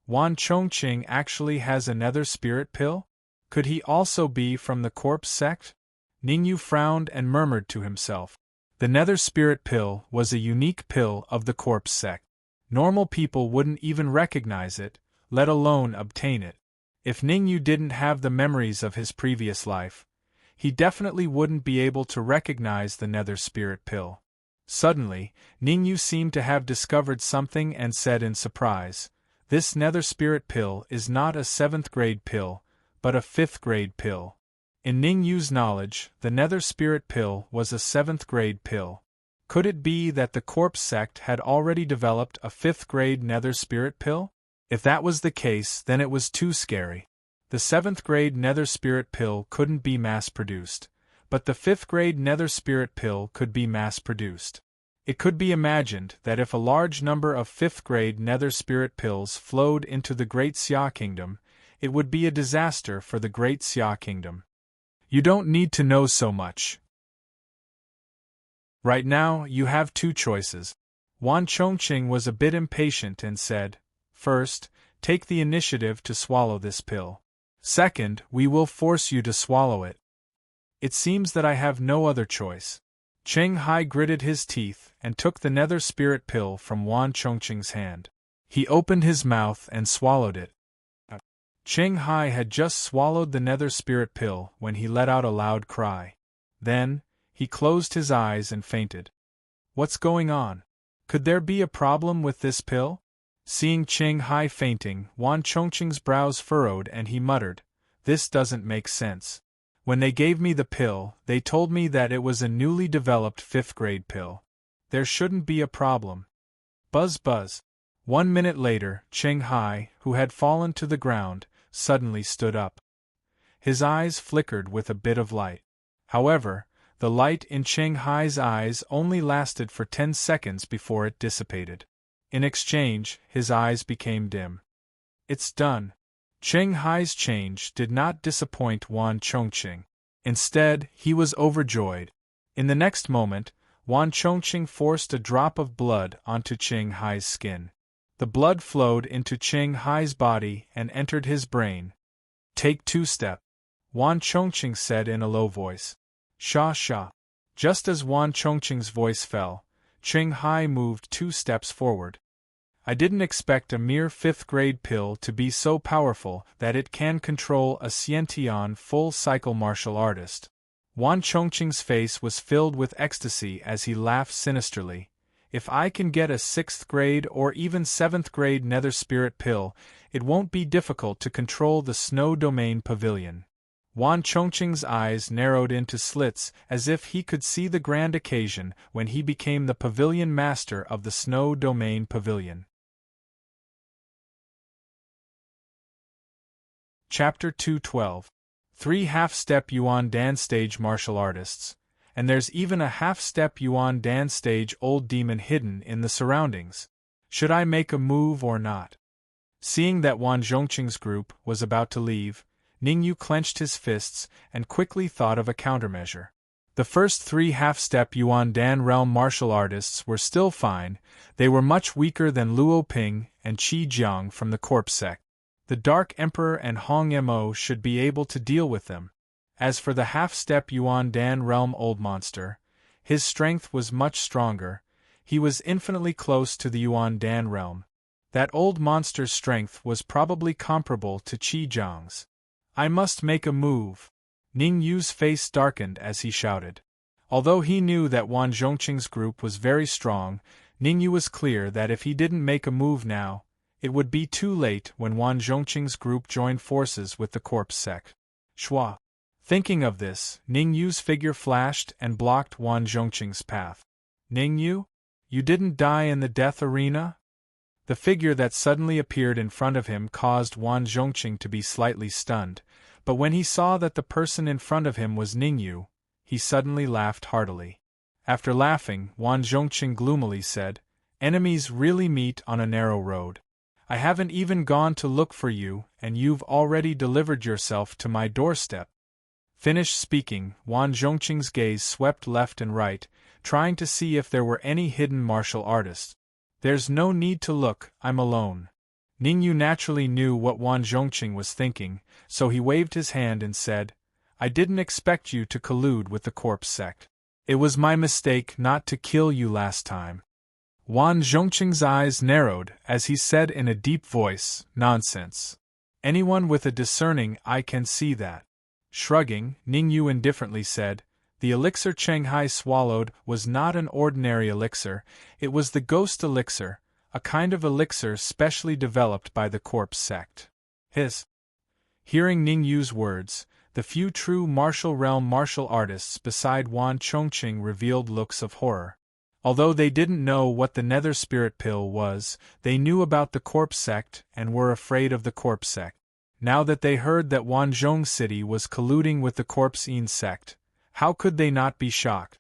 Wan Chongqing actually has a nether spirit pill? Could he also be from the corpse sect? Ningyu frowned and murmured to himself. The nether spirit pill was a unique pill of the corpse sect. Normal people wouldn't even recognize it, let alone obtain it. If Ningyu didn't have the memories of his previous life, he definitely wouldn't be able to recognize the nether spirit pill. Suddenly, Ningyu seemed to have discovered something and said in surprise, "This nether spirit pill is not a 7th grade pill, but a 5th grade pill." In Ningyu's knowledge, the nether spirit pill was a 7th grade pill. Could it be that the corpse sect had already developed a 5th grade nether spirit pill? If that was the case, then it was too scary. The 7th grade nether spirit pill couldn't be mass-produced, but the 5th grade nether spirit pill could be mass-produced. It could be imagined that if a large number of 5th grade nether spirit pills flowed into the Great Xia Kingdom, it would be a disaster for the Great Xia Kingdom. You don't need to know so much. Right now, you have 2 choices. Wan Chongqing was a bit impatient and said, "First, take the initiative to swallow this pill. Second, we will force you to swallow it." "It seems that I have no other choice." Qing Hai gritted his teeth and took the nether spirit pill from Wan Chongqing's hand. He opened his mouth and swallowed it. Qing Hai had just swallowed the nether spirit pill when he let out a loud cry. Then, he closed his eyes and fainted. What's going on? Could there be a problem with this pill? Seeing Qing Hai fainting, Wan Chongqing's brows furrowed and he muttered, "This doesn't make sense. When they gave me the pill, they told me that it was a newly developed 5th grade pill. There shouldn't be a problem." Buzz buzz. 1 minute later, Qing Hai, who had fallen to the ground, suddenly stood up. His eyes flickered with a bit of light. However, the light in Qing Hai's eyes only lasted for 10 seconds before it dissipated. In exchange, his eyes became dim. "It's done." Qing Hai's change did not disappoint Wan Chongqing. Instead, he was overjoyed. In the next moment, Wan Chongqing forced a drop of blood onto Qing Hai's skin. The blood flowed into Qing Hai's body and entered his brain. "Take 2 steps," Wan Chongqing said in a low voice. "Sha sha." Just as Wan Chongqing's voice fell, Qing Hai moved 2 steps forward. "I didn't expect a mere 5th grade pill to be so powerful that it can control a Xiantian full-cycle martial artist." Wan Chongqing's face was filled with ecstasy as he laughed sinisterly. "If I can get a 6th grade or even 7th grade nether spirit pill, it won't be difficult to control the Snow Domain Pavilion." Wan Chongqing's eyes narrowed into slits as if he could see the grand occasion when he became the pavilion master of the Snow Domain Pavilion. Chapter 212. 3 half-step Yuan Dan stage martial artists, and there's even a half-step Yuan Dan stage old demon hidden in the surroundings. Should I make a move or not? Seeing that Wan Zhongqing's group was about to leave, Ningyu clenched his fists and quickly thought of a countermeasure. The first 3 half-step Yuan Dan realm martial artists were still fine, they were much weaker than Luo Ping and Qi Jiang from the corpse sect. The Dark Emperor and Hong Mo should be able to deal with them. As for the half-step Yuan Dan realm old monster, his strength was much stronger, he was infinitely close to the Yuan Dan realm. That old monster's strength was probably comparable to Qi Jiang's. I must make a move. Ning Yu's face darkened as he shouted. Although he knew that Wan Zhongqing's group was very strong, Ning Yu was clear that if he didn't make a move now, it would be too late when Wan Zhongqing's group joined forces with the corpse sect. Shua. Thinking of this, Ning Yu's figure flashed and blocked Wan Zhongqing's path. Ning Yu? You didn't die in the death arena? The figure that suddenly appeared in front of him caused Wan Zhongqing to be slightly stunned, but when he saw that the person in front of him was Ningyu, he suddenly laughed heartily. After laughing, Wan Zhongqing gloomily said, "Enemies really meet on a narrow road. I haven't even gone to look for you, and you've already delivered yourself to my doorstep." Finished speaking, Wan Zhongqing's gaze swept left and right, trying to see if there were any hidden martial artists. "There's no need to look, I'm alone." Ningyu naturally knew what Wan Zhongqing was thinking, so he waved his hand and said, "I didn't expect you to collude with the corpse sect. It was my mistake not to kill you last time." Wan Zhongqing's eyes narrowed as he said in a deep voice, "Nonsense. Anyone with a discerning eye can see that." Shrugging, Ningyu indifferently said, "The elixir Chenghai swallowed was not an ordinary elixir, it was the ghost elixir, a kind of elixir specially developed by the corpse sect." Hearing Ningyu's words, the few true martial realm martial artists beside Wan Zhongqing revealed looks of horror. Although they didn't know what the nether spirit pill was, they knew about the corpse sect and were afraid of the corpse sect. Now that they heard that Wanzhong City was colluding with the corpse Yin sect, how could they not be shocked?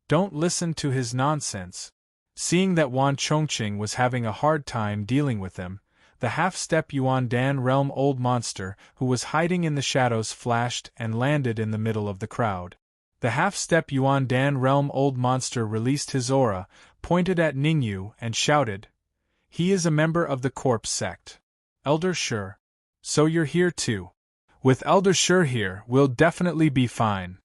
Don't listen to his nonsense. Seeing that Wan Zhongqing was having a hard time dealing with them, the half-step Yuan Dan realm old monster who was hiding in the shadows flashed and landed in the middle of the crowd. The half-step Yuan Dan realm old monster released his aura, pointed at Ningyu and shouted, "He is a member of the corpse sect. Elder Shi. So you're here too. With Elder Shi here, we'll definitely be fine."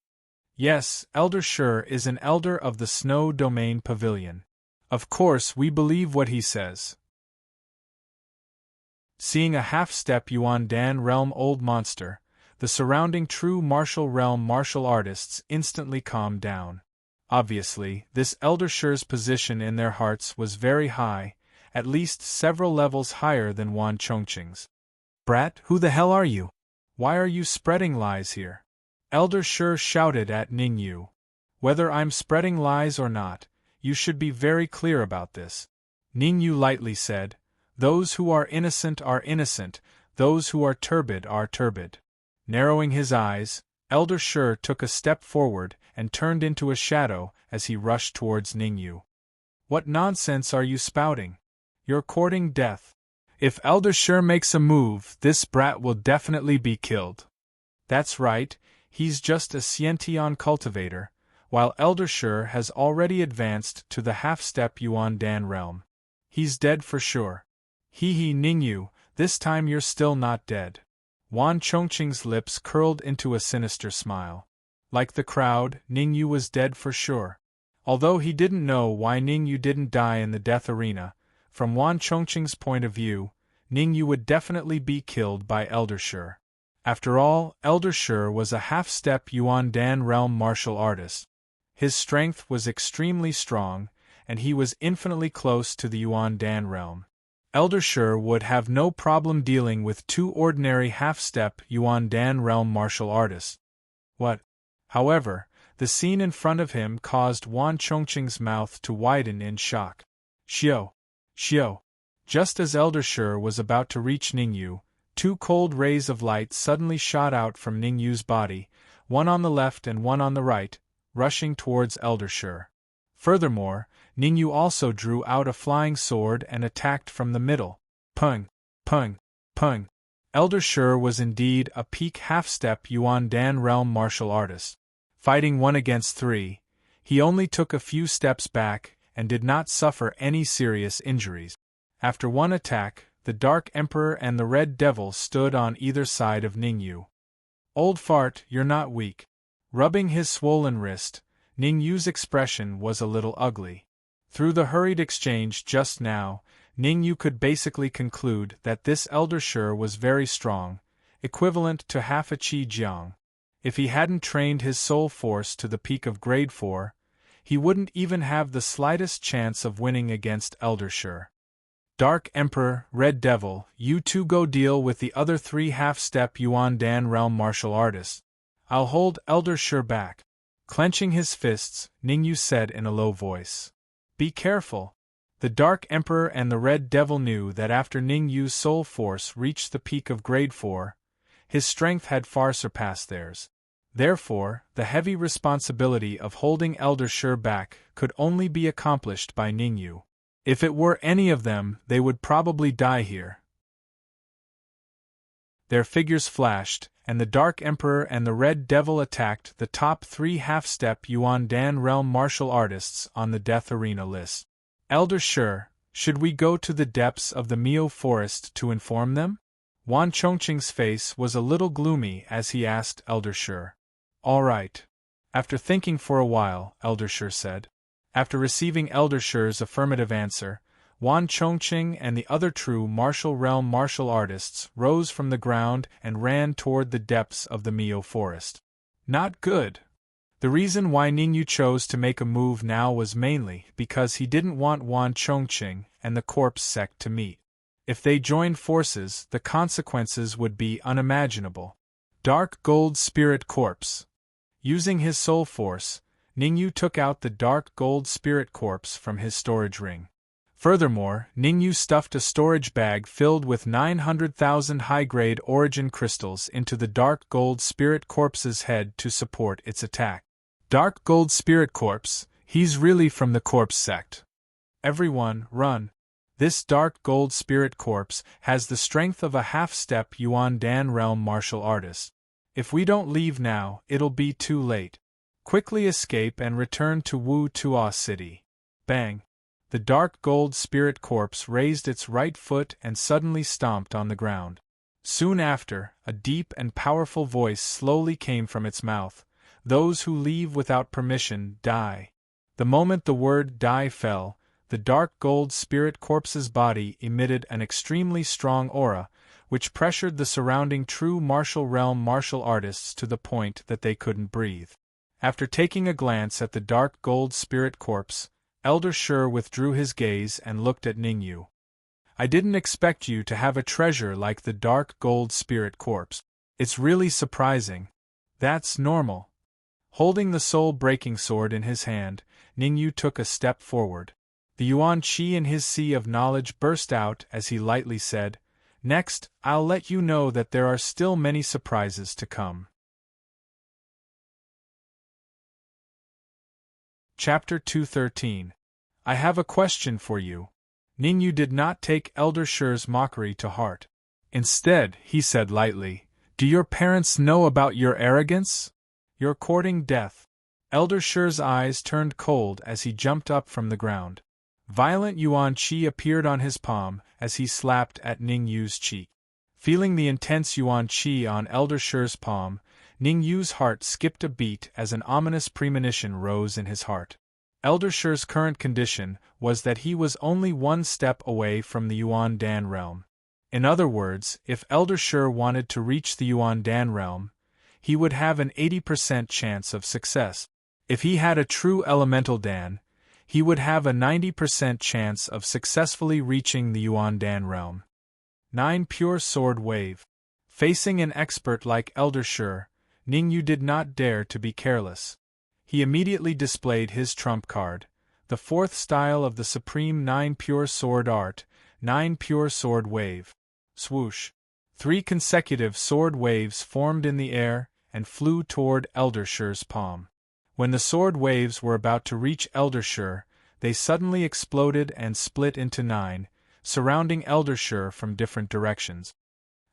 "Yes, Elder Shi is an elder of the Snow Domain Pavilion. Of course we believe what he says." Seeing a half-step Yuan Dan realm old monster, the surrounding true martial realm martial artists instantly calmed down. Obviously, this Elder Shi's position in their hearts was very high, at least several levels higher than Wan Zhongqing's. "Brat, who the hell are you? Why are you spreading lies here?" Elder Shi shouted at Ningyu. "Whether I'm spreading lies or not, you should be very clear about this." Ningyu lightly said, "Those who are innocent are innocent, those who are turbid are turbid." Narrowing his eyes, Elder Shi took a step forward and turned into a shadow as he rushed towards Ningyu. "What nonsense are you spouting? You're courting death. If Elder Shi makes a move, this brat will definitely be killed." "That's right, he's just a Xiantian cultivator, while Elder Shi has already advanced to the half-step Yuan Dan realm. He's dead for sure." "Hee Ningyu, this time you're still not dead." Wan Zhongqing's lips curled into a sinister smile. Like the crowd, Ningyu was dead for sure. Although he didn't know why Ningyu didn't die in the death arena, from Wan Zhongqing's point of view, Ningyu would definitely be killed by Elder Shi. After all, Elder Shi was a half-step Yuan Dan realm martial artist. His strength was extremely strong, and he was infinitely close to the Yuan Dan realm. Elder Shi would have no problem dealing with two ordinary half-step Yuan Dan realm martial artists. However, the scene in front of him caused Wan Zhongqing's mouth to widen in shock. Xiao! Just as Elder Shi was about to reach Ningyu, two cold rays of light suddenly shot out from Ningyu's body, one on the left and one on the right, rushing towards Elder Shi. Furthermore, Ningyu also drew out a flying sword and attacked from the middle. Pung! Pung, pung. Elder Shur was indeed a peak half-step Yuan Dan realm martial artist. Fighting 1 against 3, he only took a few steps back and did not suffer any serious injuries. After one attack, the Dark Emperor and the Red Devil stood on either side of Ningyu. Old fart, you're not weak. Rubbing his swollen wrist, Ningyu's expression was a little ugly. Through the hurried exchange just now, Ningyu could basically conclude that this Elder Shur was very strong, equivalent to half a Qi Jiang. If he hadn't trained his soul force to the peak of grade 4, he wouldn't even have the slightest chance of winning against Elder Shur. Dark Emperor, Red Devil, you two go deal with the other 3 half-step Yuan Dan realm martial artists. I'll hold Elder Shur back. Clenching his fists, Ningyu said in a low voice. Be careful. The Dark Emperor and the Red Devil knew that after Ningyu's soul force reached the peak of grade 4, his strength had far surpassed theirs. Therefore, the heavy responsibility of holding Elder Shur back could only be accomplished by Ningyu. If it were any of them, they would probably die here. Their figures flashed, and the Dark Emperor and the Red Devil attacked the top 3 half-step Yuan Dan realm martial artists on the Death Arena list. Elder Shur, should we go to the depths of the Miao Forest to inform them? Wan Chongqing's face was a little gloomy as he asked Elder Shur. All right. After thinking for a while, Elder Shur said. After receiving Elder Shur's affirmative answer, Wan Chongqing and the other true martial realm martial artists rose from the ground and ran toward the depths of the Miao Forest. Not good. The reason why Ningyu chose to make a move now was mainly because he didn't want Wan Chongqing and the corpse sect to meet. If they joined forces, the consequences would be unimaginable. Dark Gold Spirit Corpse. Using his soul force, Ningyu took out the Dark Gold Spirit Corpse from his storage ring. Furthermore, Ningyu stuffed a storage bag filled with 900,000 high-grade origin crystals into the Dark Gold Spirit Corpse's head to support its attack. Dark Gold Spirit Corpse, he's really from the Corpse sect. Everyone, run. This Dark Gold Spirit Corpse has the strength of a half-step Yuan Dan realm martial artist. If we don't leave now, it'll be too late. Quickly escape and return to Wu Tuo City. Bang! The Dark Gold Spirit Corpse raised its right foot and suddenly stomped on the ground. Soon after, a deep and powerful voice slowly came from its mouth. Those who leave without permission die. The moment the word die fell, the Dark Gold Spirit Corpse's body emitted an extremely strong aura, which pressured the surrounding true martial realm martial artists to the point that they couldn't breathe. After taking a glance at the Dark Gold Spirit Corpse, Elder Shur withdrew his gaze and looked at Ningyu. I didn't expect you to have a treasure like the Dark Gold Spirit Corpse. It's really surprising. That's normal. Holding the soul-breaking sword in his hand, Ningyu took a step forward. The Yuan Qi in his sea of knowledge burst out as he lightly said, Next, I'll let you know that there are still many surprises to come. Chapter 213. I have a question for you. Ningyu did not take Elder Shur's mockery to heart. Instead, he said lightly, Do your parents know about your arrogance? You're courting death. Elder Shur's eyes turned cold as he jumped up from the ground. Violent Yuan Qi appeared on his palm as he slapped at Ningyu's cheek. Feeling the intense Yuan Qi on Elder Shur's palm, Ningyu's heart skipped a beat as an ominous premonition rose in his heart. Elder Shur's current condition was that he was only one step away from the Yuan Dan realm. In other words, if Elder Shur wanted to reach the Yuan Dan realm, he would have an 80% chance of success. If he had a true elemental Dan, he would have a 90% chance of successfully reaching the Yuan Dan realm. 9 Pure Sword Wave. Facing an expert like Elder Shur, Ningyu did not dare to be careless. He immediately displayed his trump card, the 4th style of the supreme 9 Pure Sword Art, 9 Pure Sword Wave. Swoosh. 3 consecutive sword waves formed in the air and flew toward Elder Shur's palm. When the sword waves were about to reach Elder Shur, they suddenly exploded and split into 9, surrounding Eldersher from different directions.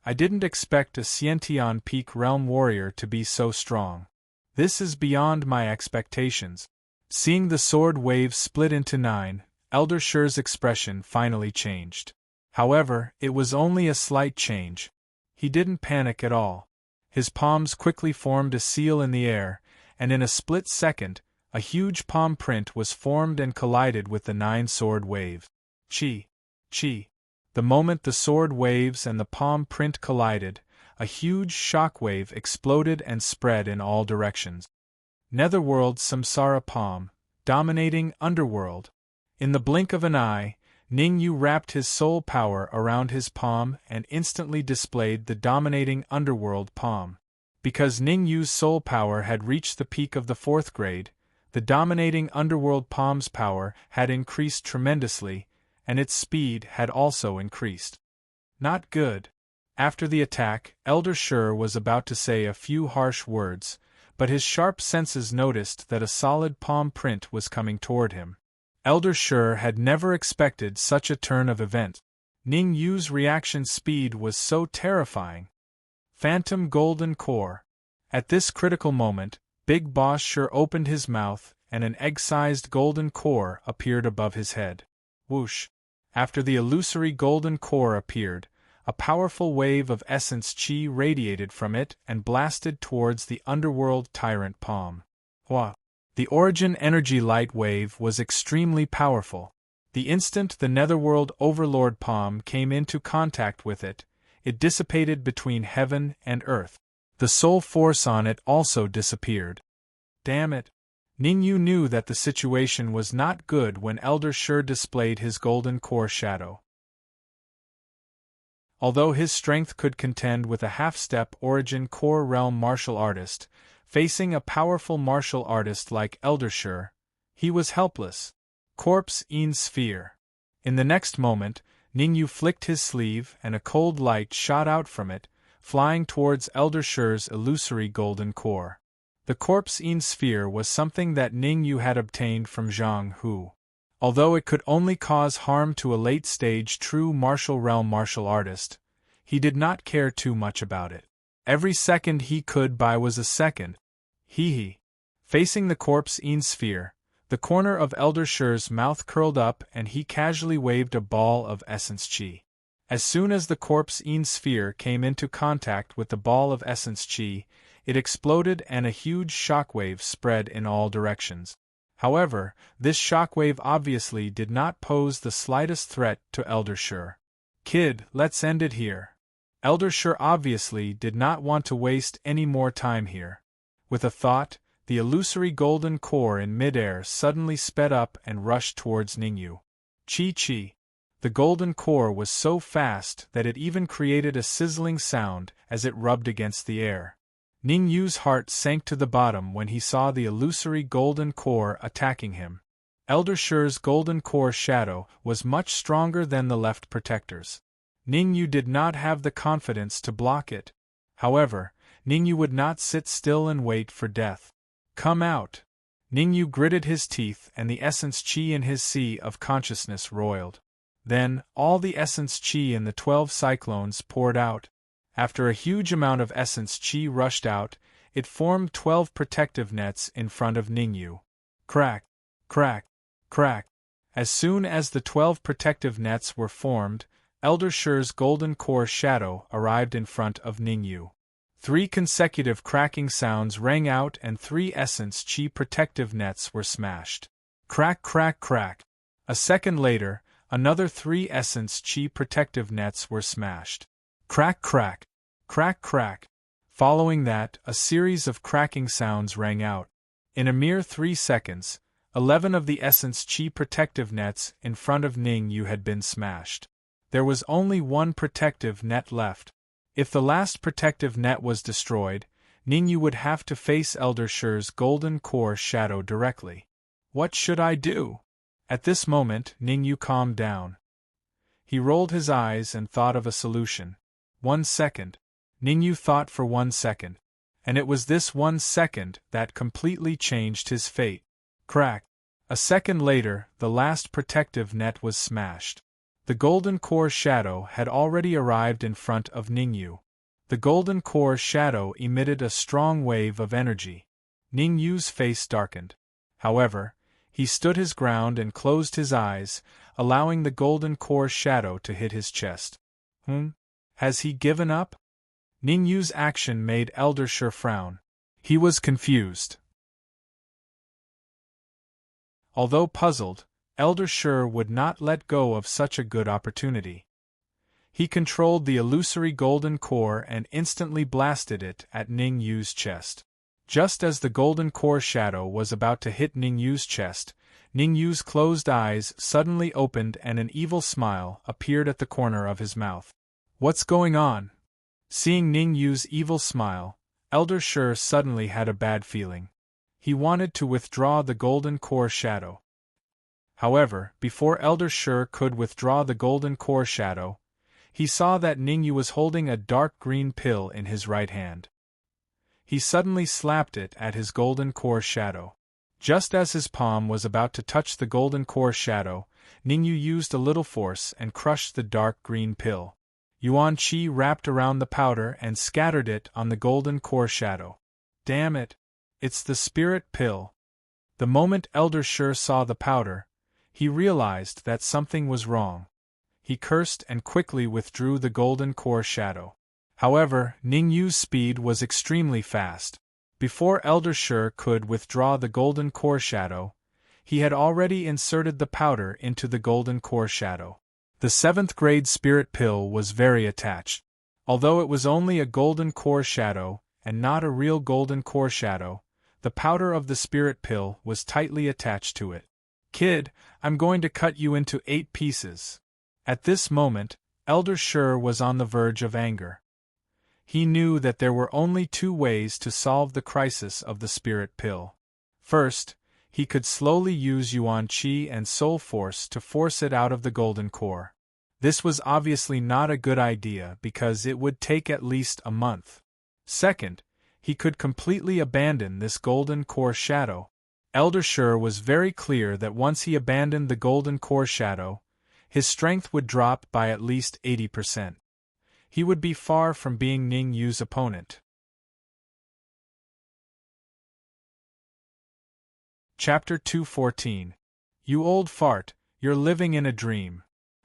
I didn't expect a Xiantian Peak Realm warrior to be so strong. This is beyond my expectations. Seeing the sword wave split into 9, Eldersher's expression finally changed. However, it was only a slight change. He didn't panic at all. His palms quickly formed a seal in the air, and in a split second, a huge palm print was formed and collided with the 9 sword wave. Chi. Chi. The moment the sword waves and the palm print collided, a huge shockwave exploded and spread in all directions. Netherworld Samsara Palm, dominating Underworld. In the blink of an eye, Ningyu wrapped his soul power around his palm and instantly displayed the dominating Underworld Palm. Because Ningyu's soul power had reached the peak of the 4th grade, the dominating Underworld Palm's power had increased tremendously, and its speed had also increased. Not good. After the attack, Eldersher was about to say a few harsh words, but his sharp senses noticed that a solid palm print was coming toward him. Eldersher had never expected such a turn of events. Ningyu's reaction speed was so terrifying. Phantom Golden Core. At this critical moment, Big Boss Sher opened his mouth, and an egg-sized golden core appeared above his head. Whoosh! After the illusory golden core appeared, a powerful wave of essence chi radiated from it and blasted towards the Underworld Tyrant Palm. Hua! The origin energy light wave was extremely powerful. The instant the Netherworld Overlord Palm came into contact with it, it dissipated between heaven and earth. The soul force on it also disappeared. Damn it! Ningyu knew that the situation was not good when Eldersher displayed his golden core shadow. Although his strength could contend with a half-step origin core realm martial artist, facing a powerful martial artist like Eldersher, he was helpless. Corpse in Sphere. In the next moment, Ningyu flicked his sleeve and a cold light shot out from it, flying towards Eldersher's illusory golden core. The corpse in Sphere was something that Ningyu had obtained from Zhang Hu. Although it could only cause harm to a late-stage true martial realm martial artist, he did not care too much about it. Every second he could buy was a second. Hee. Facing the corpse in Sphere, the corner of Eldersher's mouth curled up and he casually waved a ball of essence chi. As soon as the corpse in Sphere came into contact with the ball of essence chi, it exploded and a huge shockwave spread in all directions. However, this shockwave obviously did not pose the slightest threat to Eldersher. Kid, let's end it here. Eldersher obviously did not want to waste any more time here. With a thought, the illusory golden core in midair suddenly sped up and rushed towards Ningyu. Chi. The golden core was so fast that it even created a sizzling sound as it rubbed against the air. Ningyu's heart sank to the bottom when he saw the illusory golden core attacking him. Eldersher's golden core shadow was much stronger than the left protector's. Ningyu did not have the confidence to block it. However, Ningyu would not sit still and wait for death. Come out! Ningyu gritted his teeth and the essence chi in his sea of consciousness roiled. Then, all the essence chi in the 12 cyclones poured out. After a huge amount of essence chi rushed out, it formed 12 protective nets in front of Ningyu. Crack! Crack! Crack! As soon as the 12 protective nets were formed, Eldersher's golden core shadow arrived in front of Ningyu. 3 consecutive cracking sounds rang out and 3 essence chi protective nets were smashed. Crack, crack, crack. A second later, another 3 essence chi protective nets were smashed. Crack, crack. Crack, crack. Following that, a series of cracking sounds rang out. In a mere 3 seconds, 11 of the essence chi protective nets in front of Ningyu had been smashed. There was only 1 protective net left. If the last protective net was destroyed, Ningyu would have to face Eldersher's golden core shadow directly. What should I do? At this moment, Ningyu calmed down. He rolled his eyes and thought of a solution. 1 second. Ningyu thought for 1 second. And it was this 1 second that completely changed his fate. Crack. A second later, the last protective net was smashed. The golden core shadow had already arrived in front of Ningyu. The golden core shadow emitted a strong wave of energy. Ningyu's face darkened. However, he stood his ground and closed his eyes, allowing the golden core shadow to hit his chest. Has he given up? Ningyu's action made Elder Shi frown. He was confused. Although puzzled, Elder Shi would not let go of such a good opportunity. He controlled the illusory golden core and instantly blasted it at Ningyu's chest. Just as the golden core shadow was about to hit Ningyu's chest, Ningyu's closed eyes suddenly opened and an evil smile appeared at the corner of his mouth. What's going on? Seeing Ningyu's evil smile, Elder Shi suddenly had a bad feeling. He wanted to withdraw the golden core shadow. However, before Elder Shi could withdraw the golden core shadow, he saw that Ningyu was holding a dark green pill in his right hand. He suddenly slapped it at his golden core shadow. Just as his palm was about to touch the golden core shadow, Ningyu used a little force and crushed the dark green pill. Yuan Qi wrapped around the powder and scattered it on the golden core shadow. Damn it! It's the spirit pill. The moment Elder Shi saw the powder, he realized that something was wrong. He cursed and quickly withdrew the golden core shadow. However, Ningyu's speed was extremely fast. Before Elder Shi could withdraw the golden core shadow, he had already inserted the powder into the golden core shadow. The 7th grade spirit pill was very attached. Although it was only a golden core shadow, and not a real golden core shadow, the powder of the spirit pill was tightly attached to it. Kid, I'm going to cut you into 8 pieces. At this moment, Elder Shi was on the verge of anger. He knew that there were only 2 ways to solve the crisis of the spirit pill. First, he could slowly use Yuan Qi and Soul Force to force it out of the golden core. This was obviously not a good idea because it would take at least a month. Second, he could completely abandon this golden core shadow. Elder Shi was very clear that once he abandoned the golden core shadow, his strength would drop by at least 80%. He would be far from being Ningyu's opponent. Chapter 214. You old fart, you're living in a dream.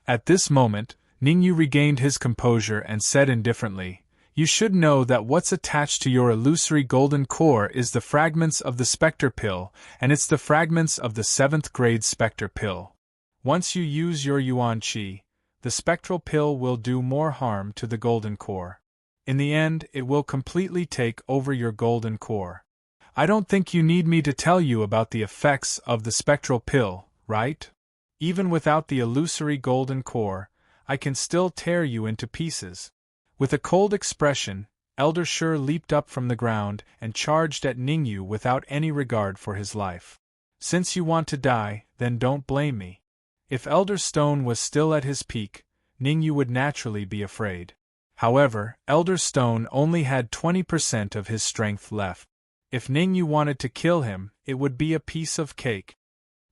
At this moment, Ningyu regained his composure and said indifferently, You should know that what's attached to your illusory golden core is the fragments of the specter pill, and it's the fragments of the 7th grade specter pill. Once you use your Yuan Qi, the spectral pill will do more harm to the golden core. In the end, it will completely take over your golden core. I don't think you need me to tell you about the effects of the spectral pill, right? Even without the illusory golden core, I can still tear you into pieces. With a cold expression, Elder Shi leaped up from the ground and charged at Ningyu without any regard for his life. Since you want to die, then don't blame me. If Elder Stone was still at his peak, Ningyu would naturally be afraid. However, Elder Stone only had 20% of his strength left. If Ningyu wanted to kill him, it would be a piece of cake.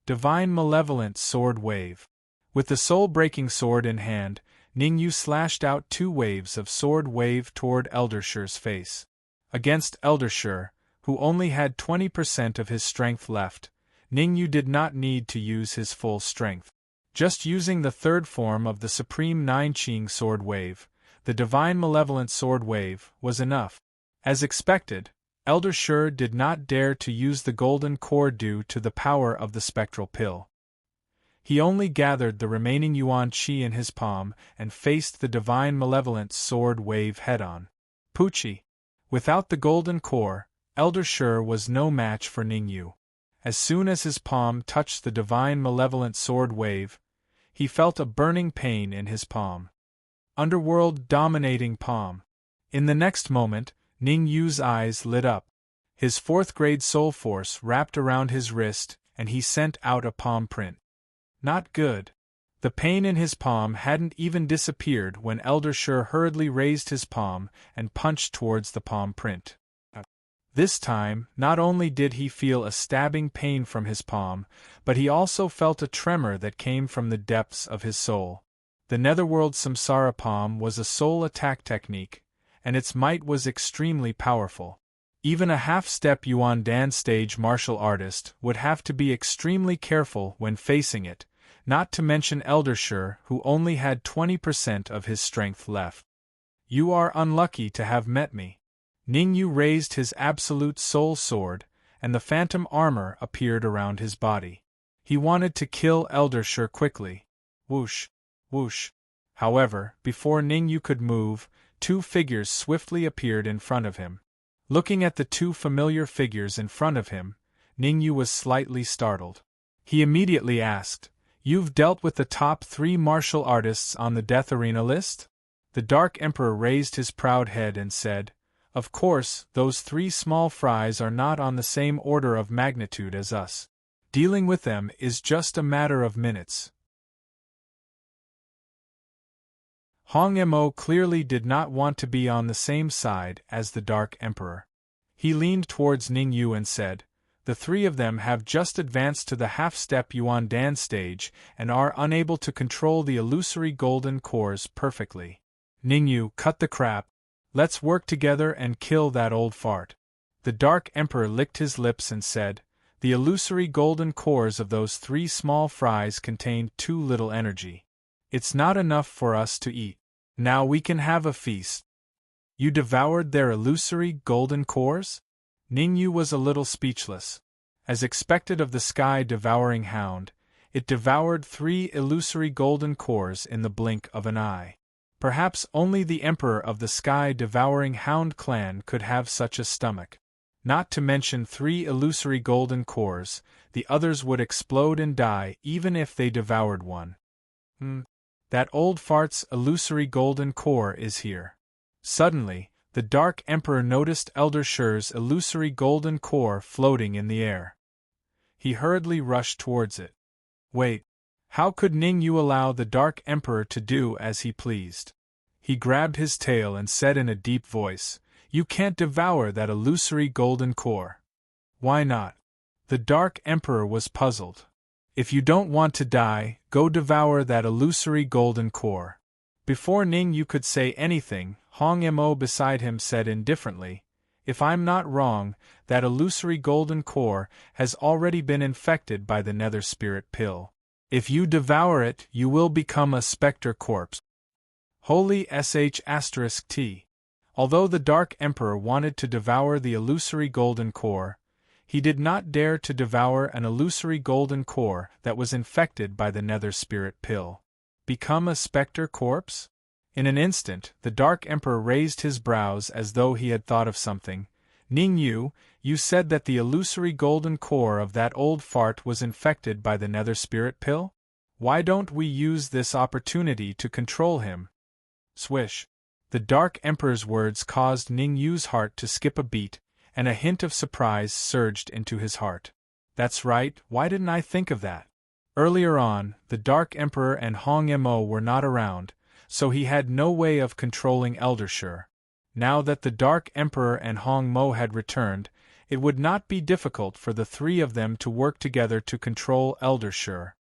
Divine Malevolent Sword Wave. With the soul-breaking sword in hand, Ningyu slashed out 2 waves of sword wave toward Elder Shi's face. Against Elder Shi, who only had 20% of his strength left, Ningyu did not need to use his full strength. Just using the 3rd form of the Supreme Nine Qing Sword Wave, the Divine Malevolent Sword Wave, was enough. As expected, Elder Shi did not dare to use the golden core due to the power of the spectral pill. He only gathered the remaining Yuan Qi in his palm and faced the Divine Malevolent Sword Wave head-on. Poochie! Without the golden core, Elder Shi was no match for Ningyu. As soon as his palm touched the Divine Malevolent Sword Wave, he felt a burning pain in his palm. Underworld Dominating Palm. In the next moment, Ningyu's eyes lit up. His 4th grade soul force wrapped around his wrist, and he sent out a palm print. Not good. The pain in his palm hadn't even disappeared when Elder Shi hurriedly raised his palm and punched towards the palm print. This time, not only did he feel a stabbing pain from his palm, but he also felt a tremor that came from the depths of his soul. The Netherworld Samsara Palm was a soul attack technique, and its might was extremely powerful. Even a half-step Yuan Dan stage martial artist would have to be extremely careful when facing it, not to mention Eldershire, who only had 20% of his strength left. You are unlucky to have met me. Ningyu raised his absolute soul sword, and the phantom armor appeared around his body. He wanted to kill Eldershire quickly. Whoosh, whoosh. However, before Ningyu could move, two figures swiftly appeared in front of him. Looking at the two familiar figures in front of him, Ningyu was slightly startled. He immediately asked, "You've dealt with the top 3 martial artists on the Death Arena list?" The Dark Emperor raised his proud head and said, "Of course, those 3 small fries are not on the same order of magnitude as us. Dealing with them is just a matter of minutes." Hong Mo clearly did not want to be on the same side as the Dark Emperor. He leaned towards Ningyu and said, "The 3 of them have just advanced to the half-step Yuan Dan stage and are unable to control the illusory golden cores perfectly. Ningyu, cut the crap. Let's work together and kill that old fart." The Dark Emperor licked his lips and said, "The illusory golden cores of those 3 small fries contained too little energy. It's not enough for us to eat. Now we can have a feast." "You devoured their illusory golden cores?" Ningyu was a little speechless. As expected of the sky-devouring hound, it devoured 3 illusory golden cores in the blink of an eye. Perhaps only the Emperor of the sky-devouring hound clan could have such a stomach. Not to mention 3 illusory golden cores, the others would explode and die even if they devoured one. That old fart's illusory golden core is here." Suddenly, the Dark Emperor noticed Eldershire's illusory golden core floating in the air. He hurriedly rushed towards it. Wait, how could Ningyu allow the Dark Emperor to do as he pleased? He grabbed his tail and said in a deep voice, "You can't devour that illusory golden core." "Why not?" The Dark Emperor was puzzled. "If you don't want to die, go devour that illusory golden core." Before Ningyu could say anything, Hong Mo beside him said indifferently, "If I'm not wrong, that illusory golden core has already been infected by the Nether Spirit Pill. If you devour it, you will become a specter corpse." Holy sh*t. Although the Dark Emperor wanted to devour the illusory golden core, he did not dare to devour an illusory golden core that was infected by the Nether Spirit Pill. Become a specter corpse? In an instant, the Dark Emperor raised his brows as though he had thought of something. "Ningyu, you said that the illusory golden core of that old fart was infected by the Nether Spirit Pill? Why don't we use this opportunity to control him?" Swish. The Dark Emperor's words caused Ningyu's heart to skip a beat, and a hint of surprise surged into his heart. "That's right, why didn't I think of that?" Earlier on, the Dark Emperor and Hong Mo were not around, so he had no way of controlling Eldershire. Now that the Dark Emperor and Hong Mo had returned, it would not be difficult for the 3 of them to work together to control Eldershire.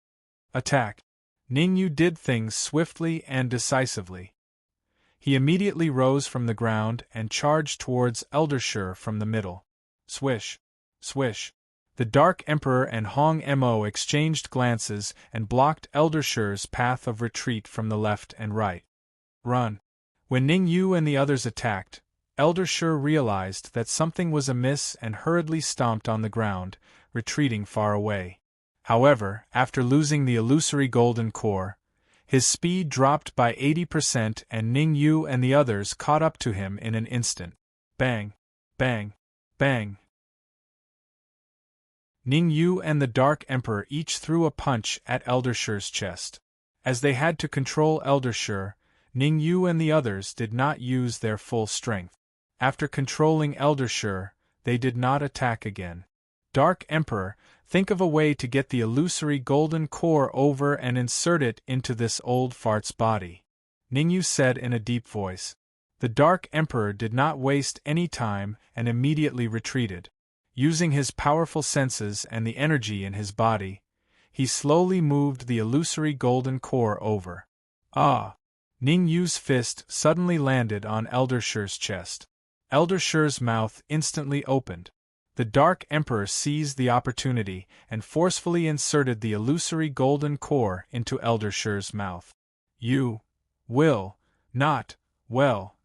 Attack. Ningyu did things swiftly and decisively. He immediately rose from the ground and charged towards Eldershire from the middle. Swish, swish. The Dark Emperor and Hong Mo exchanged glances and blocked Eldershire's path of retreat from the left and right. Run. When Ningyu and the others attacked, Eldershire realized that something was amiss and hurriedly stomped on the ground, retreating far away. However, after losing the illusory golden core, his speed dropped by 80% and Ningyu and the others caught up to him in an instant. Bang, bang, bang. Ningyu and the Dark Emperor each threw a punch at Eldershire's chest. As they had to control Eldershire, Ningyu and the others did not use their full strength. After controlling Eldershire, they did not attack again. Dark Emperor, think of a way to get the illusory golden core over and insert it into this old fart's body," Ningyu said in a deep voice. The Dark Emperor did not waste any time and immediately retreated. Using his powerful senses and the energy in his body, he slowly moved the illusory golden core over. Ah! Ning Yu's fist suddenly landed on Elder Shi's chest. Elder Shi's mouth instantly opened. The Dark Emperor seized the opportunity and forcefully inserted the illusory golden core into Elder Shi's mouth. You will not, well.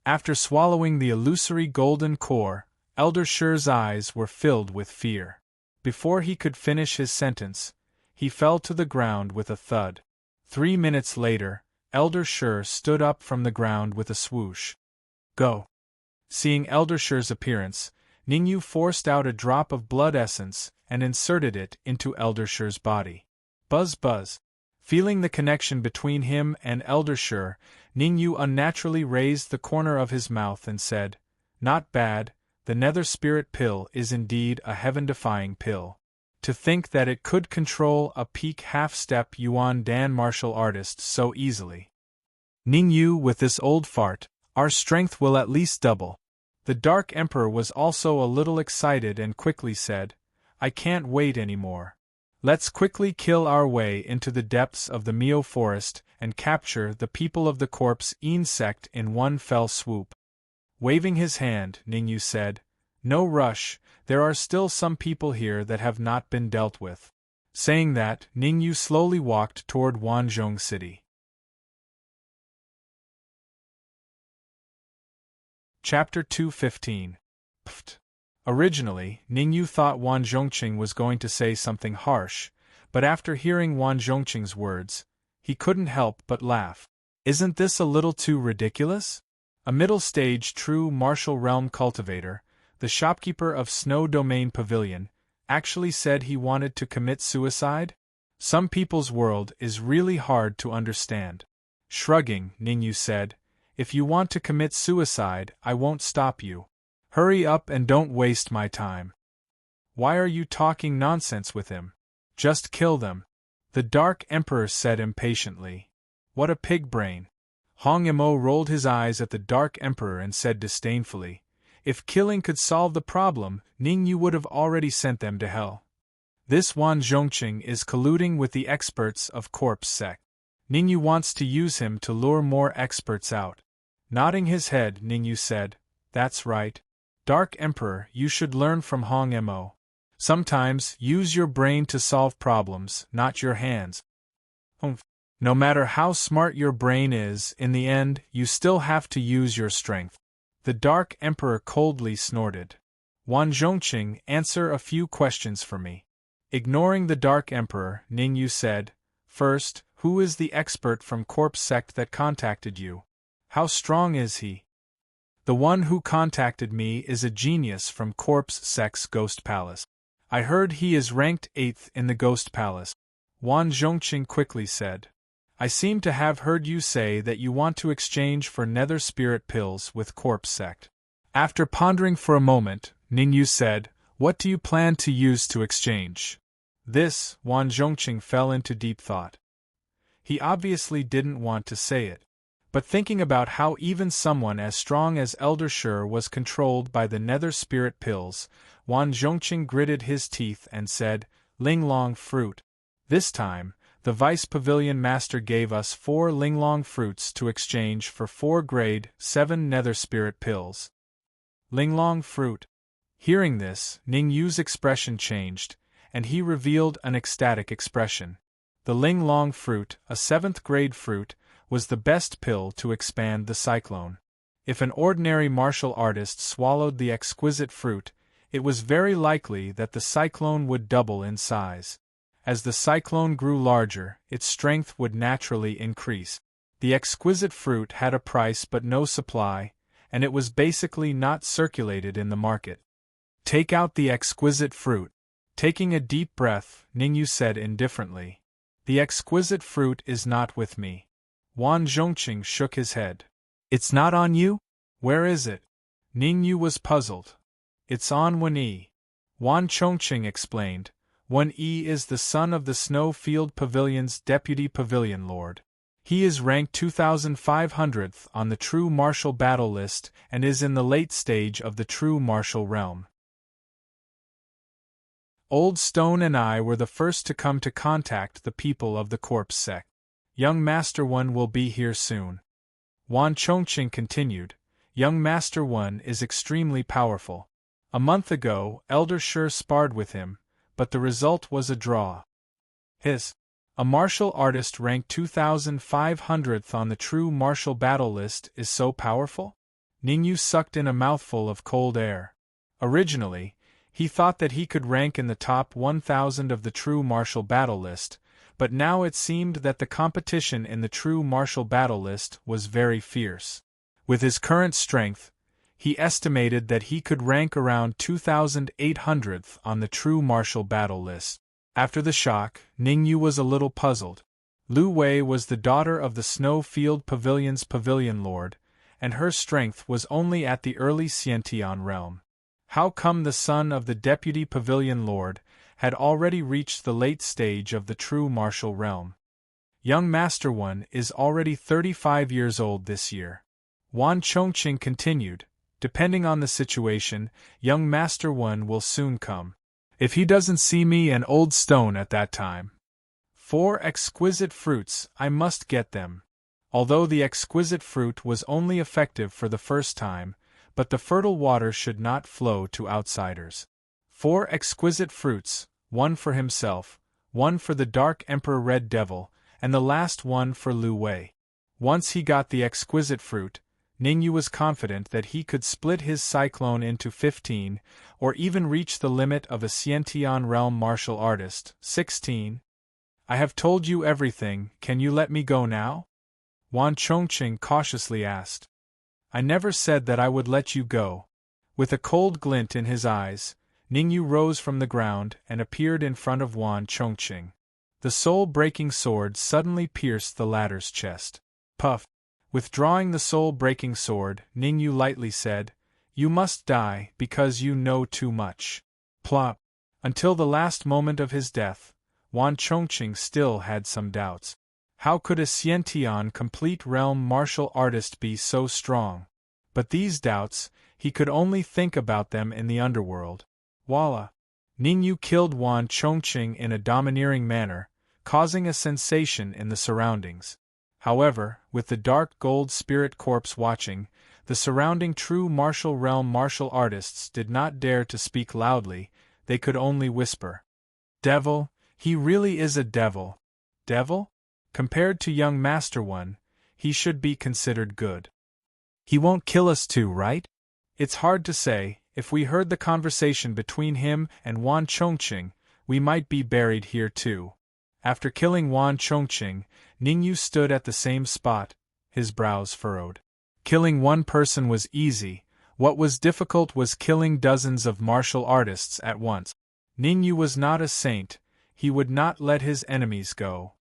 After swallowing the illusory golden core, Elder Shi's eyes were filled with fear. Before he could finish his sentence, he fell to the ground with a thud. 3 minutes later, Elder Shi stood up from the ground with a swoosh. Go! Seeing Elder Shi's appearance, Ningyu forced out a drop of blood essence and inserted it into Elder Shi's body. Buzz buzz. Feeling the connection between him and Elder Shi, Ningyu unnaturally raised the corner of his mouth and said, "Not bad, the Nether Spirit Pill is indeed a heaven-defying pill. To think that it could control a peak half-step Yuan Dan martial artist so easily. Ningyu, with this old fart, our strength will at least double." The Dark Emperor was also a little excited and quickly said, "I can't wait anymore. Let's quickly kill our way into the depths of the Mio Forest and capture the people of the Corpse Een sect in one fell swoop." Waving his hand, Ningyu said, "No rush, there are still some people here that have not been dealt with." Saying that, Ningyu slowly walked toward Wanzhong City. Chapter 215. Pft. Originally, Ningyu thought Wan Zhongqing was going to say something harsh, but after hearing Wan Zhongqing's words, he couldn't help but laugh. Isn't this a little too ridiculous? A middle-stage true martial realm cultivator, the shopkeeper of Snow Domain Pavilion, actually said he wanted to commit suicide? Some people's world is really hard to understand. Shrugging, Ningyu said, "If you want to commit suicide, I won't stop you. Hurry up and don't waste my time." "Why are you talking nonsense with him? Just kill them," the Dark Emperor said impatiently. "What a pig brain." Hong Imo rolled his eyes at the Dark Emperor and said disdainfully, "If killing could solve the problem, Ningyu would have already sent them to hell. This Wan Zhongqing is colluding with the experts of Corpse Sect. Ningyu wants to use him to lure more experts out." Nodding his head, Ningyu said, "That's right. Dark Emperor, you should learn from Hong Mo. Sometimes, use your brain to solve problems, not your hands. No matter how smart your brain is, in the end, you still have to use your strength." The Dark Emperor coldly snorted. "Wan Zhongqing, answer a few questions for me." Ignoring the Dark Emperor, Ningyu said, "First, who is the expert from Corpse Sect that contacted you? How strong is he?" "The one who contacted me is a genius from Corpse Sect's Ghost Palace. I heard he is ranked 8th in the Ghost Palace." Wan Zhongqing quickly said, "I seem to have heard you say that you want to exchange for Nether Spirit Pills with Corpse Sect." After pondering for a moment, Ningyu said, "What do you plan to use to exchange?" This, Wan Zhongqing fell into deep thought. He obviously didn't want to say it. But thinking about how even someone as strong as Elder Shi was controlled by the Nether Spirit Pills, Wan Zhongqing gritted his teeth and said, "Linglong fruit." This time, the Vice Pavilion Master gave us 4 Linglong fruits to exchange for 4 grade 7 Nether Spirit Pills. Linglong fruit. Hearing this, Ningyu's expression changed, and he revealed an ecstatic expression. The Linglong fruit, a 7th grade fruit, was the best pill to expand the cyclone. If an ordinary martial artist swallowed the exquisite fruit, it was very likely that the cyclone would double in size. As the cyclone grew larger, its strength would naturally increase. The exquisite fruit had a price but no supply, and it was basically not circulated in the market. "Take out the exquisite fruit." Taking a deep breath, Ningyu said indifferently, "The exquisite fruit is not with me." Wan Zhongqing shook his head. "It's not on you? Where is it?" Ningyu was puzzled. "It's on Wan Yi." Wan Zhongqing explained. Wan Yi is the son of the Snowfield Pavilion's deputy pavilion lord. He is ranked 2500th on the True Martial Battle list and is in the late stage of the True Martial realm. Old Stone and I were the first to come to contact the people of the Corpse Sect. Young Master One will be here soon. Wan Chongqing continued, Young Master One is extremely powerful. A month ago, Elder Shi sparred with him, but the result was a draw. A martial artist ranked 2500th on the true martial battle list is so powerful? Ningyu sucked in a mouthful of cold air. Originally, he thought that he could rank in the top 1000 of the true martial battle list, but now it seemed that the competition in the true martial battle list was very fierce. With his current strength, he estimated that he could rank around 2800th on the true martial battle list. After the shock, Ningyu was a little puzzled. Lu Wei was the daughter of the Snowfield Pavilion's pavilion lord, and her strength was only at the early Xiantian realm. How come the son of the deputy pavilion lord had already reached the late stage of the true martial realm? Young Master One is already 35 years old this year. Wan Chongqing continued, depending on the situation, Young Master One will soon come. If he doesn't see me an old stone at that time. 4 exquisite fruits, I must get them. Although the exquisite fruit was only effective for the first time, but the fertile water should not flow to outsiders. 4 exquisite fruits, 1 for himself, 1 for the Dark Emperor Red Devil, and the last one for Lu Wei. Once he got the exquisite fruit, Ningyu was confident that he could split his cyclone into 15, or even reach the limit of a Xiantian realm martial artist, 16. I have told you everything, can you let me go now? Wan Chongqing cautiously asked. I never said that I would let you go. With a cold glint in his eyes, Ningyu rose from the ground and appeared in front of Wan Chongqing. The soul-breaking sword suddenly pierced the latter's chest. Puff! Withdrawing the soul-breaking sword, Ningyu lightly said, You must die because you know too much. Plop! Until the last moment of his death, Wan Chongqing still had some doubts. How could a Xiantian complete realm martial artist be so strong? But these doubts, he could only think about them in the underworld. Voila! Ningyu killed Wan Chongqing in a domineering manner, causing a sensation in the surroundings. However, with the dark gold spirit corpse watching, the surrounding true martial realm martial artists did not dare to speak loudly, they could only whisper. Devil, he really is a devil. Devil? Compared to Young Master One, he should be considered good. He won't kill us too, right? It's hard to say. If we heard the conversation between him and Wan Chongqing, we might be buried here too. After killing Wan Chongqing, Ningyu stood at the same spot, his brows furrowed. Killing one person was easy, what was difficult was killing dozens of martial artists at once. Ningyu was not a saint, he would not let his enemies go.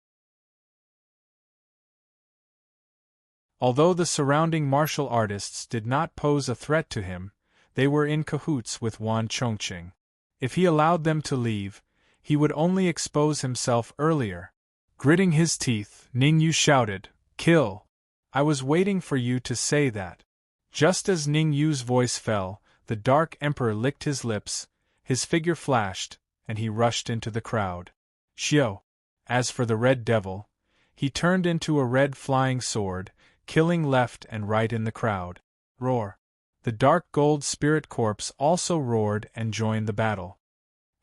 Although the surrounding martial artists did not pose a threat to him, they were in cahoots with Wan Chongqing. If he allowed them to leave, he would only expose himself earlier. Gritting his teeth, Ningyu shouted, Kill! I was waiting for you to say that. Just as Ningyu's voice fell, the Dark Emperor licked his lips, his figure flashed, and he rushed into the crowd. Xiao! As for the Red Devil, he turned into a red flying sword, killing left and right in the crowd. Roar! The dark gold spirit corpse also roared and joined the battle.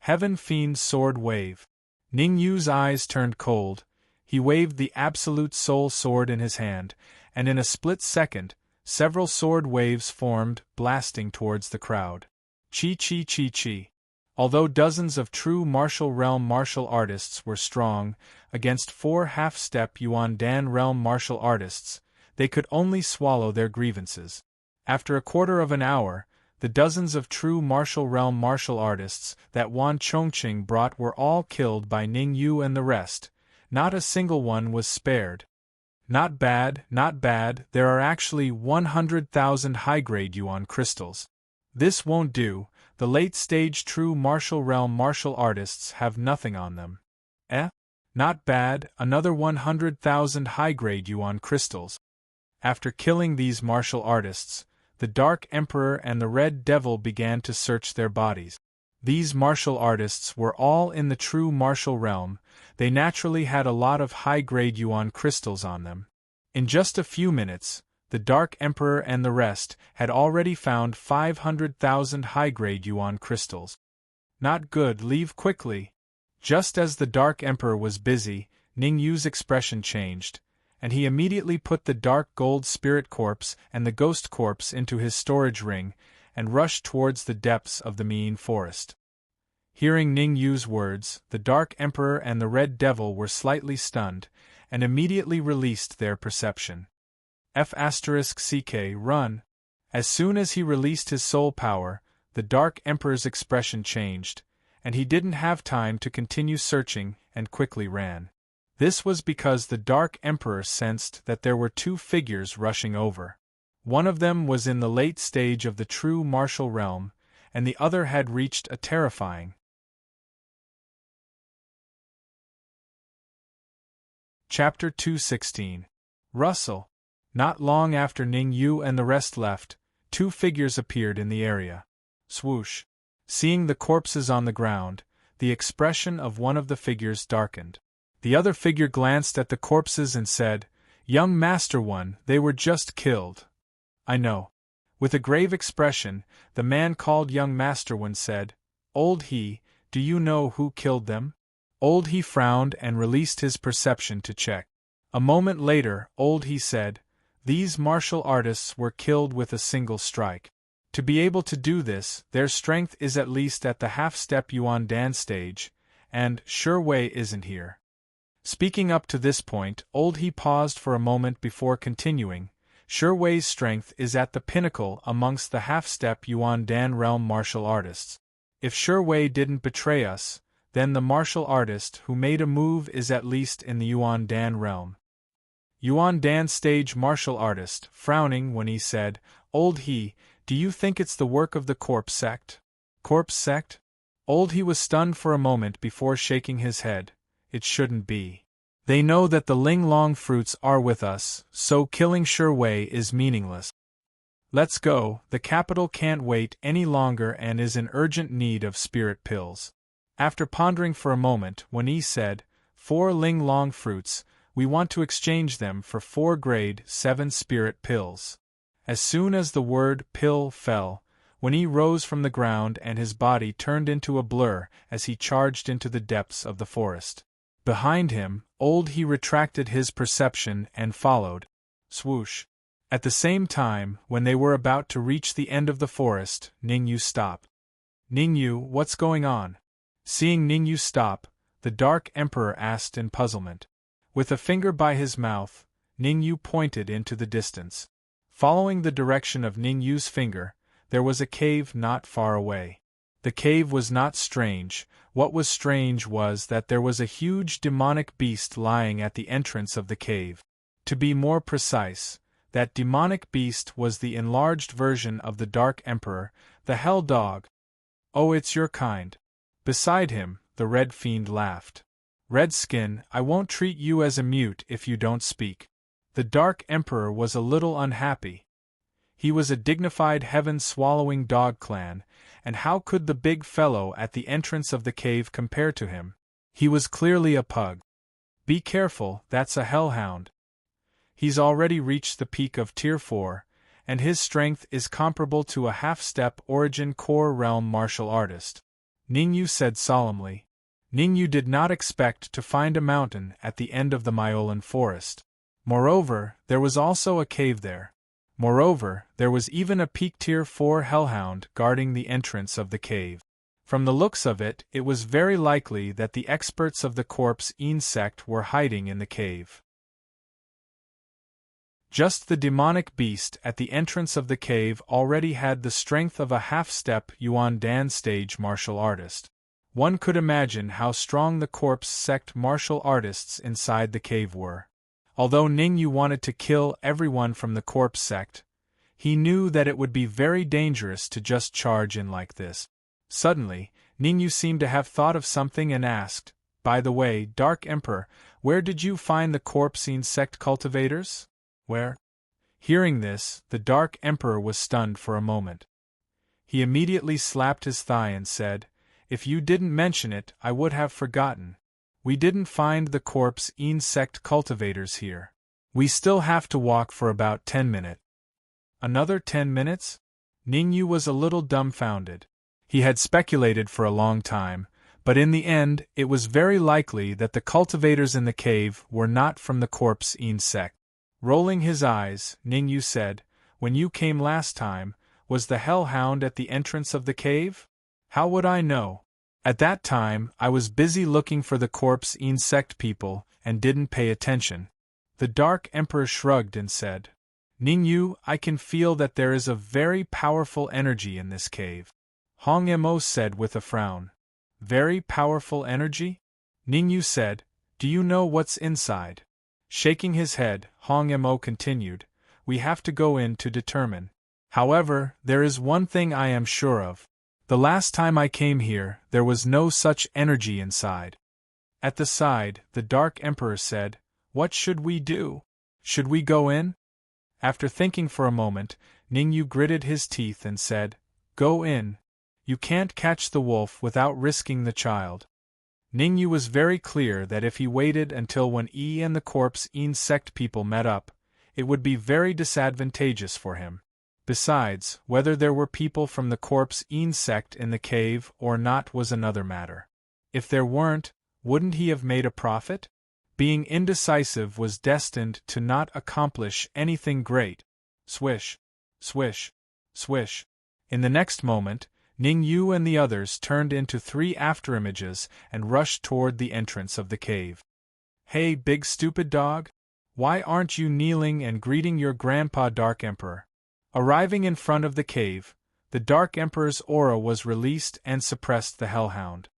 Heaven Fiend's sword wave. Ningyu's eyes turned cold, he waved the Absolute Soul sword in his hand, and in a split second, several sword waves formed, blasting towards the crowd. Chi. Although dozens of true martial realm martial artists were strong, against 4 half-step Yuan Dan realm martial artists, they could only swallow their grievances. After a quarter of an hour, the dozens of true martial realm martial artists that Wan Chongqing brought were all killed by Ningyu and the rest. Not a single one was spared. Not bad, there are actually 100,000 high-grade Yuan crystals. This won't do, the late-stage true martial realm martial artists have nothing on them. Not bad, another 100,000 high-grade Yuan crystals. After killing these martial artists, the Dark Emperor and the Red Devil began to search their bodies. These martial artists were all in the true martial realm. They naturally had a lot of high-grade yuan crystals on them. In just a few minutes, the Dark Emperor and the rest had already found 500,000 high-grade yuan crystals. Not good, leave quickly. Just as the Dark Emperor was busy, Ning Yu's expression changed, and he immediately put the dark gold spirit corpse and the ghost corpse into his storage ring, and rushed towards the depths of the Mean Forest. Hearing Ning Yu's words, the Dark Emperor and the Red Devil were slightly stunned, and immediately released their perception. F***ck run. As soon as he released his soul power, the Dark Emperor's expression changed, and he didn't have time to continue searching and quickly ran. This was because the Dark Emperor sensed that there were two figures rushing over. One of them was in the late stage of the true martial realm, and the other had reached a terrifying. Chapter 216. Russell. Not long after Ning Yu and the rest left, two figures appeared in the area. Swoosh. Seeing the corpses on the ground, the expression of one of the figures darkened. The other figure glanced at the corpses and said, "Young Master One, they were just killed." "I know." With a grave expression, the man called Young Master One said, "Old He, do you know who killed them?" Old He frowned and released his perception to check. A moment later, Old He said, "These martial artists were killed with a single strike. To be able to do this, their strength is at least at the half-step Yuan Dan stage, and Shi Wei isn't here." Speaking up to this point, Old He paused for a moment before continuing, "Shi Wei's strength is at the pinnacle amongst the half-step Yuan Dan realm martial artists. If Shi Wei didn't betray us, then the martial artist who made a move is at least in the Yuan Dan realm." Yuan Dan stage martial artist, frowning when he said, "Old He, do you think it's the work of the Corpse Sect?" "Corpse Sect?" Old He was stunned for a moment before shaking his head. "It shouldn't be. They know that the Ling Long fruits are with us, so killing Shi Wei is meaningless. Let's go, the capital can't wait any longer and is in urgent need of spirit pills." After pondering for a moment, Wen Yi said, "4 Ling Long fruits, we want to exchange them for 4 grade 7 spirit pills." As soon as the word pill fell, Wen Yi rose from the ground and his body turned into a blur as he charged into the depths of the forest. Behind him, Old He retracted his perception and followed. Swoosh. At the same time, when they were about to reach the end of the forest, Ning Yu stopped. "Ning Yu, what's going on?" Seeing Ning Yu stop, the Dark Emperor asked in puzzlement. With a finger by his mouth, Ning Yu pointed into the distance. Following the direction of Ning Yu's finger, there was a cave not far away. The cave was not strange. What was strange was that there was a huge demonic beast lying at the entrance of the cave. To be more precise, that demonic beast was the enlarged version of the Dark Emperor, the Hell Dog. "Oh, it's your kind." Beside him, the Red Fiend laughed. "Redskin, I won't treat you as a mute if you don't speak." The Dark Emperor was a little unhappy. He was a dignified heaven-swallowing dog clan, and how could the big fellow at the entrance of the cave compare to him? He was clearly a pug. "Be careful, that's a hellhound. He's already reached the peak of Tier 4, and his strength is comparable to a half-step Origin Core Realm martial artist," Ning Yu said solemnly. Ning Yu did not expect to find a mountain at the end of the Myolan forest. Moreover, there was also a cave there. Moreover, there was even a peak Tier 4 hellhound guarding the entrance of the cave. From the looks of it, it was very likely that the experts of the Corpse Insect were hiding in the cave. Just the demonic beast at the entrance of the cave already had the strength of a half-step Yuan Dan stage martial artist. One could imagine how strong the Corpse Sect martial artists inside the cave were. Although Ning Yu wanted to kill everyone from the Corpse Sect, he knew that it would be very dangerous to just charge in like this. Suddenly, Ning Yu seemed to have thought of something and asked, "By the way, Dark Emperor, where did you find the Corpse Insect cultivators?" "Where?" Hearing this, the Dark Emperor was stunned for a moment. He immediately slapped his thigh and said, If you didn't mention it, I would have forgotten. We didn't find the corpse insect cultivators here. We still have to walk for about 10 minutes. Another 10 minutes? Ningyu was a little dumbfounded. He had speculated for a long time, but in the end it was very likely that the cultivators in the cave were not from the corpse insect. Rolling his eyes, Ningyu said, "When you came last time, was the hellhound at the entrance of the cave?" "How would I know? At that time I was busy looking for the corpse insect people and didn't pay attention." The Dark Emperor shrugged and said, "Ningyu, I can feel that there is a very powerful energy in this cave." Hong Mo said with a frown. "Very powerful energy?" Ningyu said, "Do you know what's inside?" Shaking his head, Hong Mo continued, "We have to go in to determine. However, there is one thing I am sure of. The last time I came here, there was no such energy inside." At the side, the Dark Emperor said, "What should we do? Should we go in?" After thinking for a moment, Ningyu gritted his teeth and said, "Go in. You can't catch the wolf without risking the child." Ningyu was very clear that if he waited until when and the corpse insect people met up, it would be very disadvantageous for him. Besides, whether there were people from the corpse insect in the cave or not was another matter. If there weren't, wouldn't he have made a profit? Being indecisive was destined to not accomplish anything great. Swish, swish, swish. In the next moment, Ningyu and the others turned into 3 afterimages and rushed toward the entrance of the cave. "Hey, big stupid dog! Why aren't you kneeling and greeting your grandpa, Dark Emperor?" Arriving in front of the cave, the Dark Emperor's aura was released and suppressed the hellhound.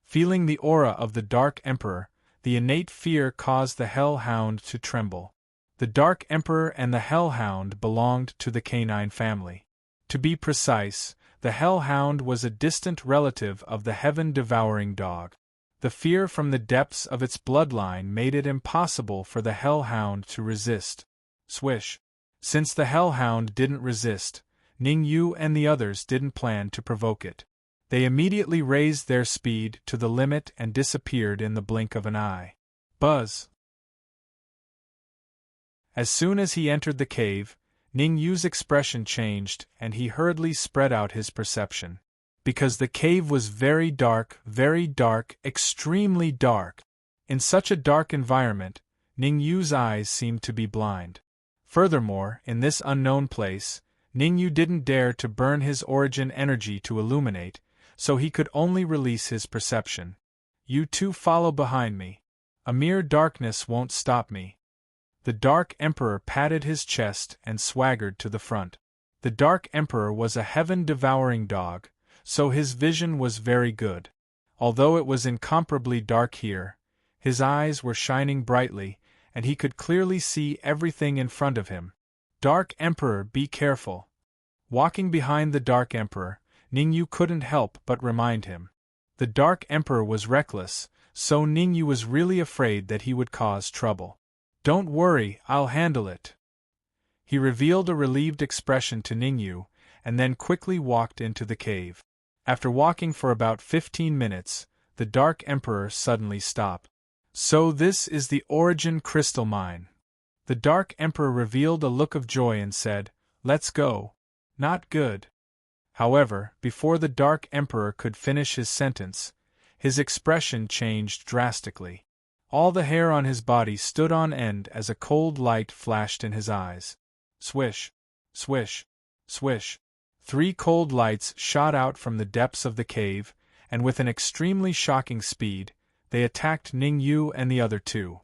Feeling the aura of the Dark Emperor, the innate fear caused the hellhound to tremble. The Dark Emperor and the hellhound belonged to the canine family. To be precise, the hellhound was a distant relative of the heaven-devouring dog. The fear from the depths of its bloodline made it impossible for the hellhound to resist. Swish. Since the hellhound didn't resist, Ningyu and the others didn't plan to provoke it. They immediately raised their speed to the limit and disappeared in the blink of an eye. Buzz! As soon as he entered the cave, Ningyu's expression changed and he hurriedly spread out his perception. Because the cave was very dark, extremely dark. In such a dark environment, Ningyu's eyes seemed to be blind. Furthermore, in this unknown place, Ningyu didn't dare to burn his origin energy to illuminate, so he could only release his perception. "You two follow behind me. A mere darkness won't stop me." The Dark Emperor patted his chest and swaggered to the front. The Dark Emperor was a heaven-devouring dog, so his vision was very good. Although it was incomparably dark here, his eyes were shining brightly, and he could clearly see everything in front of him. "Dark Emperor, be careful." Walking behind the Dark Emperor, Ningyu couldn't help but remind him. The Dark Emperor was reckless, so Ningyu was really afraid that he would cause trouble. "Don't worry, I'll handle it." He revealed a relieved expression to Ningyu, and then quickly walked into the cave. After walking for about 15 minutes, the Dark Emperor suddenly stopped. "So this is the Origin Crystal Mine." The Dark Emperor revealed a look of joy and said, "Let's go." "Not good." However, before the Dark Emperor could finish his sentence, his expression changed drastically. All the hair on his body stood on end as a cold light flashed in his eyes. Swish, swish, swish. 3 cold lights shot out from the depths of the cave, and with an extremely shocking speed, they attacked Ningyu and the other 2.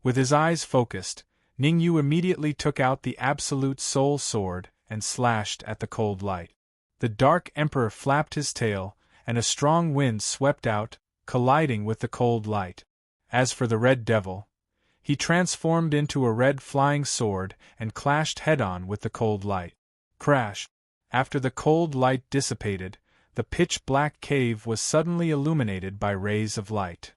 With his eyes focused, Ningyu immediately took out the Absolute Soul Sword and slashed at the cold light. The Dark Emperor flapped his tail, and a strong wind swept out, colliding with the cold light. As for the Red Devil, he transformed into a red flying sword and clashed head-on with the cold light. Crash! After the cold light dissipated, the pitch-black cave was suddenly illuminated by rays of light.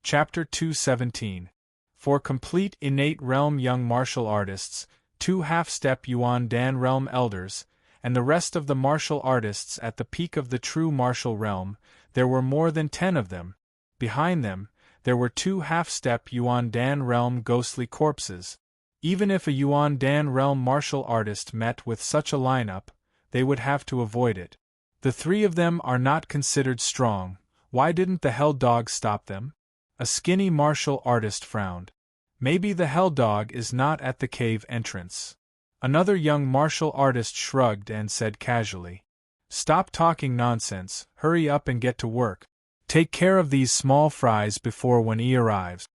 Chapter 217. For complete innate realm young martial artists, 2 half-step Yuan Dan realm elders, and the rest of the martial artists at the peak of the true martial realm. There were more than 10 of them. Behind them, there were 2 half-step Yuan Dan realm ghostly corpses. Even if a Yuan Dan realm martial artist met with such a lineup, they would have to avoid it. The 3 of them are not considered strong. Why didn't the Hell Dog stop them? A skinny martial artist frowned. Maybe the Hell Dog is not at the cave entrance. Another young martial artist shrugged and said casually, "Stop talking nonsense, hurry up and get to work. Take care of these small fries before when he arrives."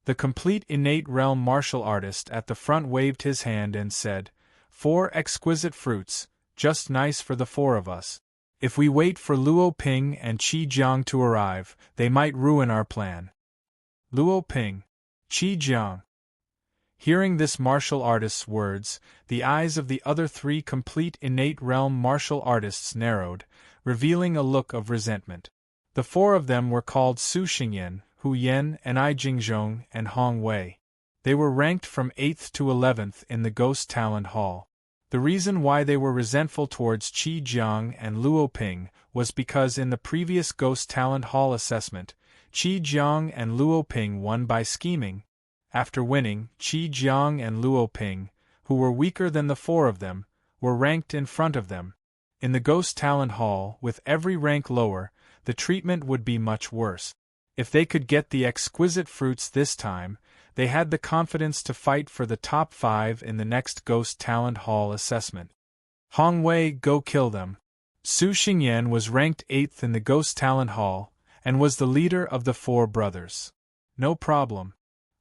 The complete innate realm martial artist at the front waved his hand and said, "4 exquisite fruits, just nice for the 4 of us. If we wait for Luo Ping and Qi Jiang to arrive, they might ruin our plan." Luo Ping, Qi Jiang. Hearing this martial artist's words, the eyes of the other 3 complete innate realm martial artists narrowed, revealing a look of resentment. The 4 of them were called Su Xingyan, Hu Yan, and I Jingzhong and Hong Wei. They were ranked from 8th to 11th in the Ghost Talent Hall. The reason why they were resentful towards Qi Jiang and Luo Ping was because in the previous Ghost Talent Hall assessment, Qi Jiang and Luo Ping won by scheming. After winning, Qi Jiang and Luo Ping, who were weaker than the 4 of them, were ranked in front of them. In the Ghost Talent Hall, with every rank lower, the treatment would be much worse. If they could get the exquisite fruits this time, they had the confidence to fight for the top 5 in the next Ghost Talent Hall assessment. Hong Wei, go kill them. Su Xingyan was ranked 8th in the Ghost Talent Hall, and was the leader of the 4 brothers. No problem.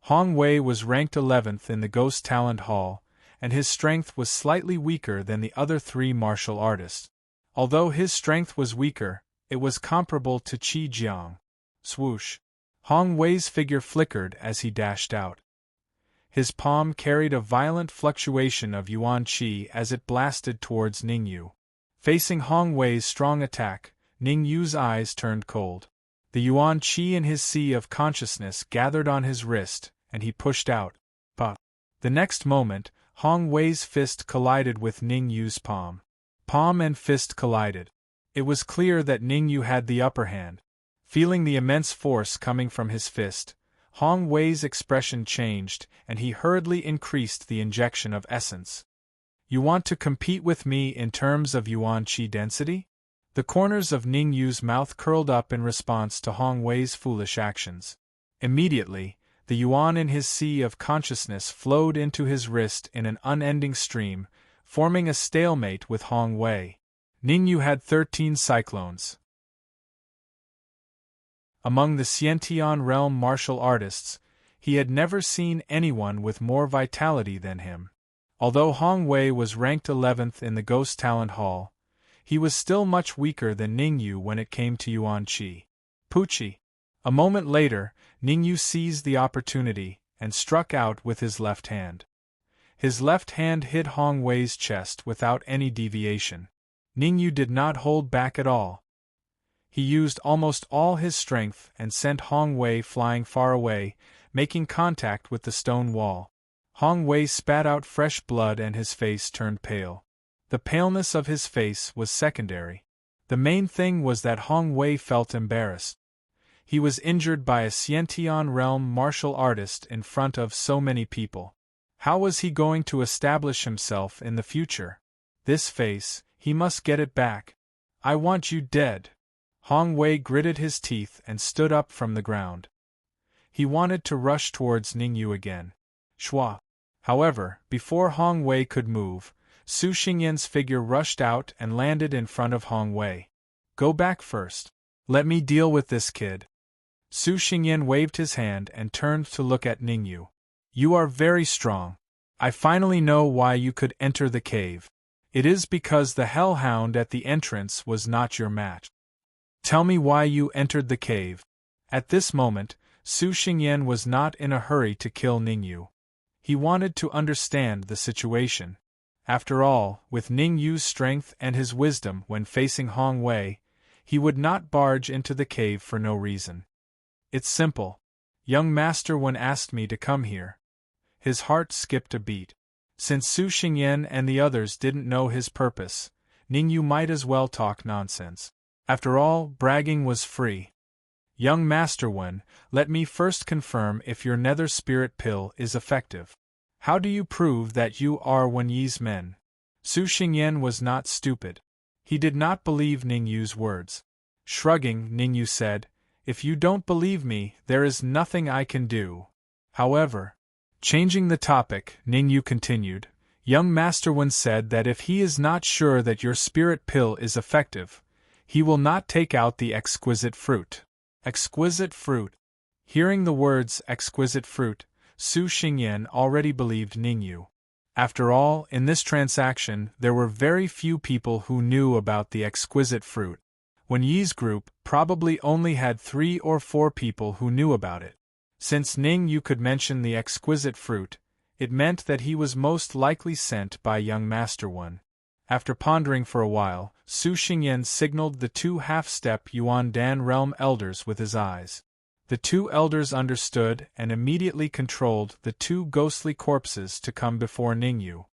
Hong Wei was ranked 11th in the Ghost Talent Hall, and his strength was slightly weaker than the other 3 martial artists. Although his strength was weaker, it was comparable to Qi Jiang. Swoosh! Hong Wei's figure flickered as he dashed out. His palm carried a violent fluctuation of Yuan Qi as it blasted towards Ningyu. Facing Hong Wei's strong attack, Ningyu's eyes turned cold. The Yuan Qi in his sea of consciousness gathered on his wrist, and he pushed out. But the next moment, Hong Wei's fist collided with Ningyu's palm. Palm and fist collided. It was clear that Ningyu had the upper hand. Feeling the immense force coming from his fist, Hong Wei's expression changed, and he hurriedly increased the injection of essence. "You want to compete with me in terms of Yuan Qi density?" The corners of Ningyu's mouth curled up in response to Hong Wei's foolish actions. Immediately, the yuan in his sea of consciousness flowed into his wrist in an unending stream, forming a stalemate with Hong Wei. Ningyu had 13 cyclones. Among the Xiantian realm martial artists, he had never seen anyone with more vitality than him. Although Hong Wei was ranked 11th in the Ghost Talent Hall, he was still much weaker than Ningyu when it came to Yuan Qi. Puchi! A moment later, Ningyu seized the opportunity and struck out with his left hand. His left hand hit Hong Wei's chest without any deviation. Ningyu did not hold back at all. He used almost all his strength and sent Hong Wei flying far away, making contact with the stone wall. Hong Wei spat out fresh blood and his face turned pale. The paleness of his face was secondary. The main thing was that Hong Wei felt embarrassed. He was injured by a Xiantian realm martial artist in front of so many people. How was he going to establish himself in the future? This face, he must get it back. "I want you dead." Hong Wei gritted his teeth and stood up from the ground. He wanted to rush towards Ningyu again. Shua! However, before Hong Wei could move, Su Xingyan's figure rushed out and landed in front of Hong Wei. "Go back first. Let me deal with this kid." Su Xingyan waved his hand and turned to look at Ningyu. "You are very strong. I finally know why you could enter the cave. It is because the hellhound at the entrance was not your match. Tell me why you entered the cave." At this moment, Su Xingyan was not in a hurry to kill Ningyu. He wanted to understand the situation. After all, with Ningyu's strength and his wisdom when facing Hong Wei, he would not barge into the cave for no reason. "It's simple. Young master one asked me to come here." His heart skipped a beat. Since Su Xingyan and the others didn't know his purpose, Ningyu might as well talk nonsense. After all, bragging was free. Young Master Wen, let me first confirm if your nether spirit pill is effective. How do you prove that you are Wen Yi's men? Su Xingyan was not stupid. He did not believe Ningyu's words. Shrugging, Ningyu said, if you don't believe me, there is nothing I can do. However, changing the topic, Ningyu continued, young Master Wen said that if he is not sure that your spirit pill is effective, he will not take out the exquisite fruit. Exquisite fruit. Hearing the words exquisite fruit, Su Xingyan already believed Ningyu. After all, in this transaction, there were very few people who knew about the exquisite fruit. Wen Yi's group probably only had 3 or 4 people who knew about it. Since Ningyu could mention the exquisite fruit, it meant that he was most likely sent by young Master Wen. After pondering for a while, Su Xingyan signaled the 2 half-step Yuan Dan realm elders with his eyes. The 2 elders understood and immediately controlled the 2 ghostly corpses to come before Ningyu.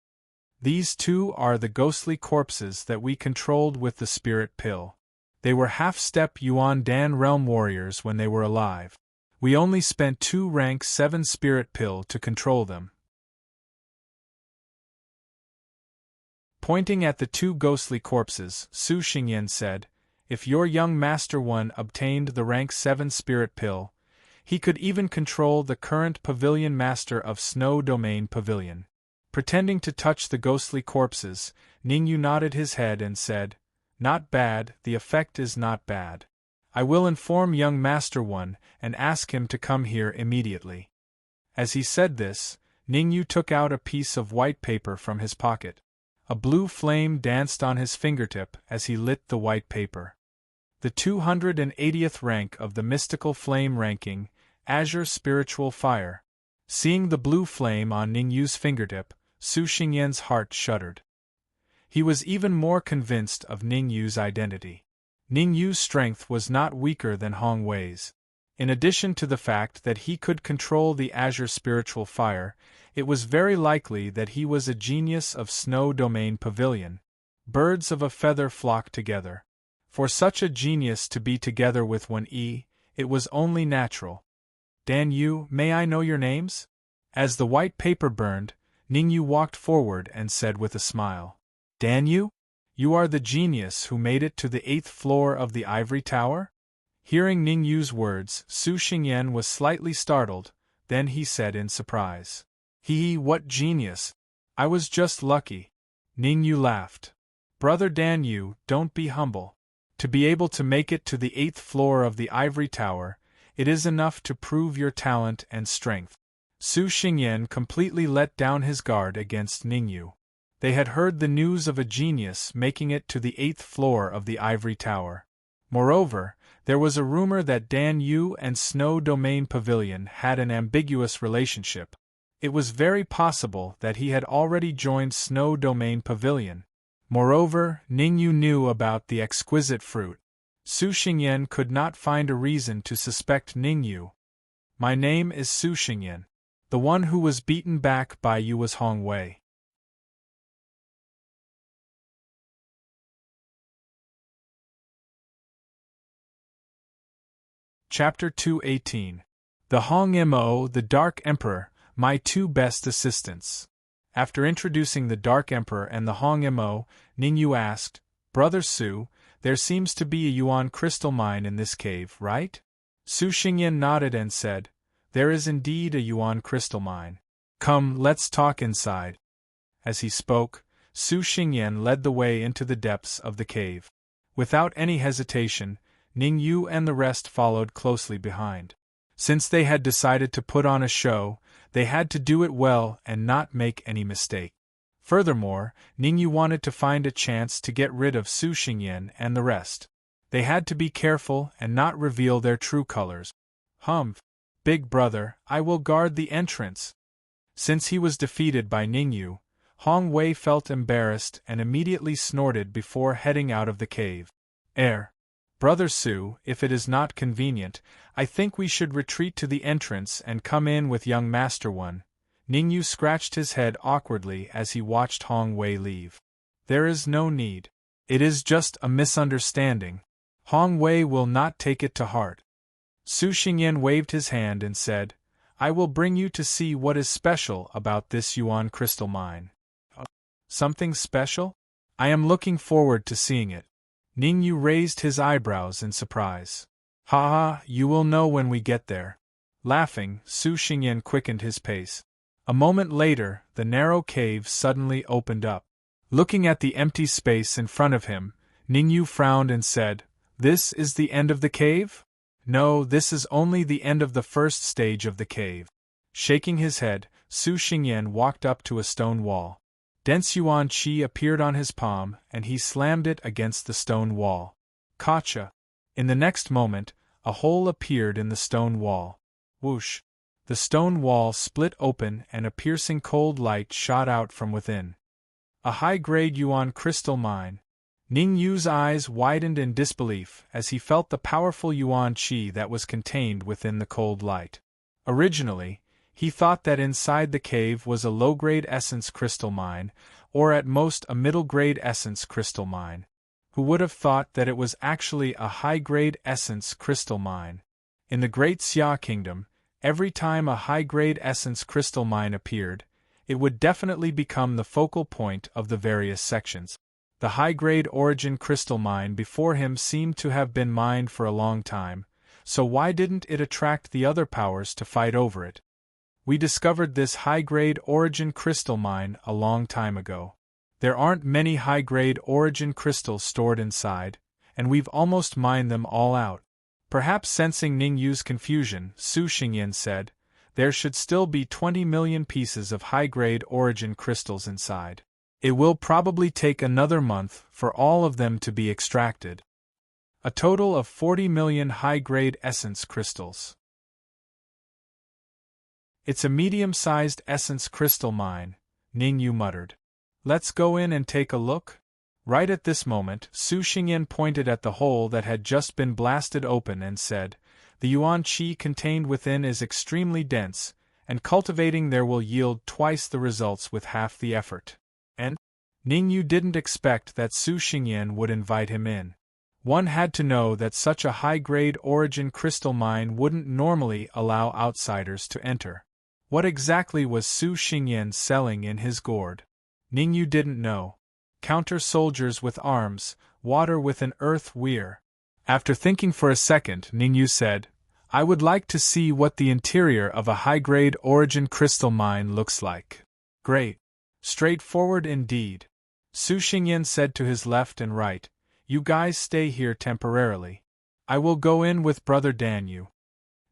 These 2 are the ghostly corpses that we controlled with the spirit pill. They were half-step Yuan Dan realm warriors when they were alive. We only spent 2 rank 7 spirit pill to control them. Pointing at the 2 ghostly corpses, Su Xingyan said, if your young Master Wen obtained the rank 7 spirit pill, he could even control the current pavilion master of Snow Domain Pavilion. Pretending to touch the ghostly corpses, Ningyu nodded his head and said, not bad, the effect is not bad. I will inform young Master Wen and ask him to come here immediately. As he said this, Ningyu took out a piece of white paper from his pocket. A blue flame danced on his fingertip as he lit the white paper. The 280th rank of the mystical flame ranking, Azure Spiritual Fire. Seeing the blue flame on Ningyu's fingertip, Su Xingyan's heart shuddered. He was even more convinced of Ningyu's identity. Ningyu's strength was not weaker than Hong Wei's. In addition to the fact that he could control the Azure Spiritual Fire, it was very likely that he was a genius of Snow Domain Pavilion. Birds of a feather flock together. For such a genius to be together with Wen Yi, it was only natural. Dan Yu, may I know your names? As the white paper burned, Ningyu walked forward and said with a smile, Dan Yu? You are the genius who made it to the 8th floor of the Ivory Tower? Hearing Ningyu's words, Su Xingyan was slightly startled, then he said in surprise, what genius? I was just lucky. Ningyu laughed. Brother Dan Yu, don't be humble. To be able to make it to the 8th floor of the Ivory Tower, it is enough to prove your talent and strength. Su Xingyan completely let down his guard against Ningyu. They had heard the news of a genius making it to the 8th floor of the Ivory Tower. Moreover, there was a rumor that Dan Yu and Snow Domain Pavilion had an ambiguous relationship. It was very possible that he had already joined Snow Domain Pavilion. Moreover, Ningyu knew about the exquisite fruit. Su Xingyan could not find a reason to suspect Ningyu. My name is Su Xingyan. The one who was beaten back by you was Hong Wei. Chapter 218. The Hong Mo, the Dark Emperor, my 2 best assistants. After introducing the Dark Emperor and the Hong Mo, Ningyu asked, Brother Su, there seems to be a Yuan crystal mine in this cave, right? Su Xingyan nodded and said, there is indeed a Yuan crystal mine. Come, let's talk inside. As he spoke, Su Xingyan led the way into the depths of the cave. Without any hesitation, Ningyu and the rest followed closely behind. Since they had decided to put on a show, they had to do it well and not make any mistake. Furthermore, Ningyu wanted to find a chance to get rid of Su Xingyan and the rest. They had to be careful and not reveal their true colors. Big brother, I will guard the entrance. Since he was defeated by Ningyu, Hong Wei felt embarrassed and immediately snorted before heading out of the cave. Brother Su, if it is not convenient, I think we should retreat to the entrance and come in with young Master Wen. Ningyu scratched his head awkwardly as he watched Hong Wei leave. There is no need. It is just a misunderstanding. Hong Wei will not take it to heart. Su Xingyan waved his hand and said, I will bring you to see what is special about this Yuan crystal mine. Something special? I am looking forward to seeing it. Ningyu raised his eyebrows in surprise. Ha ha, you will know when we get there. Laughing, Su Xingyan quickened his pace. A moment later, the narrow cave suddenly opened up. Looking at the empty space in front of him, Ningyu frowned and said, This is the end of the cave? No, this is only the end of the first stage of the cave. Shaking his head, Su Xingyan walked up to a stone wall. Dense Yuan Qi appeared on his palm, and he slammed it against the stone wall. Gotcha! In the next moment, a hole appeared in the stone wall. Whoosh! The stone wall split open and a piercing cold light shot out from within. A high-grade Yuan crystal mine. Ningyu's eyes widened in disbelief as he felt the powerful Yuan Qi that was contained within the cold light. Originally, he thought that inside the cave was a low-grade essence crystal mine, or at most a middle-grade essence crystal mine. Who would have thought that it was actually a high-grade essence crystal mine? In the Great Xia Kingdom, every time a high-grade essence crystal mine appeared, it would definitely become the focal point of the various sections. The high-grade origin crystal mine before him seemed to have been mined for a long time, so why didn't it attract the other powers to fight over it? We discovered this high-grade origin crystal mine a long time ago. There aren't many high-grade origin crystals stored inside, and we've almost mined them all out. Perhaps sensing Ningyu's confusion, Su Xingyan said, There should still be 20 million pieces of high-grade origin crystals inside. It will probably take another month for all of them to be extracted. A total of 40 million high-grade essence crystals. It's a medium-sized essence crystal mine, Ningyu muttered. Let's go in and take a look? Right at this moment, Su Xingyan pointed at the hole that had just been blasted open and said, The Yuan Qi contained within is extremely dense, and cultivating there will yield twice the results with half the effort. And Ningyu didn't expect that Su Xingyan would invite him in. One had to know that such a high-grade origin crystal mine wouldn't normally allow outsiders to enter. What exactly was Su Xingyan selling in his gourd? Ningyu didn't know. Counter soldiers with arms, water with an earth weir. After thinking for a second, Ningyu said, I would like to see what the interior of a high-grade origin crystal mine looks like. Great. Straightforward indeed. Su Xingyan said to his left and right, You guys stay here temporarily. I will go in with Brother Danyu.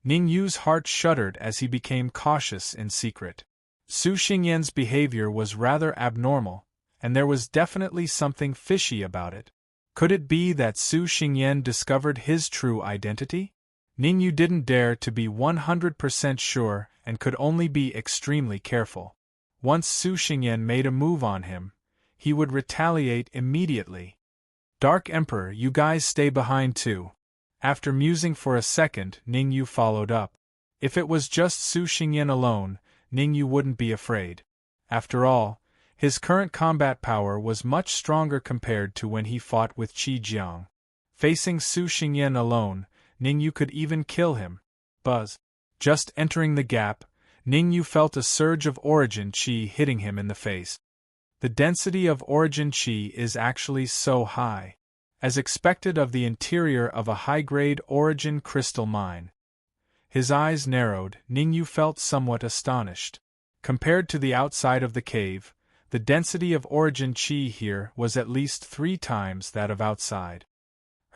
Ningyu's heart shuddered as he became cautious in secret. Su Xingyan's behavior was rather abnormal, and there was definitely something fishy about it. Could it be that Su Xingyan discovered his true identity? Ningyu didn't dare to be 100% sure and could only be extremely careful. Once Su Xingyan made a move on him, he would retaliate immediately. Dark Emperor, you guys stay behind too. After musing for a second, Ningyu followed up. If it was just Su Xingyan alone, Ningyu wouldn't be afraid. After all, his current combat power was much stronger compared to when he fought with Qi Jiang. Facing Su Xingyan alone, Ningyu could even kill him. Buzz. Just entering the gap, Ningyu felt a surge of origin Qi hitting him in the face. The density of origin Qi is actually so high. As expected of the interior of a high-grade origin crystal mine. His eyes narrowed, Ningyu felt somewhat astonished. Compared to the outside of the cave, the density of origin Qi here was at least 3 times that of outside.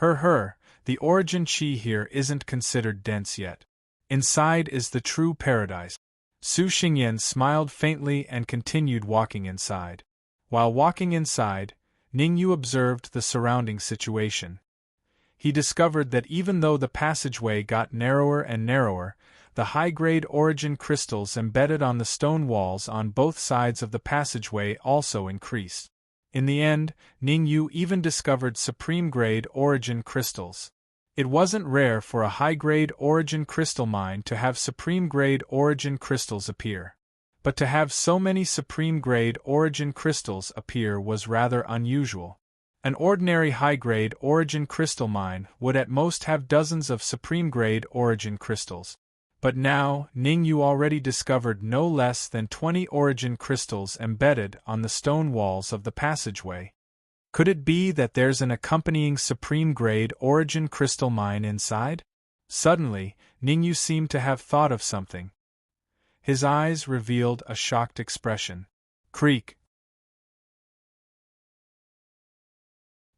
The origin Qi here isn't considered dense yet. Inside is the true paradise. Su Xingyan smiled faintly and continued walking inside. While walking inside, Ningyu observed the surrounding situation. He discovered that even though the passageway got narrower and narrower, the high-grade origin crystals embedded on the stone walls on both sides of the passageway also increased. In the end, Ningyu even discovered supreme-grade origin crystals. It wasn't rare for a high-grade origin crystal mine to have supreme-grade origin crystals appear. but to have so many supreme-grade origin crystals appear was rather unusual. An ordinary high-grade origin crystal mine would at most have dozens of supreme-grade origin crystals. But now, Ningyu already discovered no less than 20 origin crystals embedded on the stone walls of the passageway. Could it be that there's an accompanying supreme-grade origin crystal mine inside? Suddenly, Ningyu seemed to have thought of something. His eyes revealed a shocked expression. Creak!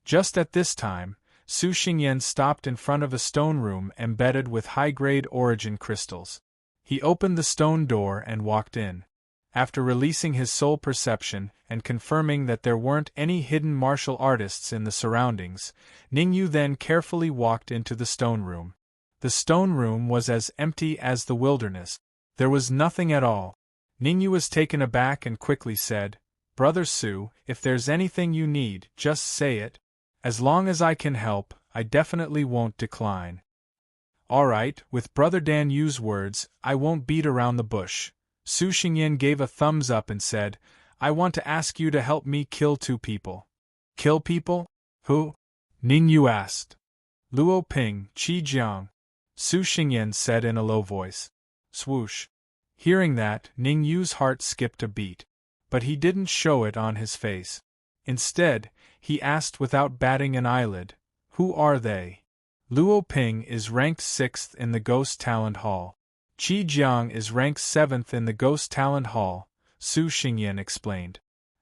Just at this time, Su Xingyan stopped in front of a stone room embedded with high-grade origin crystals. He opened the stone door and walked in. After releasing his soul perception and confirming that there weren't any hidden martial artists in the surroundings, Ningyu then carefully walked into the stone room. The stone room was as empty as the wilderness. There was nothing at all. Ningyu was taken aback and quickly said, "Brother Su, if there's anything you need, just say it. As long as I can help, I definitely won't decline." "All right, with Brother Dan Yu's words, I won't beat around the bush." Su Xingyan gave a thumbs up and said, "I want to ask you to help me kill 2 people." "Kill people? Who?" Ningyu asked. "Luo Ping, Qi Jiang," Su Xingyan said in a low voice. Swoosh. Hearing that, Ningyu's heart skipped a beat. But he didn't show it on his face. Instead, he asked without batting an eyelid, "Who are they?" "Luo Ping is ranked 6th in the Ghost Talent Hall. Qi Jiang is ranked 7th in the Ghost Talent Hall," Su Xingyan explained.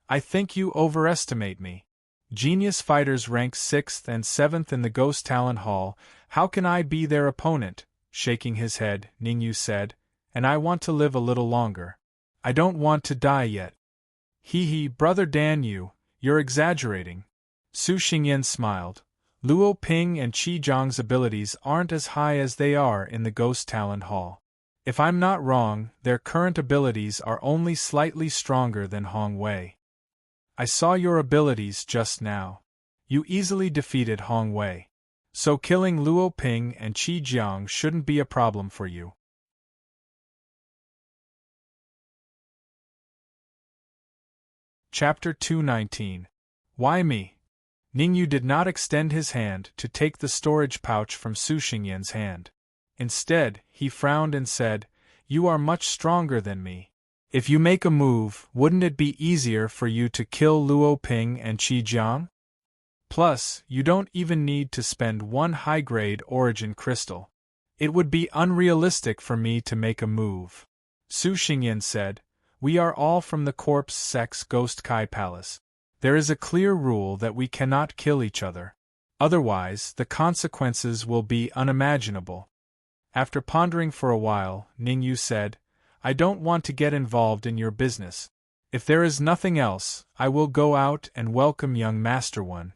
"I think you overestimate me. Genius fighters rank 6th and 7th in the Ghost Talent Hall. How can I be their opponent?" Shaking his head, Ningyu said, "And I want to live a little longer. I don't want to die yet." "Hee, Brother Dan Yu, you're exaggerating." Su Xingyan smiled. "Luo Ping and Qi Jiang's abilities aren't as high as they are in the Ghost Talent Hall. If I'm not wrong, their current abilities are only slightly stronger than Hong Wei. I saw your abilities just now. You easily defeated Hong Wei. So killing Luo Ping and Qi Jiang shouldn't be a problem for you." Chapter 219. Why me? Ningyu did not extend his hand to take the storage pouch from Su Xingyan's hand. Instead, he frowned and said, "You are much stronger than me. If you make a move, wouldn't it be easier for you to kill Luo Ping and Qi Jiang? Plus, you don't even need to spend 1 high-grade origin crystal. It would be unrealistic for me to make a move." Su Xingyan said, "We are all from the Corpse Sex Ghost Kai Palace. There is a clear rule that we cannot kill each other. Otherwise, the consequences will be unimaginable." After pondering for a while, Ningyu said, "I don't want to get involved in your business. If there is nothing else, I will go out and welcome young Master One."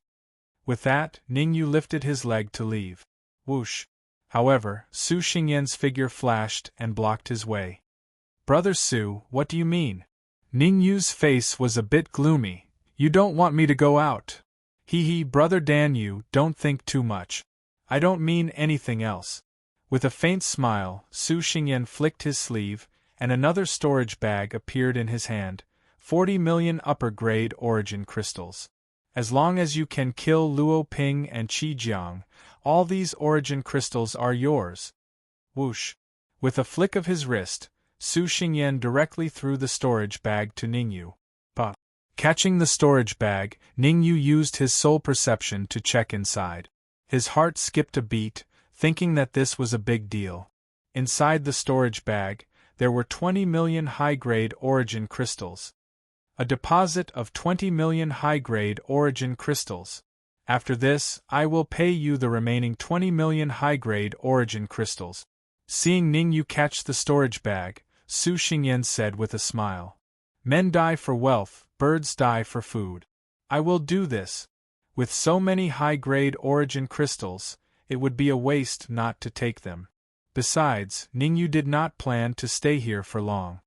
With that, Ningyu lifted his leg to leave. Whoosh! However, Su Xingyan's figure flashed and blocked his way. "Brother Su, what do you mean?" Ningyu's face was a bit gloomy. "You don't want me to go out?" Hee, Brother Dan Yu, don't think too much. I don't mean anything else." With a faint smile, Su Xingyan flicked his sleeve, and another storage bag appeared in his hand, 40 million upper-grade origin crystals. "As long as you can kill Luo Ping and Qi Jiang, all these origin crystals are yours." Whoosh! With a flick of his wrist, Su Xingyan directly threw the storage bag to Ningyu. Pa! Catching the storage bag, Ningyu used his soul perception to check inside. His heart skipped a beat, thinking that this was a big deal. Inside the storage bag, there were 20 million high-grade origin crystals. A deposit of 20 million high-grade origin crystals. After this, I will pay you the remaining 20 million high-grade origin crystals. Seeing Ningyu catch the storage bag, Su Xingyan said with a smile, "Men die for wealth, birds die for food. I will do this. With so many high-grade origin crystals, it would be a waste not to take them." Besides, Ningyu did not plan to stay here for long.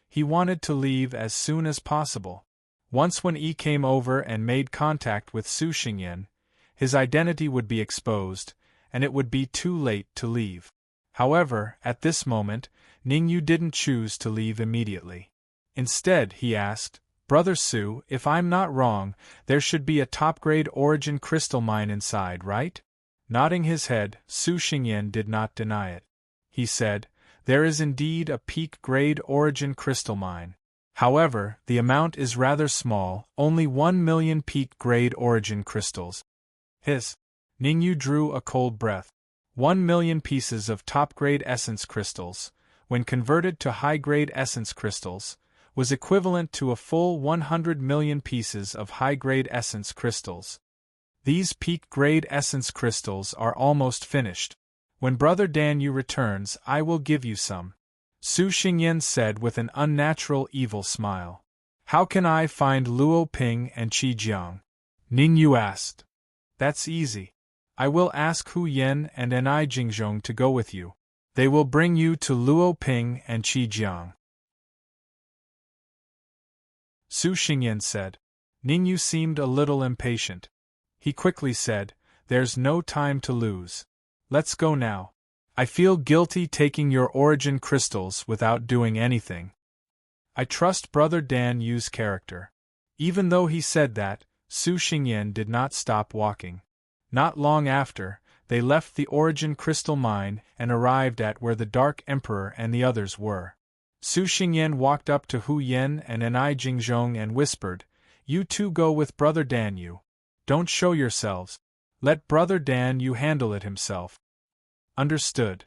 He wanted to leave as soon as possible. Once when Yi came over and made contact with Su Xingyan, his identity would be exposed, and it would be too late to leave. However, at this moment, Ningyu didn't choose to leave immediately. Instead, he asked, Brother Su, if I'm not wrong, there should be a top-grade origin crystal mine inside, right? Nodding his head, Su Xingyan did not deny it. He said, there is indeed a peak-grade origin crystal mine. However, the amount is rather small, only 1 million peak-grade origin crystals. Hiss. Ningyu drew a cold breath. 1 million pieces of top-grade essence crystals, when converted to high-grade essence crystals, was equivalent to a full 100 million pieces of high-grade essence crystals. These peak-grade essence crystals are almost finished. When Brother Danyu returns, I will give you some. Su Xingyan said with an unnatural evil smile. How can I find Luo Ping and Qi Jiang? Ningyu asked. That's easy. I will ask Hu Yen and Enai Jingzhong to go with you. They will bring you to Luo Ping and Qi Jiang. Su Xingyan said. Ningyu seemed a little impatient. He quickly said, there's no time to lose. Let's go now. I feel guilty taking your origin crystals without doing anything. I trust Brother Dan Yu's character. Even though he said that, Su Xingyan did not stop walking. Not long after, they left the origin crystal mine and arrived at where the Dark Emperor and the others were. Su Xingyan walked up to Hu Yen and Enai Jingzhong and whispered, You two go with Brother Dan Yu. Don't show yourselves. Let Brother Dan Yu handle it himself. Understood.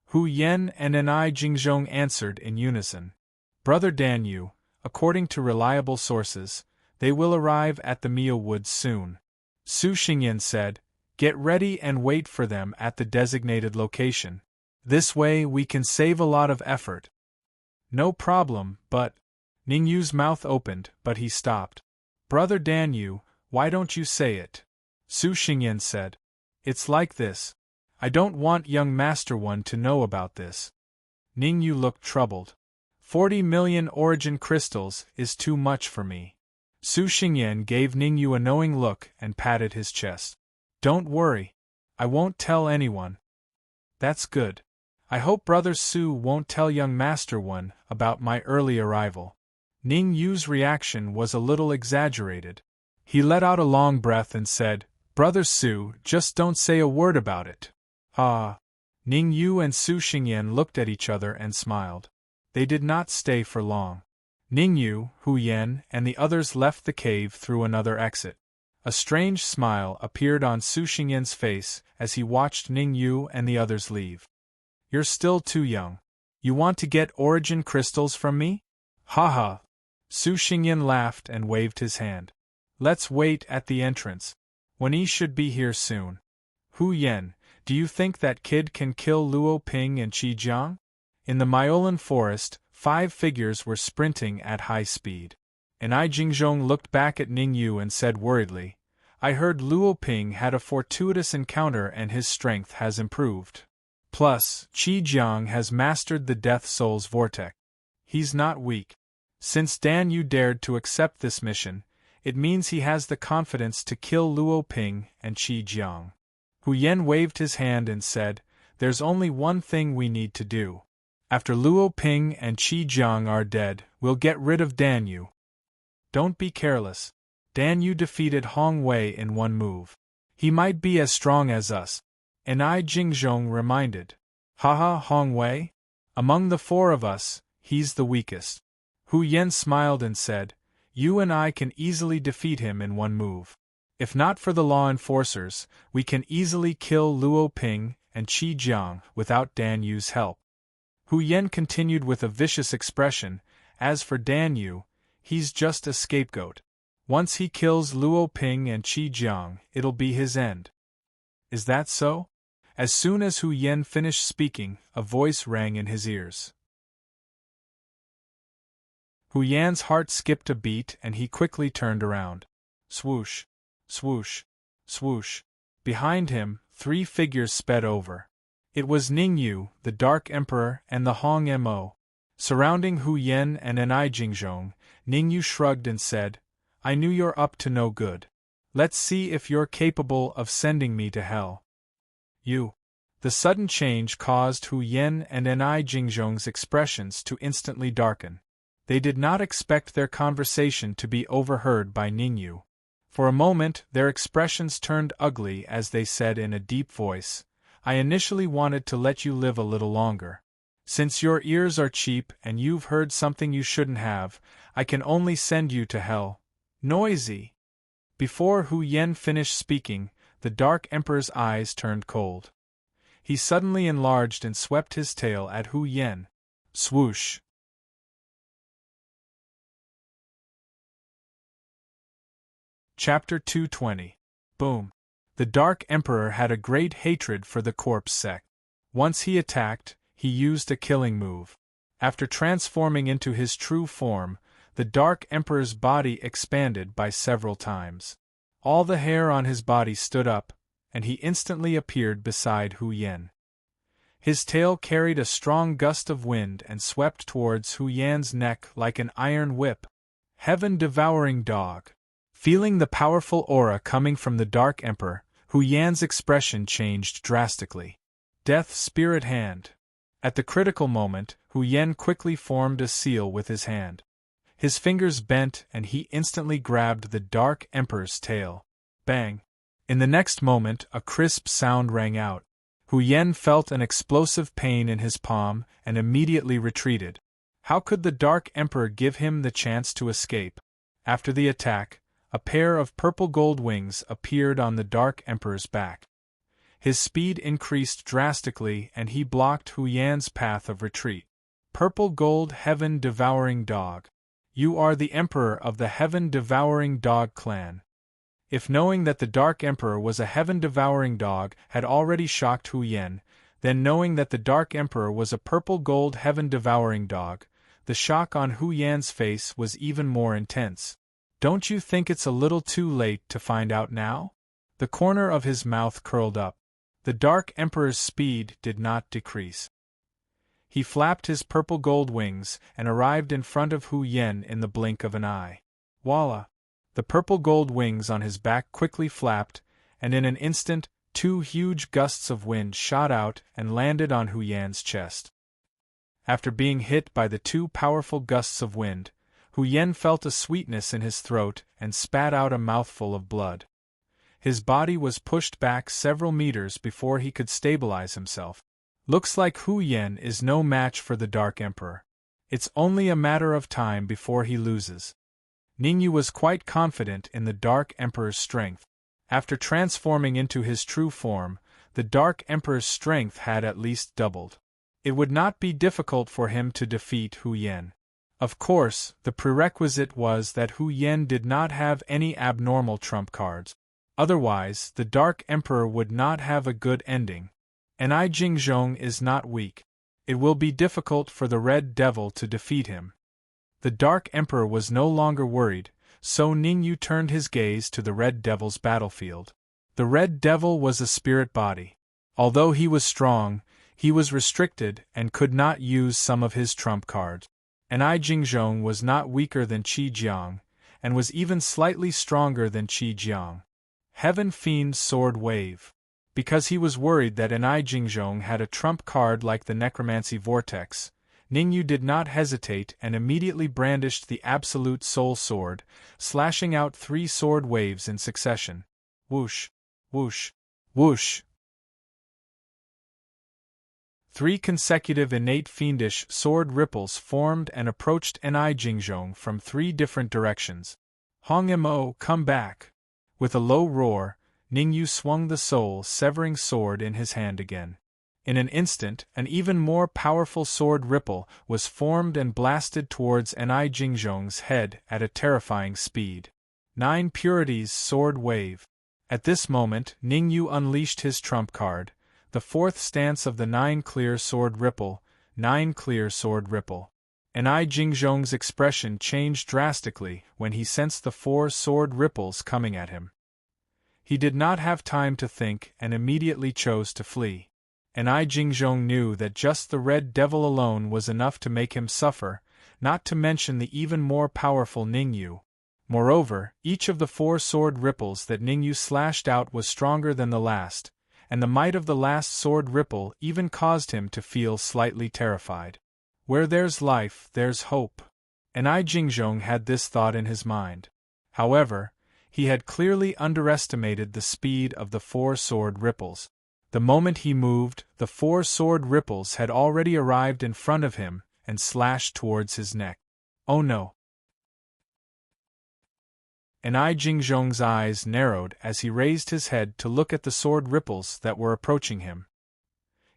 Hu Yen and Enai Jingzhong answered in unison. Brother Dan Yu, according to reliable sources, they will arrive at the Mio Woods soon. Su Xingyan said, Get ready and wait for them at the designated location. This way we can save a lot of effort. No problem, but… Ningyu's mouth opened, but he stopped. Brother Dan Yu, why don't you say it? Su Xingyan said. It's like this. I don't want young Master One to know about this. Ningyu looked troubled. 40 million origin crystals is too much for me. Su Xingyan gave Ningyu a knowing look and patted his chest. Don't worry. I won't tell anyone. That's good. I hope Brother Su won't tell young Master One about my early arrival. Ningyu's reaction was a little exaggerated. He let out a long breath and said, Brother Su, just don't say a word about it. Ah. Ningyu and Su Xingyan looked at each other and smiled. They did not stay for long. Ningyu, Hu Yen, and the others left the cave through another exit. A strange smile appeared on Su Xingyan's face as he watched Ningyu and the others leave. You're still too young. You want to get origin crystals from me? Ha ha. Su Xingyan laughed and waved his hand. Let's wait at the entrance. Wen Yi should be here soon. Hu Yen, do you think that kid can kill Luo Ping and Qi Jiang? In the Myolan forest, 5 figures were sprinting at high speed. Enai Jingzhong looked back at Ningyu and said worriedly, I heard Luo Ping had a fortuitous encounter and his strength has improved. Plus, Qi Jiang has mastered the Death Soul's vortex. He's not weak. Since Dan Yu dared to accept this mission, it means he has the confidence to kill Luo Ping and Qi Jiang. Hu Yen waved his hand and said, There's only one thing we need to do. After Luo Ping and Qi Jiang are dead, we'll get rid of Dan Yu. Don't be careless. Dan Yu defeated Hong Wei in one move. He might be as strong as us. Enai Jingzhong reminded. Haha, Hong Wei? Among the 4 of us, he's the weakest. Hu Yen smiled and said, You and I can easily defeat him in one move. If not for the law enforcers, we can easily kill Luo Ping and Qi Jiang without Dan Yu's help. Hu Yen continued with a vicious expression, As for Dan Yu, he's just a scapegoat. Once he kills Luo Ping and Qi Jiang, it'll be his end. Is that so? As soon as Hu Yen finished speaking, a voice rang in his ears. Hu Yan's heart skipped a beat and he quickly turned around. Swoosh, swoosh, swoosh. Behind him, 3 figures sped over. It was Ningyu, the Dark Emperor, and the Hong Mo. Surrounding Hu Yen and Enai Jingzhong, Ningyu shrugged and said, I knew you're up to no good. Let's see if you're capable of sending me to hell. You. The sudden change caused Hu Yen and Enai Jingzhong's expressions to instantly darken. They did not expect their conversation to be overheard by Ningyu. For a moment their expressions turned ugly as they said in a deep voice, "I initially wanted to let you live a little longer. Since your ears are cheap and you've heard something you shouldn't have, I can only send you to hell. Noisy!" Before Hu Yen finished speaking, the Dark Emperor's eyes turned cold. He suddenly enlarged and swept his tail at Hu Yen. Swoosh! Chapter 220. Boom. The Dark Emperor had a great hatred for the corpse sect. Once he attacked, he used a killing move. After transforming into his true form, the Dark Emperor's body expanded by several times. All the hair on his body stood up, and he instantly appeared beside Hu Yen. His tail carried a strong gust of wind and swept towards Hu Yan's neck like an iron whip. Heaven-devouring dog. Feeling the powerful aura coming from the Dark Emperor, Hu Yan's expression changed drastically. Death Spirit Hand. At the critical moment, Hu Yen quickly formed a seal with his hand. His fingers bent and he instantly grabbed the Dark Emperor's tail. Bang! In the next moment, a crisp sound rang out. Hu Yen felt an explosive pain in his palm and immediately retreated. How could the Dark Emperor give him the chance to escape? After the attack, a pair of purple gold wings appeared on the Dark Emperor's back. His speed increased drastically and he blocked Hu Yan's path of retreat. Purple gold heaven-devouring dog. You are the Emperor of the heaven-devouring dog clan. If knowing that the Dark Emperor was a heaven-devouring dog had already shocked Hu Yen, then knowing that the Dark Emperor was a purple gold heaven-devouring dog, the shock on Hu Yan's face was even more intense. Don't you think it's a little too late to find out now? The corner of his mouth curled up. The Dark Emperor's speed did not decrease. He flapped his purple gold wings and arrived in front of Hu Yen in the blink of an eye. Voila! The purple gold wings on his back quickly flapped, and in an instant, two huge gusts of wind shot out and landed on Hu Yan's chest. After being hit by the two powerful gusts of wind, Hu Yen felt a sweetness in his throat and spat out a mouthful of blood. His body was pushed back several meters before he could stabilize himself. Looks like Hu Yen is no match for the Dark Emperor. It's only a matter of time before he loses. Ningyu was quite confident in the Dark Emperor's strength. After transforming into his true form, the Dark Emperor's strength had at least doubled. It would not be difficult for him to defeat Hu Yen. Of course, the prerequisite was that Hu Yen did not have any abnormal trump cards. Otherwise, the Dark Emperor would not have a good ending. And I Jingzhong is not weak. It will be difficult for the Red Devil to defeat him. The Dark Emperor was no longer worried, so Ningyu turned his gaze to the Red Devil's battlefield. The Red Devil was a spirit body. Although he was strong, he was restricted and could not use some of his trump cards. And I Jingzhong was not weaker than Qi Jiang, and was even slightly stronger than Qi Jiang. Heaven Fiend Sword Wave. Because he was worried that Enai Jingzhong had a trump card like the Necromancy Vortex, Ningyu did not hesitate and immediately brandished the Absolute Soul Sword, slashing out 3 sword waves in succession. Whoosh, whoosh, whoosh. 3 consecutive innate fiendish sword ripples formed and approached Enai Jingzhong from 3 different directions. Hong Mo, come back! With a low roar, Ningyu swung the soul-severing sword in his hand again. In an instant, an even more powerful sword ripple was formed and blasted towards Enai Jingzhong's head at a terrifying speed. 9 Purities Sword Wave. At this moment, Ningyu unleashed his trump card, the 4th stance of the 9 Clear Sword Ripple, 9 Clear Sword Ripple. Enai Jingzhong's expression changed drastically when he sensed the 4 sword ripples coming at him. He did not have time to think and immediately chose to flee. Enai Jingzhong knew that just the Red Devil alone was enough to make him suffer, not to mention the even more powerful Ningyu. Moreover, each of the 4 sword ripples that Ningyu slashed out was stronger than the last, and the might of the last sword ripple even caused him to feel slightly terrified. Where there's life, there's hope. and I Jingzhong had this thought in his mind. However, he had clearly underestimated the speed of the four-sword ripples. The moment he moved, the four-sword ripples had already arrived in front of him and slashed towards his neck. Oh no! And I Jingzhong's eyes narrowed as he raised his head to look at the sword ripples that were approaching him.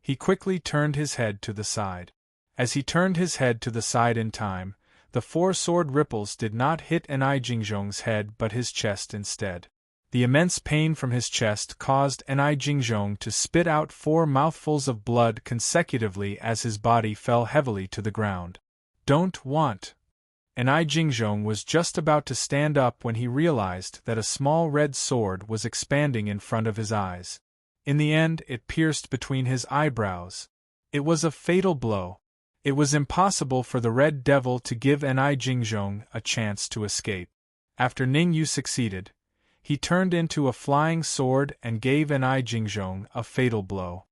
He quickly turned his head to the side. As he turned his head to the side in time, the four sword ripples did not hit Enai Jingzhong's head but his chest instead. The immense pain from his chest caused Enai Jingzhong to spit out 4 mouthfuls of blood consecutively as his body fell heavily to the ground. Don't want. Enai Jingzhong was just about to stand up when he realized that a small red sword was expanding in front of his eyes. In the end, it pierced between his eyebrows. It was a fatal blow. It was impossible for the Red Devil to give Enai Jingzhong a chance to escape. After Ning Yu succeeded, he turned into a flying sword and gave Enai Jingzhong a fatal blow.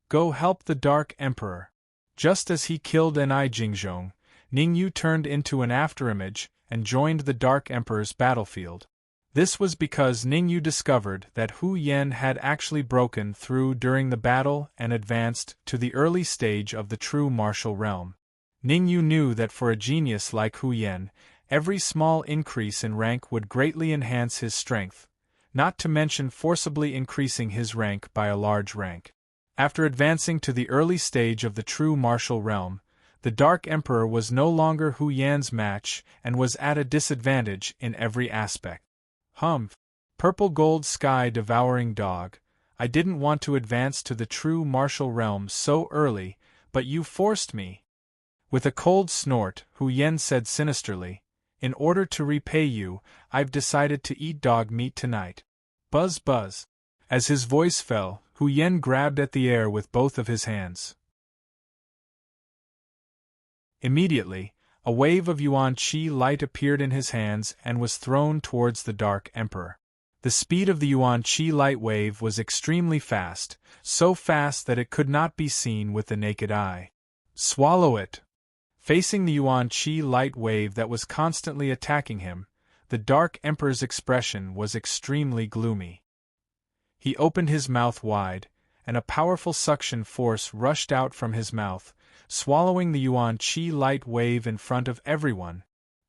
Go help the Dark Emperor. Just as he killed Enai Jingzhong, Ning Yu turned into an afterimage and joined the Dark Emperor's battlefield. This was because Ning Yu discovered that Hu Yen had actually broken through during the battle and advanced to the early stage of the true martial realm. Ning Yu knew that for a genius like Hu Yen, every small increase in rank would greatly enhance his strength, not to mention forcibly increasing his rank by a large rank. After advancing to the early stage of the true martial realm, the Dark Emperor was no longer Hu Yan's match and was at a disadvantage in every aspect. Humph! Purple gold sky devouring dog, I didn't want to advance to the true martial realm so early, but you forced me. With a cold snort, Hu Yen said sinisterly, in order to repay you, I've decided to eat dog meat tonight. Buzz buzz. As his voice fell, Hu Yen grabbed at the air with both of his hands. Immediately, a wave of Yuan Qi light appeared in his hands and was thrown towards the Dark Emperor. The speed of the Yuan Qi light wave was extremely fast, so fast that it could not be seen with the naked eye. Swallow it! Facing the Yuan Qi light wave that was constantly attacking him, the Dark Emperor's expression was extremely gloomy. He opened his mouth wide, and a powerful suction force rushed out from his mouth, swallowing the Yuan Qi light wave in front of everyone.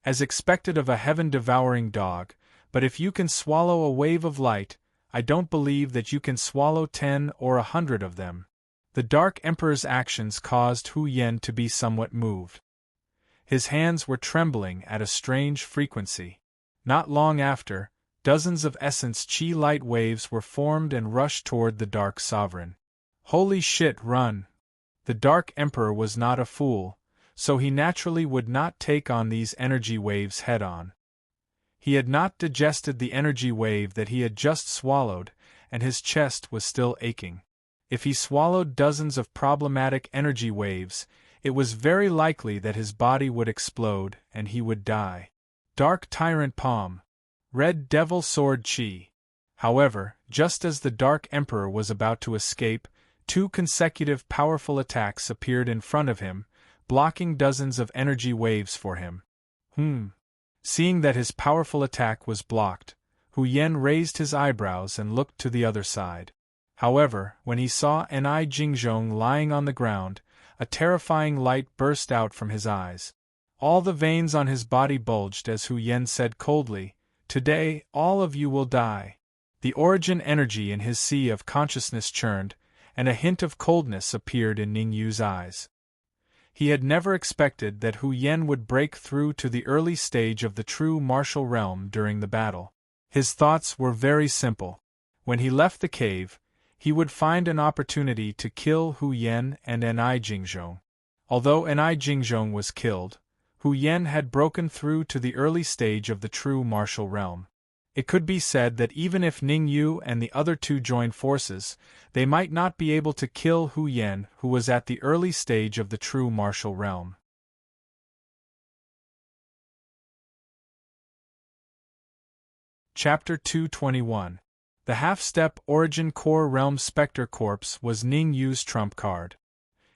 As expected of a heaven-devouring dog, but if you can swallow a wave of light, I don't believe that you can swallow 10 or 100 of them. The Dark Emperor's actions caused Hu Yen to be somewhat moved. His hands were trembling at a strange frequency. Not long after, dozens of essence Qi light waves were formed and rushed toward the Dark Sovereign. Holy shit, run! The Dark Emperor was not a fool, so he naturally would not take on these energy waves head-on. He had not digested the energy wave that he had just swallowed, and his chest was still aching. If he swallowed dozens of problematic energy waves, it was very likely that his body would explode and he would die. Dark Tyrant Palm. Red Devil Sword Qi. However, just as the Dark Emperor was about to escape, 2 consecutive powerful attacks appeared in front of him, blocking dozens of energy waves for him. Seeing that his powerful attack was blocked, Hu Yen raised his eyebrows and looked to the other side. However, when he saw Enai Jingzhong lying on the ground, a terrifying light burst out from his eyes. All the veins on his body bulged as Hu Yen said coldly, "Today, all of you will die." The origin energy in his sea of consciousness churned, and a hint of coldness appeared in Ning Yu's eyes. He had never expected that Hu Yen would break through to the early stage of the true martial realm during the battle. His thoughts were very simple. When he left the cave, he would find an opportunity to kill Hu Yen and Enai Jingzhong. Although Enai Jingzhong was killed, Hu Yen had broken through to the early stage of the true martial realm. It could be said that even if Ning Yu and the other 2 joined forces, they might not be able to kill Hu Yen, who was at the early stage of the true martial realm. Chapter 221. The half-step Origin Core Realm Spectre Corpse was Ning Yu's trump card.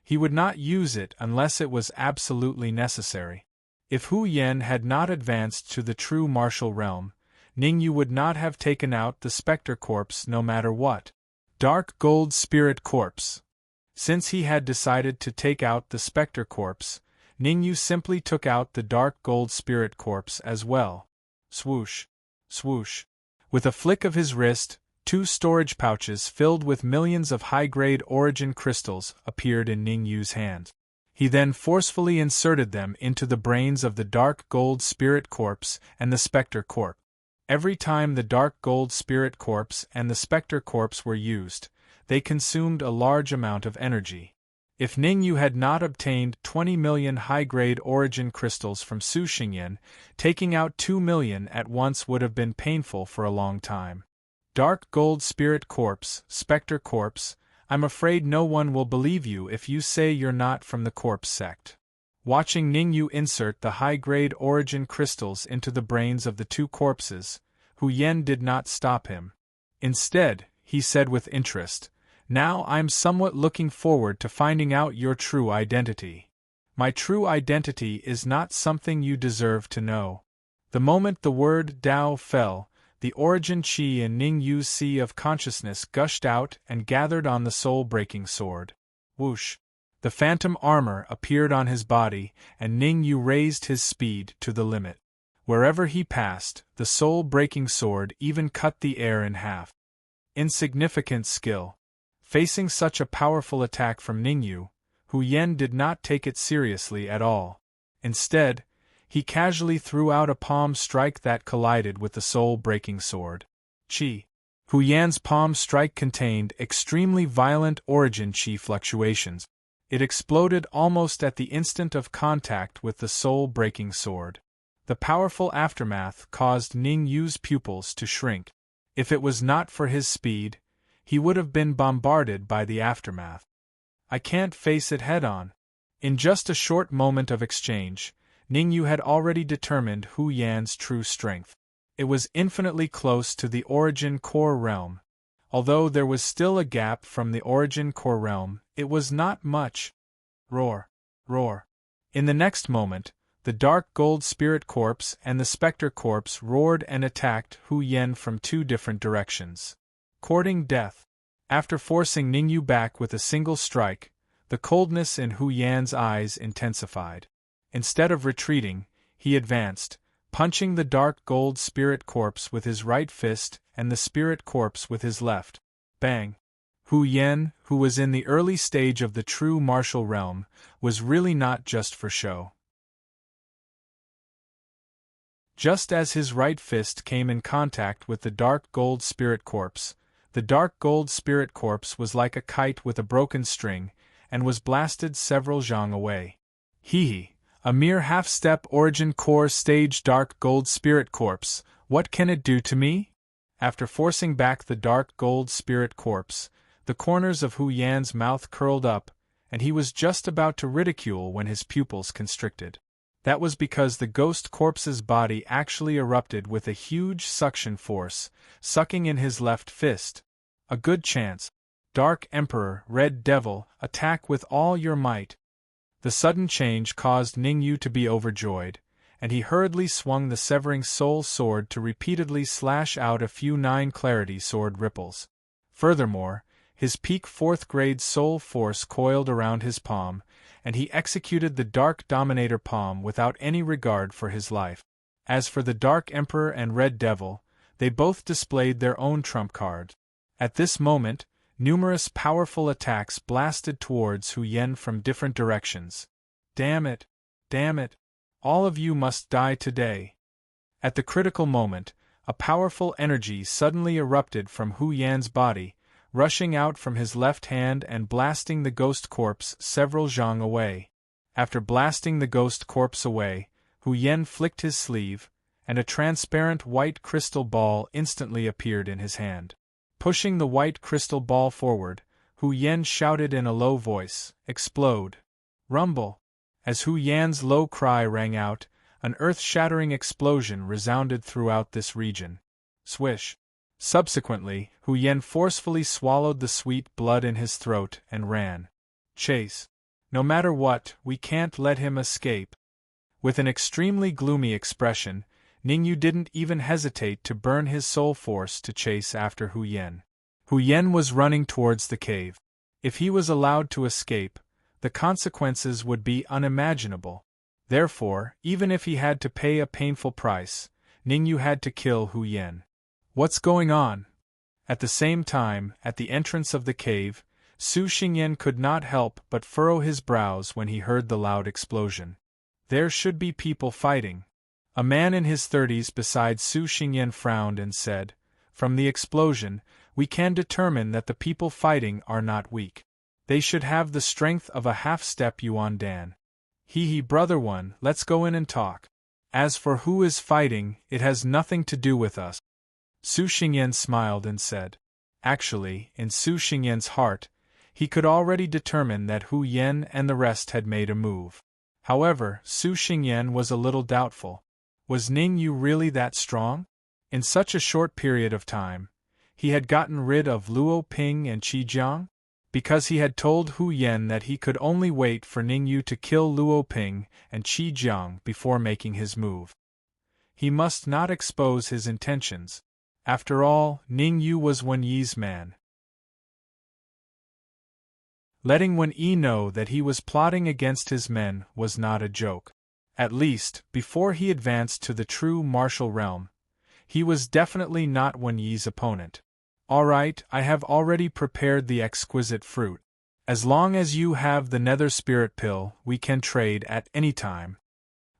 He would not use it unless it was absolutely necessary. If Hu Yen had not advanced to the true martial realm, Ningyu would not have taken out the specter corpse no matter what. Dark gold spirit corpse. Since he had decided to take out the specter corpse, Ningyu simply took out the dark gold spirit corpse as well. Swoosh. Swoosh. With a flick of his wrist, 2 storage pouches filled with millions of high-grade origin crystals appeared in Ningyu's hand. He then forcefully inserted them into the brains of the dark gold spirit corpse and the specter corpse. Every time the dark gold spirit corpse and the specter corpse were used, they consumed a large amount of energy. If Ningyu had not obtained 20 million high-grade origin crystals from Su Xingyan, taking out 2 million at once would have been painful for a long time. Dark gold spirit corpse, specter corpse, I'm afraid no one will believe you if you say you're not from the corpse sect. Watching Ningyu insert the high-grade origin crystals into the brains of the 2 corpses, Hu Yen did not stop him. Instead, he said with interest, "Now I'm somewhat looking forward to finding out your true identity. My true identity is not something you deserve to know." The moment the word Dao fell, the origin qi in Ningyu's sea of consciousness gushed out and gathered on the soul-breaking sword. Whoosh! The phantom armor appeared on his body, and Ningyu raised his speed to the limit. Wherever he passed, the soul-breaking sword even cut the air in half. Insignificant skill. Facing such a powerful attack from Ningyu, Hu Yen did not take it seriously at all. Instead, he casually threw out a palm strike that collided with the soul-breaking sword. Qi. Hu Yan's palm strike contained extremely violent origin qi fluctuations. It exploded almost at the instant of contact with the soul-breaking sword. The powerful aftermath caused Ningyu's pupils to shrink. If it was not for his speed, he would have been bombarded by the aftermath. I can't face it head-on. In just a short moment of exchange, Ningyu had already determined Hu Yan's true strength. It was infinitely close to the origin core realm. Although there was still a gap from the origin core realm, it was not much. Roar! Roar! In the next moment, the dark gold spirit corpse and the specter corpse roared and attacked Hu Yen from 2 different directions. Courting death. After forcing Ningyu back with a single strike, the coldness in Hu Yan's eyes intensified. Instead of retreating, he advanced, punching the dark gold spirit corpse with his right fist and the spirit corpse with his left. Bang! Hu Yen, who was in the early stage of the true martial realm, was really not just for show. Just as his right fist came in contact with the dark gold spirit corpse, the dark gold spirit corpse was like a kite with a broken string, and was blasted several zhang away. Hee! A mere half-step origin core stage dark gold spirit corpse, what can it do to me? After forcing back the dark gold spirit corpse, the corners of Hu Yan's mouth curled up, and he was just about to ridicule when his pupils constricted. That was because the ghost corpse's body actually erupted with a huge suction force, sucking in his left fist. A good chance. Dark Emperor, Red Devil, attack with all your might. The sudden change caused Ningyu to be overjoyed, and he hurriedly swung the severing soul sword to repeatedly slash out a few 9 clarity sword ripples. Furthermore, his peak 4th grade soul force coiled around his palm, and he executed the Dark Dominator palm without any regard for his life. As for the Dark Emperor and Red Devil, they both displayed their own trump card. At this moment, numerous powerful attacks blasted towards Hu Yen from different directions. Damn it! Damn it! All of you must die today. At the critical moment, a powerful energy suddenly erupted from Hu Yan's body, rushing out from his left hand and blasting the ghost corpse several zhang away. After blasting the ghost corpse away, Hu Yen flicked his sleeve, and a transparent white crystal ball instantly appeared in his hand. Pushing the white crystal ball forward, Hu Yen shouted in a low voice, "Explode!" Rumble! As Hu Yan's low cry rang out, an earth-shattering explosion resounded throughout this region. Swish! Subsequently, Hu Yen forcefully swallowed the sweet blood in his throat and ran. Chase! No matter what, we can't let him escape. With an extremely gloomy expression, Ningyu didn't even hesitate to burn his soul force to chase after Hu Yen. Hu Yen was running towards the cave. If he was allowed to escape, the consequences would be unimaginable. Therefore, even if he had to pay a painful price, Ningyu had to kill Hu Yen. What's going on? At the same time, at the entrance of the cave, Su Xingyan could not help but furrow his brows when he heard the loud explosion. There should be people fighting. A man in his 30s beside Su Xingyan frowned and said, "From the explosion, we can determine that the people fighting are not weak. They should have the strength of a half-step Yuan Dan. He brother one, let's go in and talk. As for who is fighting, it has nothing to do with us." Su Xingyan smiled and said. Actually, in Su Xingyan's heart, he could already determine that Hu Yen and the rest had made a move. However, Su Xingyan was a little doubtful. Was Ningyu really that strong? In such a short period of time, he had gotten rid of Luo Ping and Qi Jiang? Because he had told Hu Yen that he could only wait for Ningyu to kill Luo Ping and Qi Jiang before making his move. He must not expose his intentions. After all, Ningyu was Wen Yi's man. Letting Wen Yi know that he was plotting against his men was not a joke. At least, before he advanced to the true martial realm, he was definitely not Wen Yi's opponent. All right, I have already prepared the exquisite fruit. As long as you have the nether spirit pill, we can trade at any time.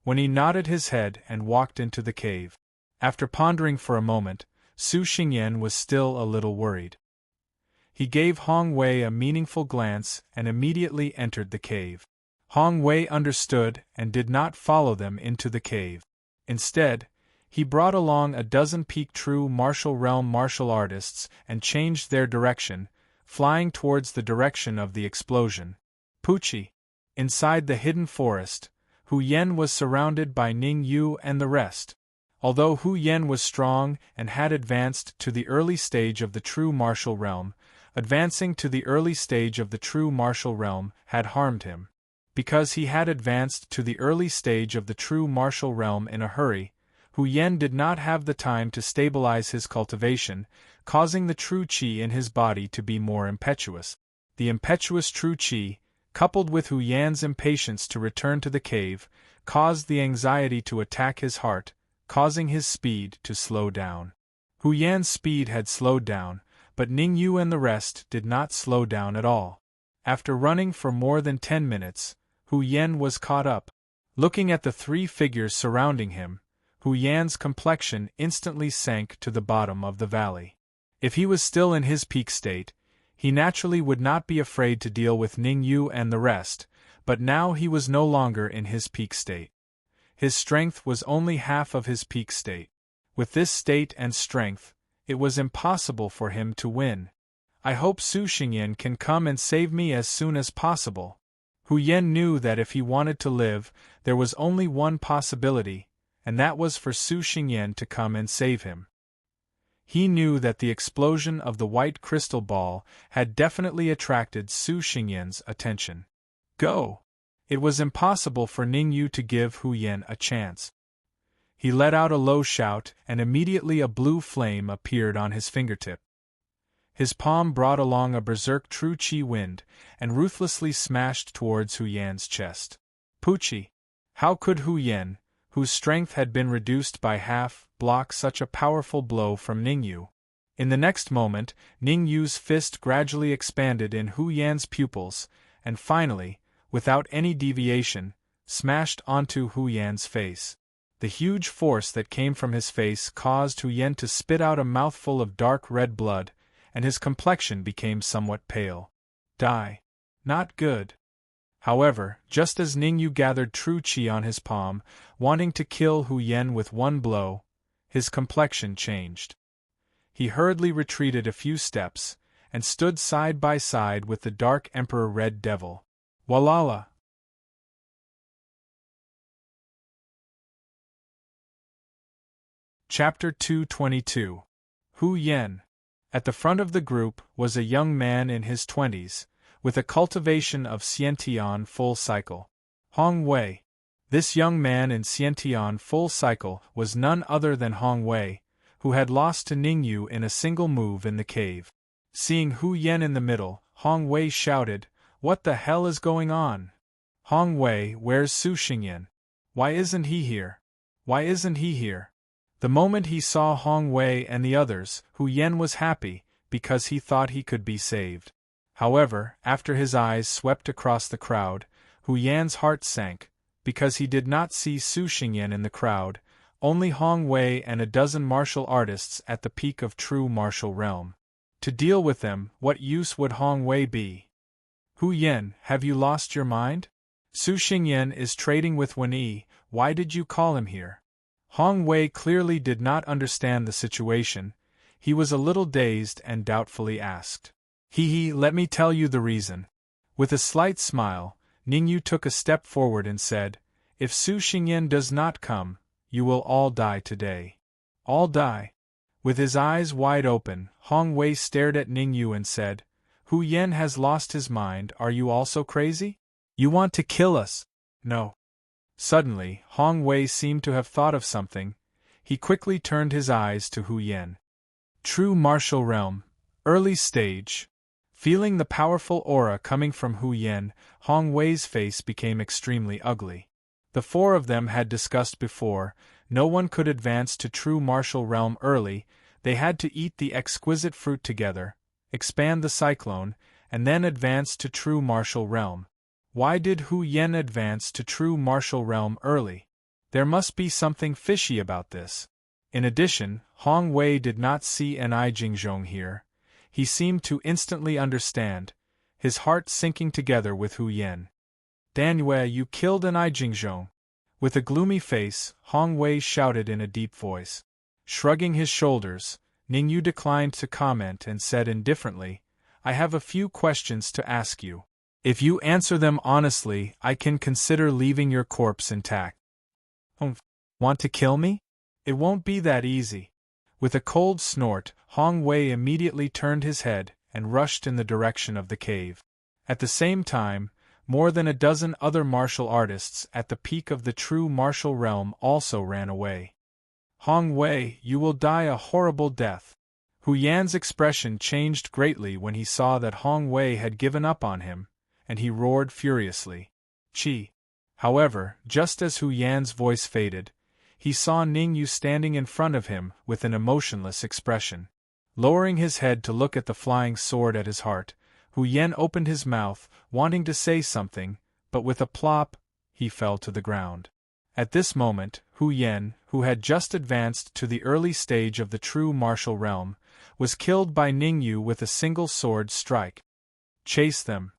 When he nodded his head and walked into the cave. After pondering for a moment, Su Xingyan was still a little worried. He gave Hong Wei a meaningful glance and immediately entered the cave. Hong Wei understood and did not follow them into the cave. Instead, he brought along a dozen peak true martial realm martial artists and changed their direction, flying towards the direction of the explosion. Pucci. Inside the hidden forest, Hu Yen was surrounded by Ningyu and the rest. Although Hu Yen was strong and had advanced to the early stage of the true martial realm, advancing to the early stage of the true martial realm had harmed him. Because he had advanced to the early stage of the true martial realm in a hurry, Hu Yen did not have the time to stabilize his cultivation, causing the true qi in his body to be more impetuous. The impetuous true qi, coupled with Hu Yan's impatience to return to the cave, caused the anxiety to attack his heart, causing his speed to slow down. Hu Yan's speed had slowed down, but Ningyu and the rest did not slow down at all. After running for more than 10 minutes, Hu Yen was caught up. Looking at the three figures surrounding him, Hu Yan's complexion instantly sank to the bottom of the valley. If he was still in his peak state, he naturally would not be afraid to deal with Ningyu and the rest, but now he was no longer in his peak state. His strength was only half of his peak state. With this state and strength, it was impossible for him to win. I hope Su Xingyan can come and save me as soon as possible. Hu Yen knew that if he wanted to live, there was only one possibility, and that was for Su Xingyan to come and save him. He knew that the explosion of the white crystal ball had definitely attracted Su Xingyan's attention. Go! It was impossible for Ningyu to give Hu Yen a chance. He let out a low shout, and immediately a blue flame appeared on his fingertip. His palm brought along a berserk true qi wind, and ruthlessly smashed towards Hu Yan's chest. Pucci! How could Hu Yen, whose strength had been reduced by half, block such a powerful blow from Ningyu? In the next moment, Ningyu's fist gradually expanded in Hu Yan's pupils, and finally, without any deviation, smashed onto Hu Yan's face. The huge force that came from his face caused Hu Yen to spit out a mouthful of dark red blood, and his complexion became somewhat pale. Die. Not good. However, just as Ningyu gathered true qi on his palm, wanting to kill Hu Yen with one blow, his complexion changed. He hurriedly retreated a few steps, and stood side by side with the Dark Emperor Red Devil. Walala! Chapter 222. Hu Yen. At the front of the group was a young man in his 20s, with a cultivation of Xiantian full cycle. Hong Wei. This young man in Xiantian full cycle was none other than Hong Wei, who had lost to Ningyu in a single move in the cave. Seeing Hu Yen in the middle, Hong Wei shouted, "What the hell is going on? Hong Wei, where's Su Xingyan? Why isn't he here? Why isn't he here?" The moment he saw Hong Wei and the others, Hu Yen was happy, because he thought he could be saved. However, after his eyes swept across the crowd, Hu Yan's heart sank, because he did not see Su Xingyan in the crowd, only Hong Wei and a dozen martial artists at the peak of true martial realm. To deal with them, what use would Hong Wei be? "Hu Yen, have you lost your mind? Su Xingyan is trading with Wen Yi, why did you call him here?" Hong Wei clearly did not understand the situation. He was a little dazed and doubtfully asked. Let me tell you the reason." With a slight smile, Ningyu took a step forward and said, "If Su Xingyan does not come, you will all die today." "All die?" With his eyes wide open, Hong Wei stared at Ningyu and said, "Hu Yen has lost his mind, are you also crazy? You want to kill us?" "No." Suddenly, Hong Wei seemed to have thought of something. He quickly turned his eyes to Hu Yen. True martial realm, early stage. Feeling the powerful aura coming from Hu Yen, Hong Wei's face became extremely ugly. The four of them had discussed before, no one could advance to true martial realm early, they had to eat the exquisite fruit together, expand the cyclone, and then advance to true martial realm. Why did Hu Yen advance to true martial realm early? There must be something fishy about this. In addition, Hong Wei did not see Enai Jingzhong here. He seemed to instantly understand, his heart sinking together with Hu Yen. "Dan Yue, you killed Enai Jingzhong." With a gloomy face, Hong Wei shouted in a deep voice. Shrugging his shoulders, Ningyu declined to comment and said indifferently, "I have a few questions to ask you. If you answer them honestly, I can consider leaving your corpse intact." Want to kill me? It won't be that easy." With a cold snort, Hong Wei immediately turned his head and rushed in the direction of the cave. At the same time, more than a dozen other martial artists at the peak of the true martial realm also ran away. "Hong Wei, you will die a horrible death." Hu Yan's expression changed greatly when he saw that Hong Wei had given up on him, and he roared furiously. "Chi!" However, just as Hu Yan's voice faded, he saw Ningyu standing in front of him with an emotionless expression. Lowering his head to look at the flying sword at his heart, Hu Yan opened his mouth, wanting to say something, but with a plop, he fell to the ground. At this moment, Hu Yan, who had just advanced to the early stage of the true martial realm, was killed by Ningyu with a single sword strike. "Chase them.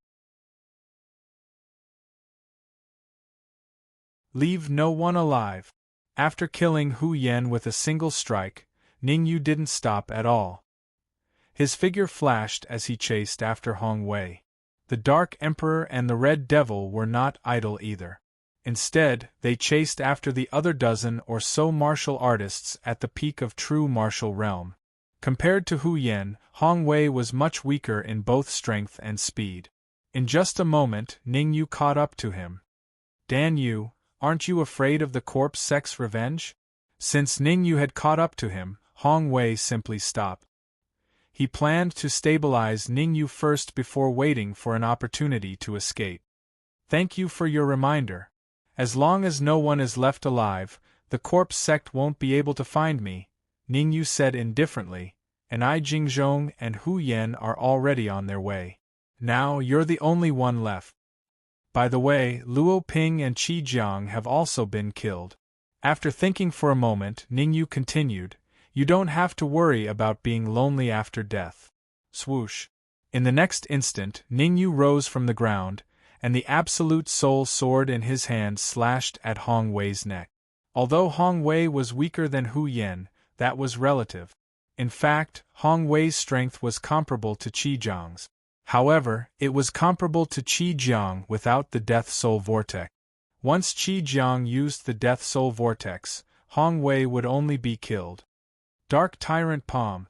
Leave no one alive." After killing Hu Yan with a single strike, Ningyu didn't stop at all. His figure flashed as he chased after Hong Wei. The Dark Emperor and the Red Devil were not idle either. Instead, they chased after the other dozen or so martial artists at the peak of true martial realm. Compared to Hu Yan, Hong Wei was much weaker in both strength and speed. In just a moment, Ningyu caught up to him. "Dan Yu, aren't you afraid of the corpse sex revenge?" Since Ningyu had caught up to him, Hong Wei simply stopped. He planned to stabilize Ningyu first before waiting for an opportunity to escape. "Thank you for your reminder. As long as no one is left alive, the corpse sect won't be able to find me," Ningyu said indifferently, "and I Jingzhong and Hu Yan are already on their way. Now you're the only one left. By the way, Luo Ping and Qi Jiang have also been killed." After thinking for a moment, Ningyu continued, "You don't have to worry about being lonely after death." Swoosh! In the next instant, Ningyu rose from the ground, and the Absolute Soul sword in his hand slashed at Hong Wei's neck. Although Hong Wei was weaker than Hu Yan, that was relative. In fact, Hong Wei's strength was comparable to Qi Jiang's. However, it was comparable to Qi Jiang without the Death Soul Vortex. Once Qi Jiang used the Death Soul Vortex, Hong Wei would only be killed. Dark Tyrant Palm.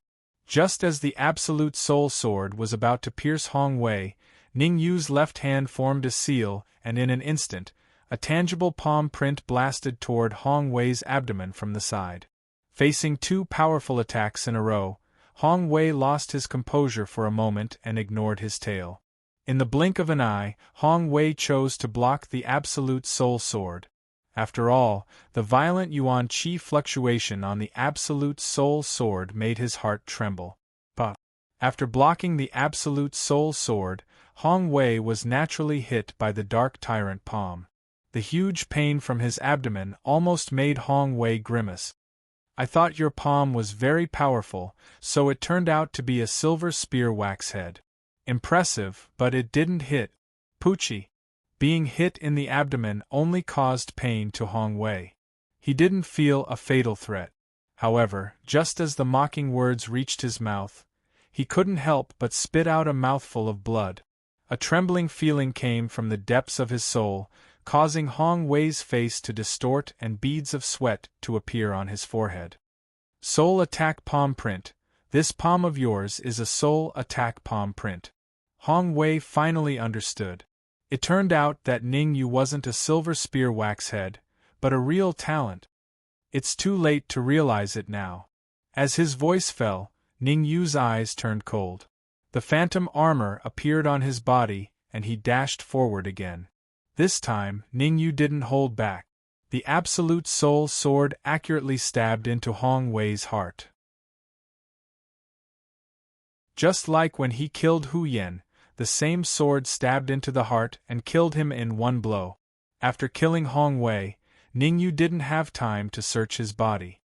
Just as the Absolute Soul Sword was about to pierce Hong Wei, Ningyu's left hand formed a seal, and in an instant, A tangible palm print blasted toward Hong Wei's abdomen from the side. Facing two powerful attacks in a row, Hong Wei lost his composure for a moment and ignored his tail. In the blink of an eye, Hong Wei chose to block the Absolute Soul Sword. After all, the violent Yuan Qi fluctuation on the Absolute Soul Sword made his heart tremble. But after blocking the Absolute Soul Sword, Hong Wei was naturally hit by the Dark Tyrant palm. The huge pain from his abdomen almost made Hong Wei grimace. I thought your palm was very powerful, so it turned out to be a silver spear wax head. Impressive, but it didn't hit. Poochie. Being hit in the abdomen only caused pain to Hong Wei. He didn't feel a fatal threat. However, just as the mocking words reached his mouth, he couldn't help but spit out a mouthful of blood. A trembling feeling came from the depths of his soul, causing Hong Wei's face to distort and beads of sweat to appear on his forehead. Soul Attack Palm Print. This palm of yours is a Soul Attack Palm Print. Hong Wei finally understood. It turned out that Ning Yu wasn't a silver spear wax head, but a real talent. It's too late to realize it now. As his voice fell, Ning Yu's eyes turned cold. The phantom armor appeared on his body, and he dashed forward again. This time, Ning Yu didn't hold back. The Absolute Soul Sword accurately stabbed into Hong Wei's heart. Just like when he killed Hu Yen, the same sword stabbed into the heart and killed him in one blow. After killing Hong Wei, Ning Yu didn't have time to search his body.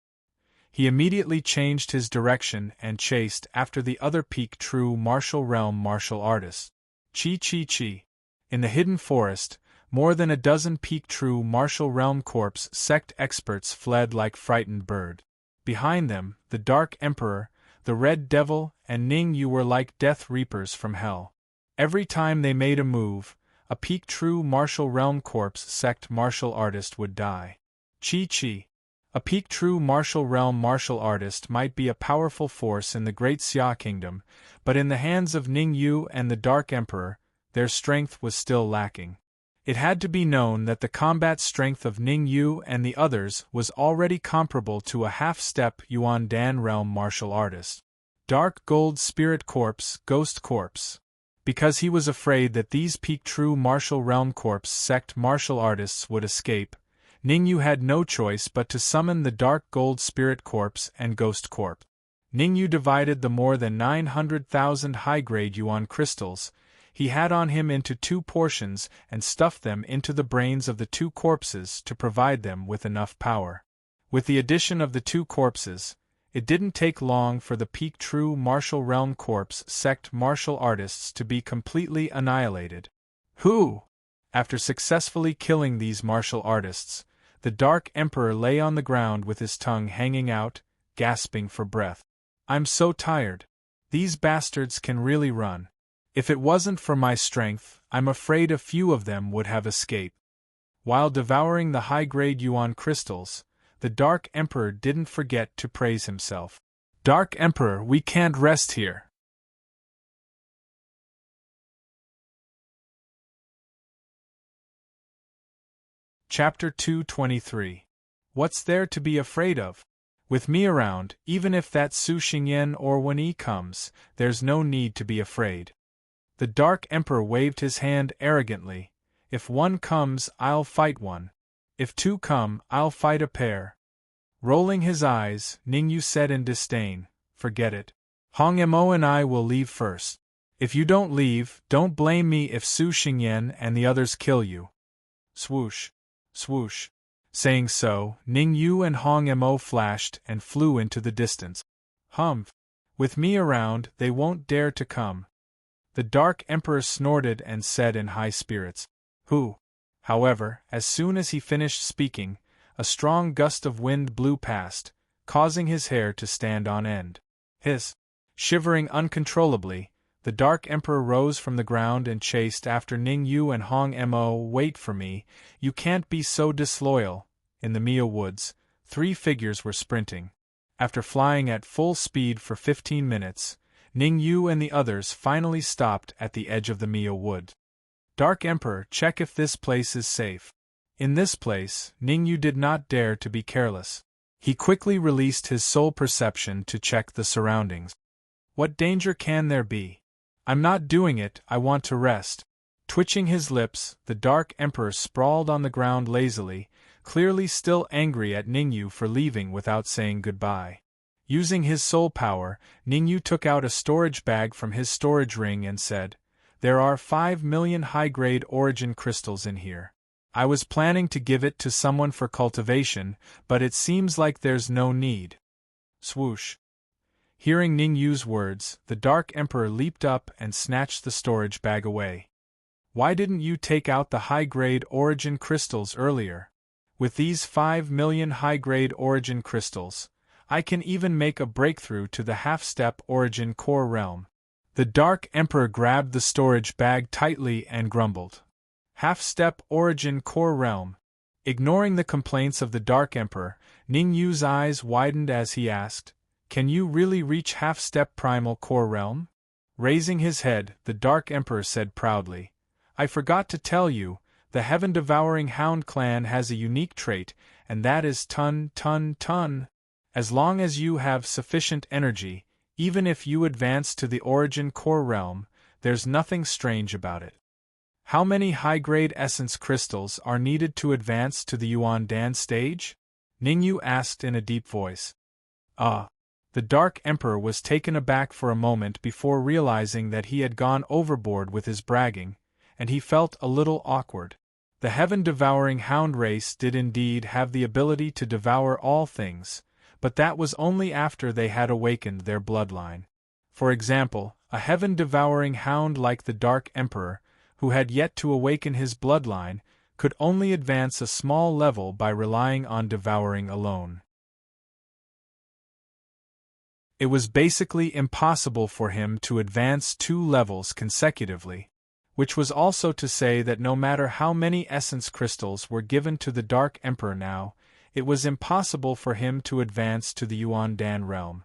He immediately changed his direction and chased after the other peak true martial realm martial artists. Chi Chi Chi. In the hidden forest, more than a dozen peak true martial realm corpse sect experts fled like frightened birds. Behind them, the Dark Emperor, the Red Devil, and Ning Yu were like death reapers from hell. Every time they made a move, a peak true martial realm corpse sect martial artist would die. Chi Chi. A peak true martial realm martial artist might be a powerful force in the Great Xia Kingdom, but in the hands of Ning Yu and the Dark Emperor, their strength was still lacking. It had to be known that the combat strength of Ning Yu and the others was already comparable to a half-step Yuan Dan realm martial artist. Dark Gold Spirit Corpse, Ghost Corpse. Because he was afraid that these peak true martial realm corpse sect martial artists would escape, Ning Yu had no choice but to summon the Dark Gold Spirit Corpse and Ghost Corpse. Ning Yu divided the more than 900,000 high-grade Yuan crystals he had on him into two portions and stuffed them into the brains of the two corpses to provide them with enough power. With the addition of the two corpses, it didn't take long for the peak true martial realm corpse sect martial artists to be completely annihilated. After successfully killing these martial artists, the Dark Emperor lay on the ground with his tongue hanging out, gasping for breath. I'm so tired. These bastards can really run. If it wasn't for my strength, I'm afraid a few of them would have escaped. While devouring the high-grade Yuan crystals, the Dark Emperor didn't forget to praise himself. Dark Emperor, we can't rest here. Chapter 223. What's there to be afraid of? With me around, even if that Su Xingyan or Wen Yi comes, there's no need to be afraid. The Dark Emperor waved his hand arrogantly. If one comes, I'll fight one. If two come, I'll fight a pair. Rolling his eyes, Ning Yu said in disdain, forget it. Hong Mo and I will leave first. If you don't leave, don't blame me if Su Xingyan and the others kill you. Swoosh. Swoosh. Saying so, Ning Yu and Hong Mo flashed and flew into the distance. Humph. With me around, they won't dare to come. The Dark Emperor snorted and said in high spirits. However, as soon as he finished speaking, a strong gust of wind blew past, causing his hair to stand on end. Shivering uncontrollably, the Dark Emperor rose from the ground and chased after Ning Yu and Hong Mo. Wait for me, you can't be so disloyal. In the Mia woods, three figures were sprinting. After flying at full speed for 15 minutes, Ning Yu and the others finally stopped at the edge of the Mia wood. Dark Emperor, check if this place is safe. In this place, Ningyu did not dare to be careless. He quickly released his soul perception to check the surroundings. What danger can there be? I'm not doing it, I want to rest. Twitching his lips, the Dark Emperor sprawled on the ground lazily, clearly still angry at Ningyu for leaving without saying goodbye. Using his soul power, Ningyu took out a storage bag from his storage ring and said, "There are 5 million high-grade origin crystals in here. I was planning to give it to someone for cultivation, but it seems like there's no need." Swoosh. Hearing Ningyu's words, the Dark Emperor leaped up and snatched the storage bag away. "Why didn't you take out the high-grade origin crystals earlier? With these 5 million high-grade origin crystals, I can even make a breakthrough to the half-step origin core realm." The Dark Emperor grabbed the storage bag tightly and grumbled. Half-step origin core realm. Ignoring the complaints of the Dark Emperor, Ningyu's eyes widened as he asked, "Can you really reach half-step primal core realm?" Raising his head, the Dark Emperor said proudly, "I forgot to tell you, the Heaven-Devouring Hound clan has a unique trait, and that is ton. As long as you have sufficient energy, even if you advance to the origin core realm, there's nothing strange about it." How many high-grade essence crystals are needed to advance to the Yuan Dan stage? Ningyu asked in a deep voice. The Dark Emperor was taken aback for a moment before realizing that he had gone overboard with his bragging, and he felt a little awkward. The Heaven-Devouring Hound race did indeed have the ability to devour all things, but that was only after they had awakened their bloodline. For example, a Heaven-Devouring Hound like the Dark Emperor, who had yet to awaken his bloodline, could only advance a small level by relying on devouring alone. It was basically impossible for him to advance 2 levels consecutively, which was also to say that no matter how many essence crystals were given to the Dark Emperor now, it was impossible for him to advance to the Yuan Dan realm.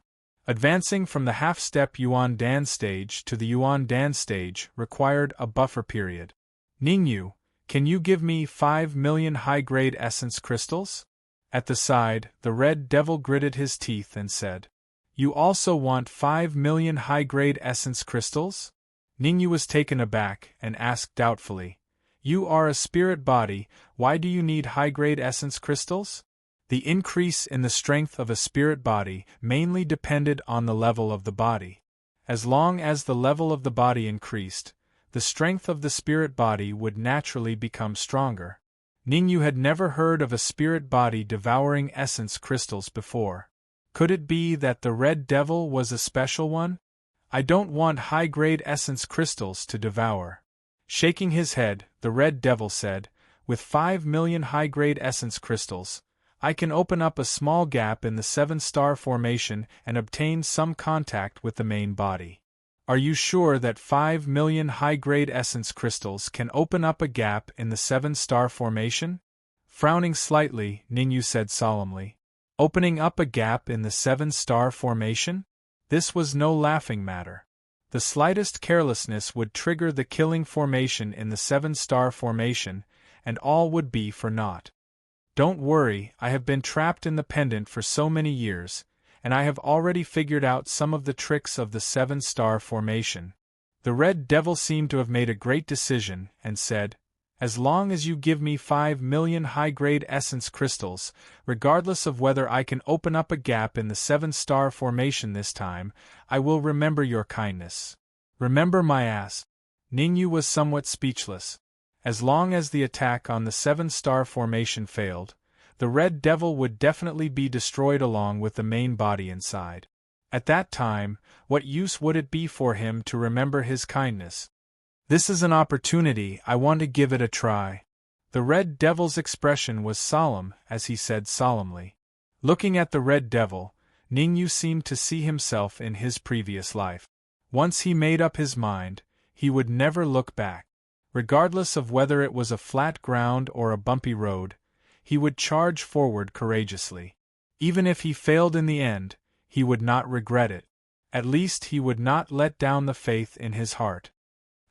Advancing from the half-step Yuan Dan stage to the Yuan Dan stage required a buffer period. "Ningyu, can you give me 5 million high-grade essence crystals?" At the side, the Red Devil gritted his teeth and said, "You also want 5 million high-grade essence crystals?" Ningyu was taken aback and asked doubtfully, "You are a spirit body, why do you need high-grade essence crystals?" The increase in the strength of a spirit body mainly depended on the level of the body. As long as the level of the body increased, the strength of the spirit body would naturally become stronger. Ningyu had never heard of a spirit body devouring essence crystals before. Could it be that the Red Devil was a special one? "I don't want high-grade essence crystals to devour." Shaking his head, the Red Devil said, "With 5 million high-grade essence crystals, I can open up a small gap in the 7-star formation and obtain some contact with the main body." "Are you sure that 5 million high-grade essence crystals can open up a gap in the 7-star formation?" Frowning slightly, Ningyu said solemnly, "Opening up a gap in the 7-star formation? This was no laughing matter. The slightest carelessness would trigger the killing formation in the 7-star formation, and all would be for naught. Don't worry, I have been trapped in the pendant for so many years, and I have already figured out some of the tricks of the 7-star formation." The Red Devil seemed to have made a great decision, and said, "As long as you give me 5 million high-grade essence crystals, regardless of whether I can open up a gap in the 7-star formation this time, I will remember your kindness." "Remember my ass?" Ningyu was somewhat speechless. As long as the attack on the 7-star formation failed, the Red Devil would definitely be destroyed along with the main body inside. At that time, what use would it be for him to remember his kindness? "This is an opportunity, I want to give it a try." The Red Devil's expression was solemn as he said solemnly. Looking at the Red Devil, Ningyu seemed to see himself in his previous life. Once he made up his mind, he would never look back. Regardless of whether it was a flat ground or a bumpy road, he would charge forward courageously. Even if he failed in the end, he would not regret it. At least he would not let down the faith in his heart.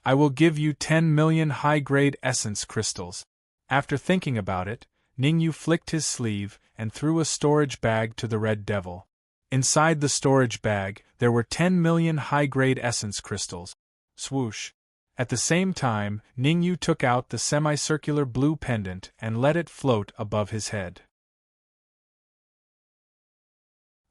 "I will give you 10 million high-grade essence crystals." After thinking about it, Ningyu flicked his sleeve and threw a storage bag to the Red Devil. Inside the storage bag, there were 10 million high-grade essence crystals. Swoosh! At the same time, Ningyu took out the semicircular blue pendant and let it float above his head.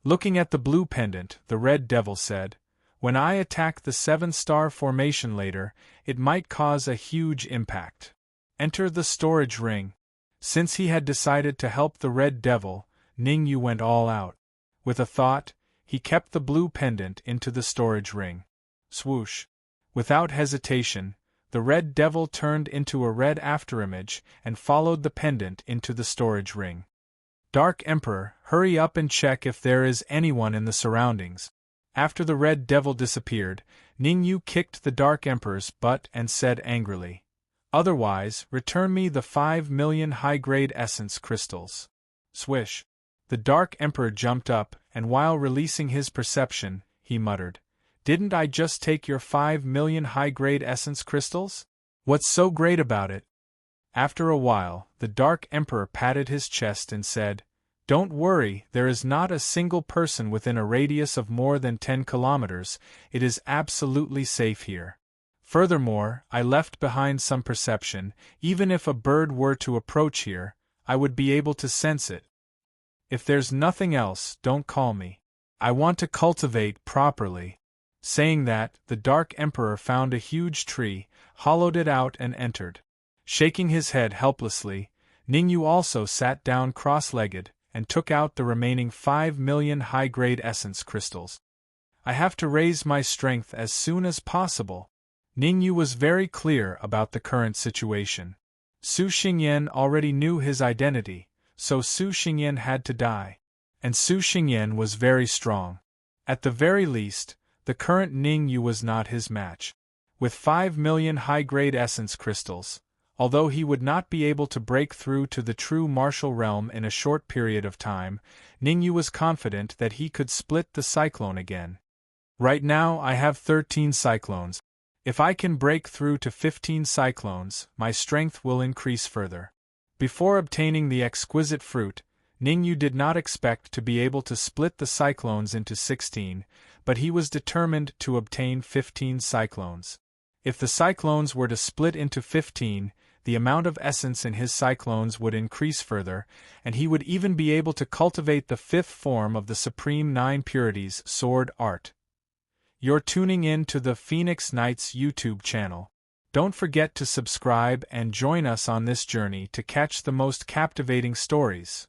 Looking at the blue pendant, the Red Devil said, "When I attack the 7-star formation later, it might cause a huge impact. Enter the storage ring." Since he had decided to help the Red Devil, Ningyu went all out. With a thought, he kept the blue pendant into the storage ring. Swoosh! Without hesitation, the Red Devil turned into a red afterimage and followed the pendant into the storage ring. "Dark Emperor, hurry up and check if there is anyone in the surroundings." After the Red Devil disappeared, Ningyu kicked the Dark Emperor's butt and said angrily, "Otherwise, return me the 5 million high-grade essence crystals." Swish! The Dark Emperor jumped up, and while releasing his perception, he muttered, "Didn't I just take your 5 million high-grade essence crystals? What's so great about it?" After a while, the Dark Emperor patted his chest and said, "Don't worry, there is not a single person within a radius of more than 10 kilometers, it is absolutely safe here. Furthermore, I left behind some perception, even if a bird were to approach here, I would be able to sense it. If there's nothing else, don't call me. I want to cultivate properly." Saying that, the Dark Emperor found a huge tree, hollowed it out and entered. Shaking his head helplessly, Ningyu also sat down cross-legged and took out the remaining 5 million high-grade essence crystals. "I have to raise my strength as soon as possible." Ningyu was very clear about the current situation. Su Xingyan already knew his identity, so Su Xingyan had to die. And Su Xingyan was very strong. At the very least, the current Ningyu was not his match. With 5 million high-grade essence crystals, although he would not be able to break through to the true martial realm in a short period of time, Ningyu was confident that he could split the cyclone again. "Right now I have 13 cyclones. If I can break through to 15 cyclones, my strength will increase further." Before obtaining the exquisite fruit, Ningyu did not expect to be able to split the cyclones into 16, but he was determined to obtain 15 cyclones. If the cyclones were to split into 15, the amount of essence in his cyclones would increase further, and he would even be able to cultivate the 5th form of the Supreme 9 Purities sword art. You're tuning in to the Phoenix Knights YouTube channel. Don't forget to subscribe and join us on this journey to catch the most captivating stories.